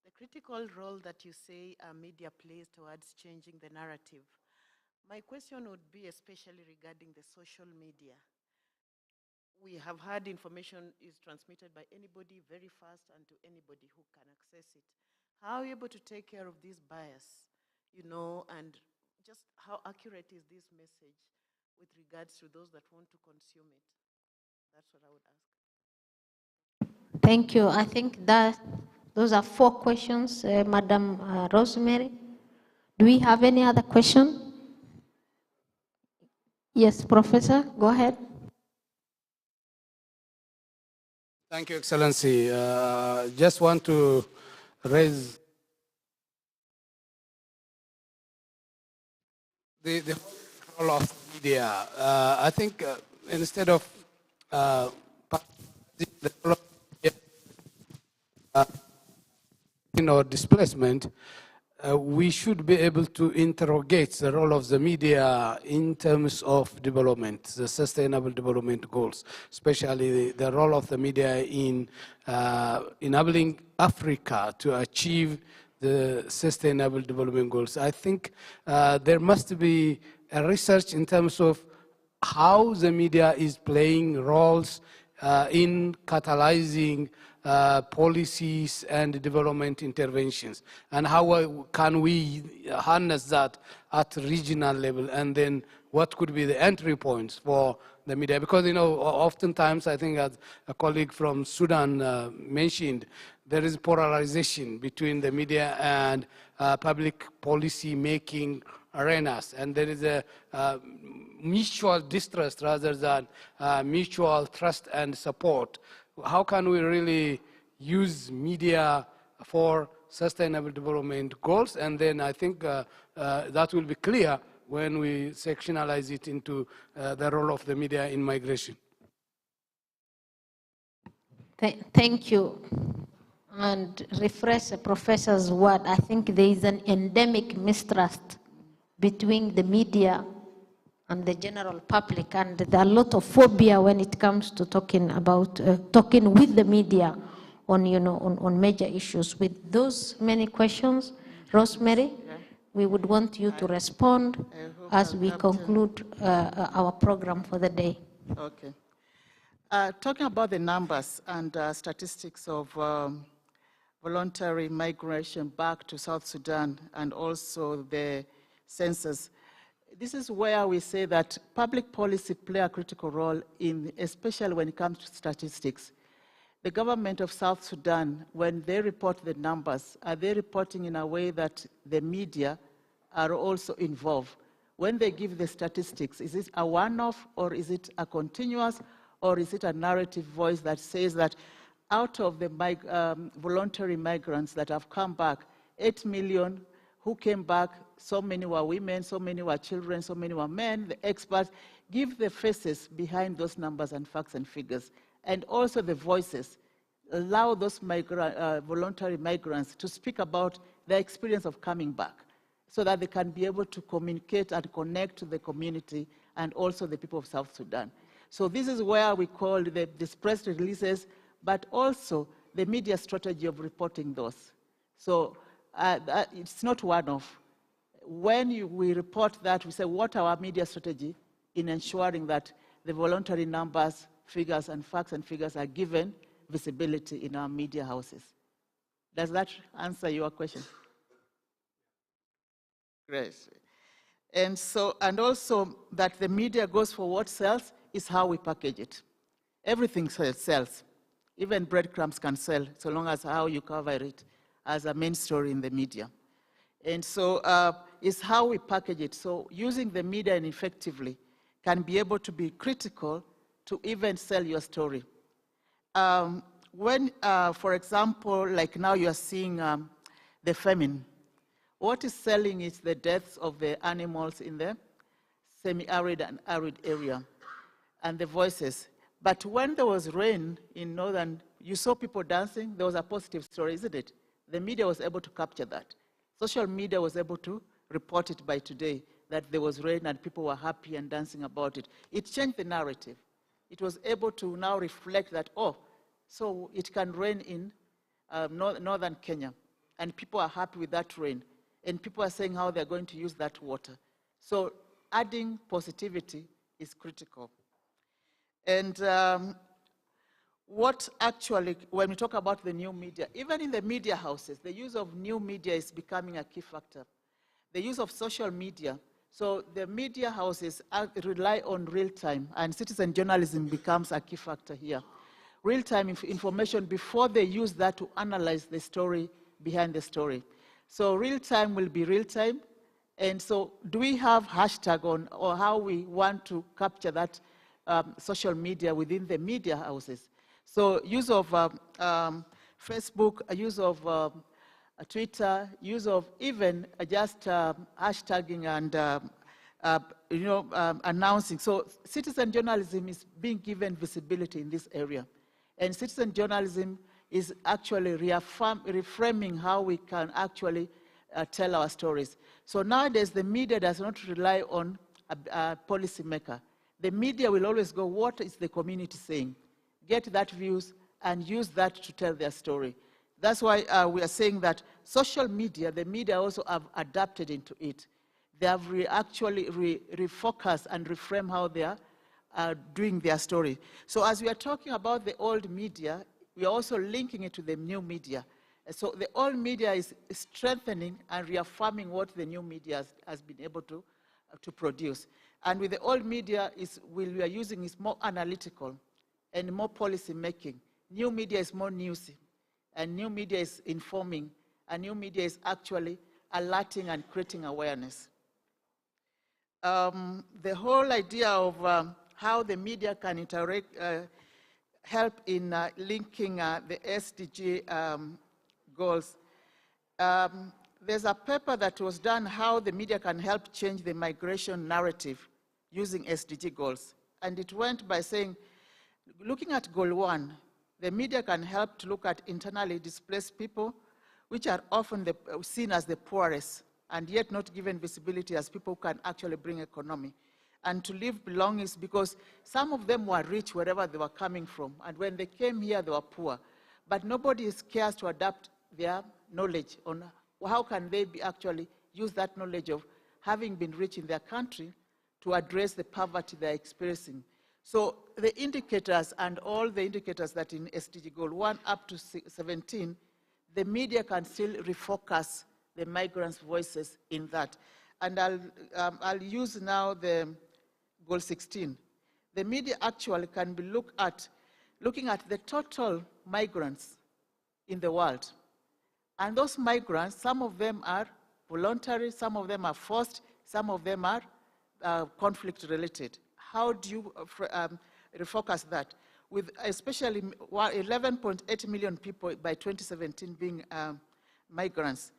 The critical role that you say media plays towards changing the narrative. My question would be especially regarding the social media. We have had information is transmitted by anybody very fast and to anybody who can access it. How are you able to take care of this bias, and just how accurate is this message with regards to those that want to consume it? That's what I would ask. Thank you. I think that those are 4 questions, Madam Rosemary. Do we have any other question? Yes, Professor, go ahead. Thank you, Excellency. Just want to raise the role of media. I think instead of the role of displacement, we should be able to interrogate the role of the media in terms of development, the sustainable development goals, especially the role of the media in enabling Africa to achieve the sustainable development goals. I think there must be a research in terms of how the media is playing roles in catalyzing policies and development interventions, and how can we harness that at regional level, and then what could be the entry points for the media? Because oftentimes, I think as a colleague from Sudan mentioned, there is polarization between the media and public policy making arenas, and there is a mutual distrust rather than mutual trust and support. How can we really use media for sustainable development goals? And then I think that will be clear when we sectionalize it into the role of the media in migration. Thank you. And refresh the professor's word. I think there is an endemic mistrust between the media and the general public, and there are a lot of phobia when it comes to talking with the media on on major issues. With those many questions, Rosemary, we would want you to respond as we conclude our program for the day. Okay. Talking about the numbers and statistics of voluntary migration back to South Sudan, and also the census, this is where we say that public policy play a critical role in, especially when it comes to statistics. The government of South Sudan, when they report the numbers, are they reporting in a way that the media are also involved? When they give the statistics, is it a one-off, or is it a continuous, or is it a narrative voice that says that out of the voluntary migrants that have come back, 8 million who came back, so many were women, so many were children, so many were men, the experts, give the faces behind those numbers and facts and figures, and also the voices. Allow those voluntary migrants to speak about their experience of coming back so that they can be able to communicate and connect to the community and also the people of South Sudan. So this is where we call the press releases, but also the media strategy of reporting those. So it's not one-off. When we report that, we say, what our media strategy in ensuring that the voluntary numbers, figures, and facts and figures are given visibility in our media houses. Does that answer your question? Great. And also that the media goes for what sells is how we package it. Everything sells. Even breadcrumbs can sell, so long as how you cover it as a main story in the media. And so it's how we package it. So using the media effectively can be able to be critical to even sell your story. For example, like now you are seeing the famine. What is selling is the deaths of the animals in the semi-arid and arid area and the voices. But when there was rain in northern, you saw people dancing, there was a positive story, isn't it? The media was able to capture that. Social media was able to report it by today, that there was rain and people were happy and dancing about it. It changed the narrative. It was able to now reflect that, oh, so it can rain in northern Kenya, and people are happy with that rain, and people are saying how they're going to use that water. So adding positivity is critical. And what actually, when we talk about the new media, even in the media houses, the use of new media is becoming a key factor. The use of social media. So the media houses rely on real time, and citizen journalism becomes a key factor here. Real-time information before they use that to analyze the story behind the story. So real-time will be real-time. And so do we have hashtag on or how we want to capture that social media within the media houses? So use of Facebook, use of Twitter, use of even just hashtagging and announcing. So citizen journalism is being given visibility in this area. And citizen journalism is actually reframing how we can actually tell our stories. So nowadays, the media does not rely on a policymaker. The media will always go, what is the community saying? Get that views and use that to tell their story. That's why we are saying that social media, the media also have adapted into it. They have actually refocused and reframe how they are doing their story. So as we are talking about the old media, we are also linking it to the new media. So the old media is strengthening and reaffirming what the new media has been able to produce. And with the old media, we are using is more analytical and more policy making. New media is more newsy, and new media is informing, and new media is actually alerting and creating awareness. The whole idea of how the media can interact, help in linking the SDG goals. There's a paper that was done, how the media can help change the migration narrative using SDG goals. And it went by saying, looking at goal 1, the media can help to look at internally displaced people, which are often seen as the poorest, and yet not given visibility as people who can actually bring economy. And to live belongings, because some of them were rich wherever they were coming from, and when they came here, they were poor. But nobody cares to adapt their knowledge on how can they actually use that knowledge of having been rich in their country to address the poverty they're experiencing. So the indicators and all the indicators that in SDG Goal 1 up to 17, the media can still refocus the migrants' voices in that. And I'll use now the Goal 16. The media actually can be looking at the total migrants in the world. And those migrants, some of them are voluntary, some of them are forced, some of them are conflict-related. How do you refocus that? with especially 11.8 million people by 2017 being migrants.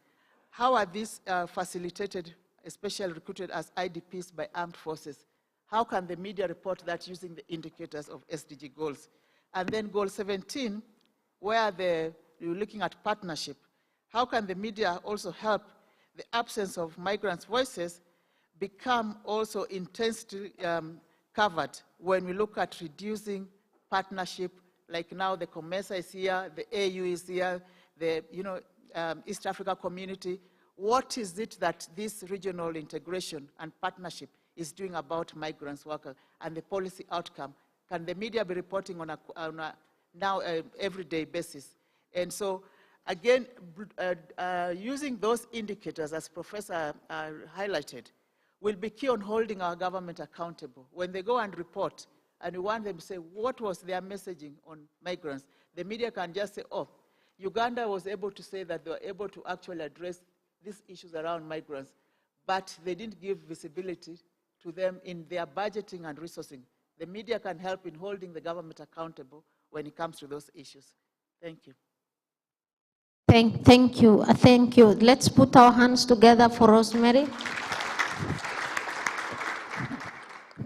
How are these facilitated, especially recruited as IDPs by armed forces? How can the media report that using the indicators of SDG goals? And then goal 17, where you're looking at partnership. How can the media also help the absence of migrants' voices become also intensely covered when we look at reducing partnership, like now the COMESA is here, the AU is here, the East Africa community. What is it that this regional integration and partnership is doing about migrants workers and the policy outcome? Can the media be reporting on a now everyday basis? And so again, using those indicators, as Professor highlighted, will be key on holding our government accountable. When they go and report, and we want them to say, what was their messaging on migrants? The media can just say, oh, Uganda was able to say that they were able to actually address these issues around migrants, but they didn't give visibility to them in their budgeting and resourcing. The media can help in holding the government accountable when it comes to those issues. Thank you. Thank you. Thank you. Let's put our hands together for Rosemary.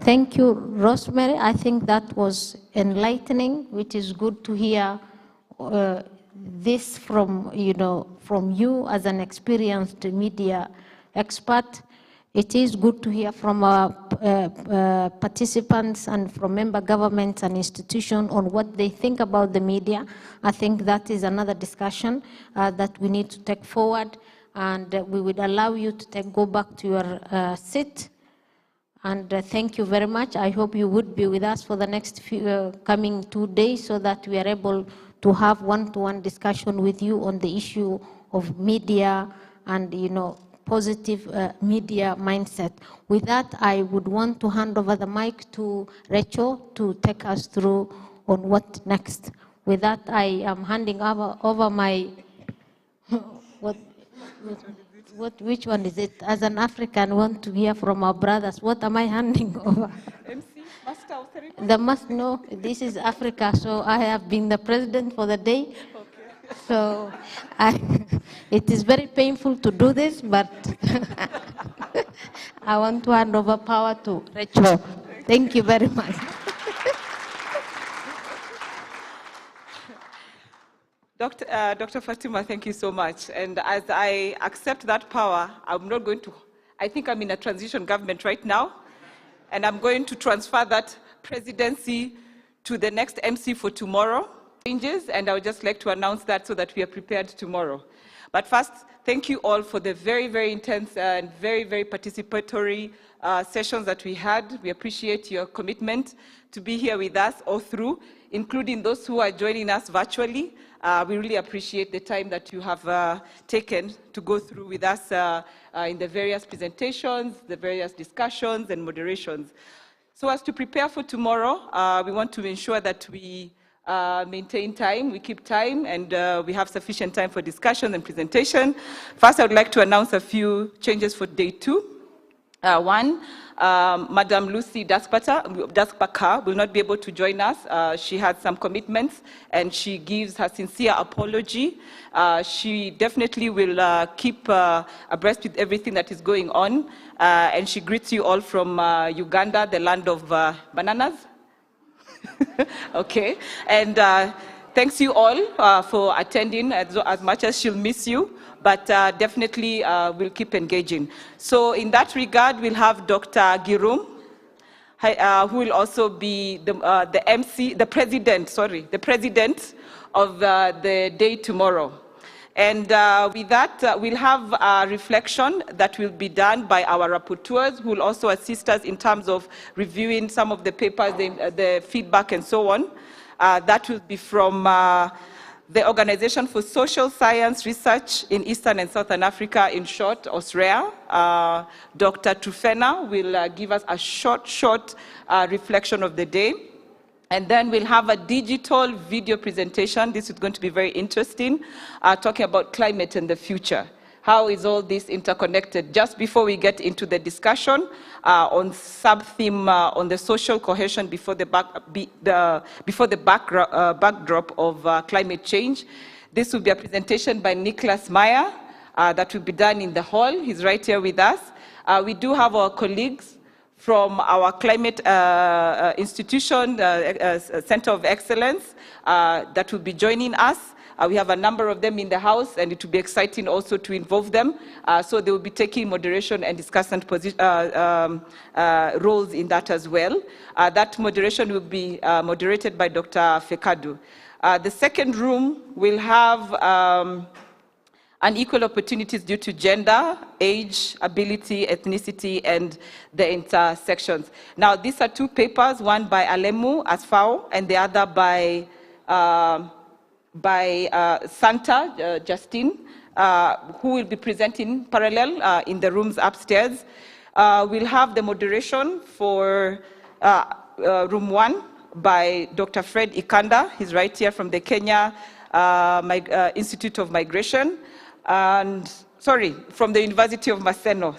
Thank you, Rosemary. I think that was enlightening, which is good to hear this from you as an experienced media expert. It is good to hear from our participants and from member governments and institutions on what they think about the media. I think that is another discussion that we need to take forward, and we would allow you to go back to your seat. And thank you very much. I hope you would be with us for the next coming 2 days so that we are able to have one-to-one discussion with you on the issue of media and, positive media mindset. With that, I would want to hand over the mic to Rachel to take us through on what next. With that, I am handing over my, which one is it? As an African, want to hear from our brothers. What am I handing over? MC, Master of Ceremony? The must know, this is Africa, so I have been the president for the day. Okay. So it is very painful to do this, but I want to hand over power to Rachel. Thank you very much. Dr. Fatima, thank you so much. And as I accept that power, I'm not going to, I think I'm in a transition government right now, and I'm going to transfer that presidency to the next MC for tomorrow. And I would just like to announce that so that we are prepared tomorrow. But first, thank you all for the very, very intense and very, very participatory sessions that we had. We appreciate your commitment to be here with us all through, including those who are joining us virtually. We really appreciate the time that you have taken to go through with us in the various presentations, the various discussions and moderations. So as to prepare for tomorrow, we want to ensure that we maintain time, we keep time, and we have sufficient time for discussion and presentation. First, I would like to announce a few changes for day 2. One, Madam Lucy Daspaka will not be able to join us. She had some commitments, and she gives her sincere apology. She definitely will keep abreast with everything that is going on, and she greets you all from Uganda, the land of bananas. Okay, and thanks you all for attending as much as she'll miss you, but definitely we'll keep engaging. So in that regard, we'll have Dr. Girum, who will also be the president of the day tomorrow. And with that, we'll have a reflection that will be done by our rapporteurs, who will also assist us in terms of reviewing some of the papers, the feedback, and so on. That will be from the Organization for Social Science Research in Eastern and Southern Africa, in short, OSREA. Dr. Tufena will give us a short reflection of the day. And then we'll have a digital video presentation. This is going to be very interesting, talking about climate and the future. How is all this interconnected? Just before we get into the discussion on sub-theme on the social cohesion before the backdrop of climate change, this will be a presentation by Nicholas Meyer that will be done in the hall. He's right here with us. We do have our colleagues from our climate institution, Center of Excellence, that will be joining us. We have a number of them in the house, and it will be exciting also to involve them. So they will be taking moderation and discussant roles in that as well. That moderation will be moderated by Dr. Fekadu. The second room will have unequal opportunities due to gender, age, ability, ethnicity, and the intersections. Now, these are two papers, one by Alemu Asfao and the other by Santa Justine, who will be presenting parallel in the rooms upstairs. We'll have the moderation for room 1 by Dr. Fred Ikanda. He's right here from the Kenya Institute of Migration. And, sorry, from the University of Maseno,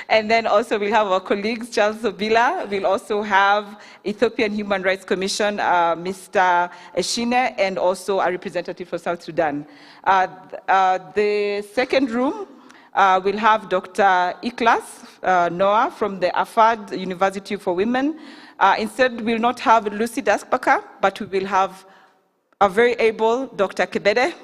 And then also we'll have our colleagues, Charles Obila. We'll also have Ethiopian Human Rights Commission, Mr. Eshine, and also a representative for South Sudan. The second room, we'll have Dr. Iklas Noah from the Afad University for Women. Instead, we'll not have Lucy Daspaka, but we will have a very able Dr. Kebede.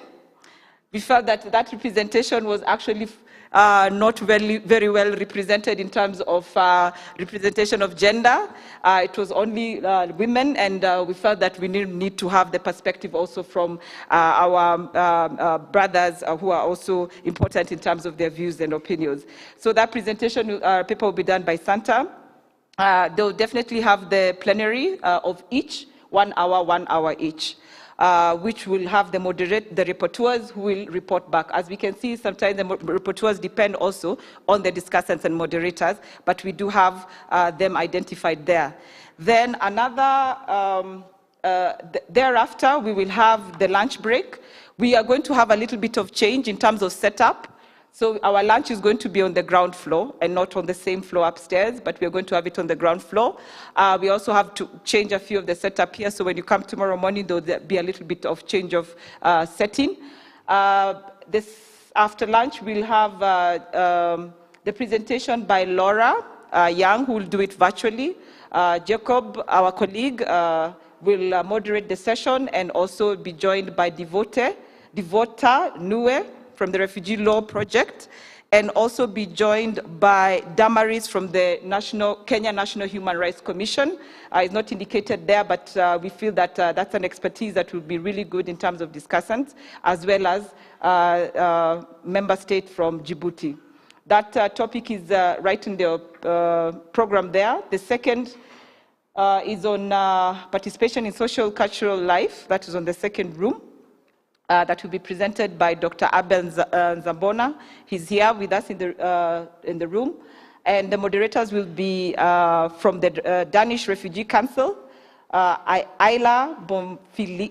We felt that that representation was actually not very well represented in terms of representation of gender. It was only women, and we felt that we need to have the perspective also from our brothers who are also important in terms of their views and opinions. So that presentation paper will be done by Santa. They'll definitely have the plenary of each, 1 hour each. Which will have the rapporteurs who will report back. As we can see, sometimes the rapporteurs depend also on the discussants and moderators, but we do have them identified there. Then thereafter, we will have the lunch break. We are going to have a little bit of change in terms of setup. So our lunch is going to be on the ground floor and not on the same floor upstairs, but we're going to have it on the ground floor. We also have to change a few of the setup here, so when you come tomorrow morning, there'll be a little bit of change of setting. After lunch, we'll have the presentation by Laura Young, who will do it virtually. Jacob, our colleague, will moderate the session and also be joined by Devota Nue, from the Refugee Law Project, and also be joined by Damaris from the Kenya National Human Rights Commission. It's not indicated there, but we feel that that's an expertise that will be really good in terms of discussants, as well as member state from Djibouti. That topic is right in the program there. The second is on participation in social cultural life. That is on the second room. That will be presented by Dr. Abel Zambona. He's here with us in the room. And the moderators will be from the Danish Refugee Council, Ayla Bonfili.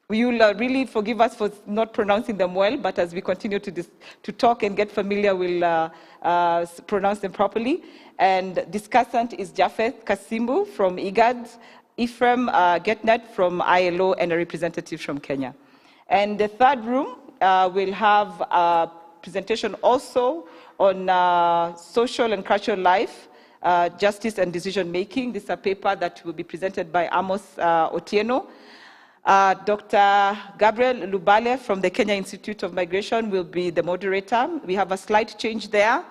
You'll really forgive us for not pronouncing them well, but as we continue to talk and get familiar, we'll pronounce them properly. And discussant is Jafeth Kasimbu from IGAD, Ephraim Getnet from ILO, and a representative from Kenya. And the third room will have a presentation also on social and cultural life, justice and decision making. This is a paper that will be presented by Amos Otieno. Dr. Gabriel Lubale from the Kenya Institute of Migration will be the moderator. We have a slight change there.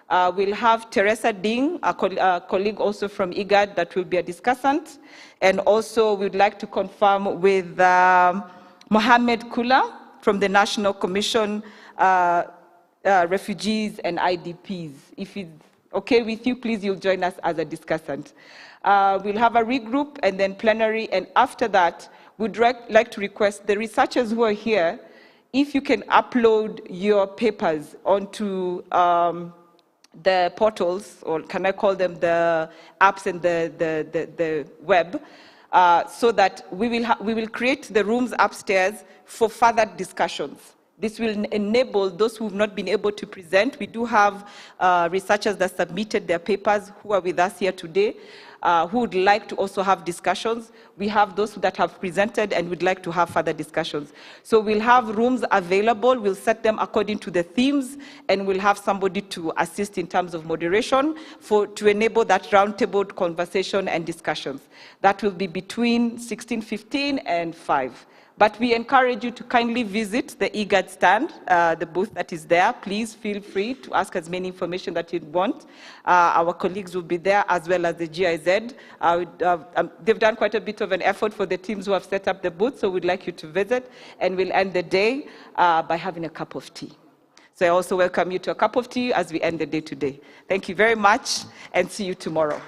We'll have Teresa Ding, a colleague also from IGAD, that will be a discussant. And also we'd like to confirm with Mohamed Kula from the National Commission, Refugees and IDPs. If it's okay with you, please, you'll join us as a discussant. We'll have a regroup and then plenary, and after that, we'd like to request the researchers who are here, if you can upload your papers onto the portals, or can I call them the apps and the web, so that we will create the rooms upstairs for further discussions. This will enable those who have not been able to present. We do have researchers that submitted their papers who are with us here today, who would like to also have discussions. We have those that have presented and would like to have further discussions. So we'll have rooms available. We'll set them according to the themes, and we'll have somebody to assist in terms of moderation to enable that roundtable conversation and discussions. That will be between 16:15 and 5. But we encourage you to kindly visit the IGAD stand, the booth that is there. Please feel free to ask as many information that you want. Our colleagues will be there, as well as the GIZ. They've done quite a bit of an effort for the teams who have set up the booth, so we'd like you to visit. And we'll end the day by having a cup of tea. So I also welcome you to a cup of tea as we end the day today. Thank you very much, and see you tomorrow.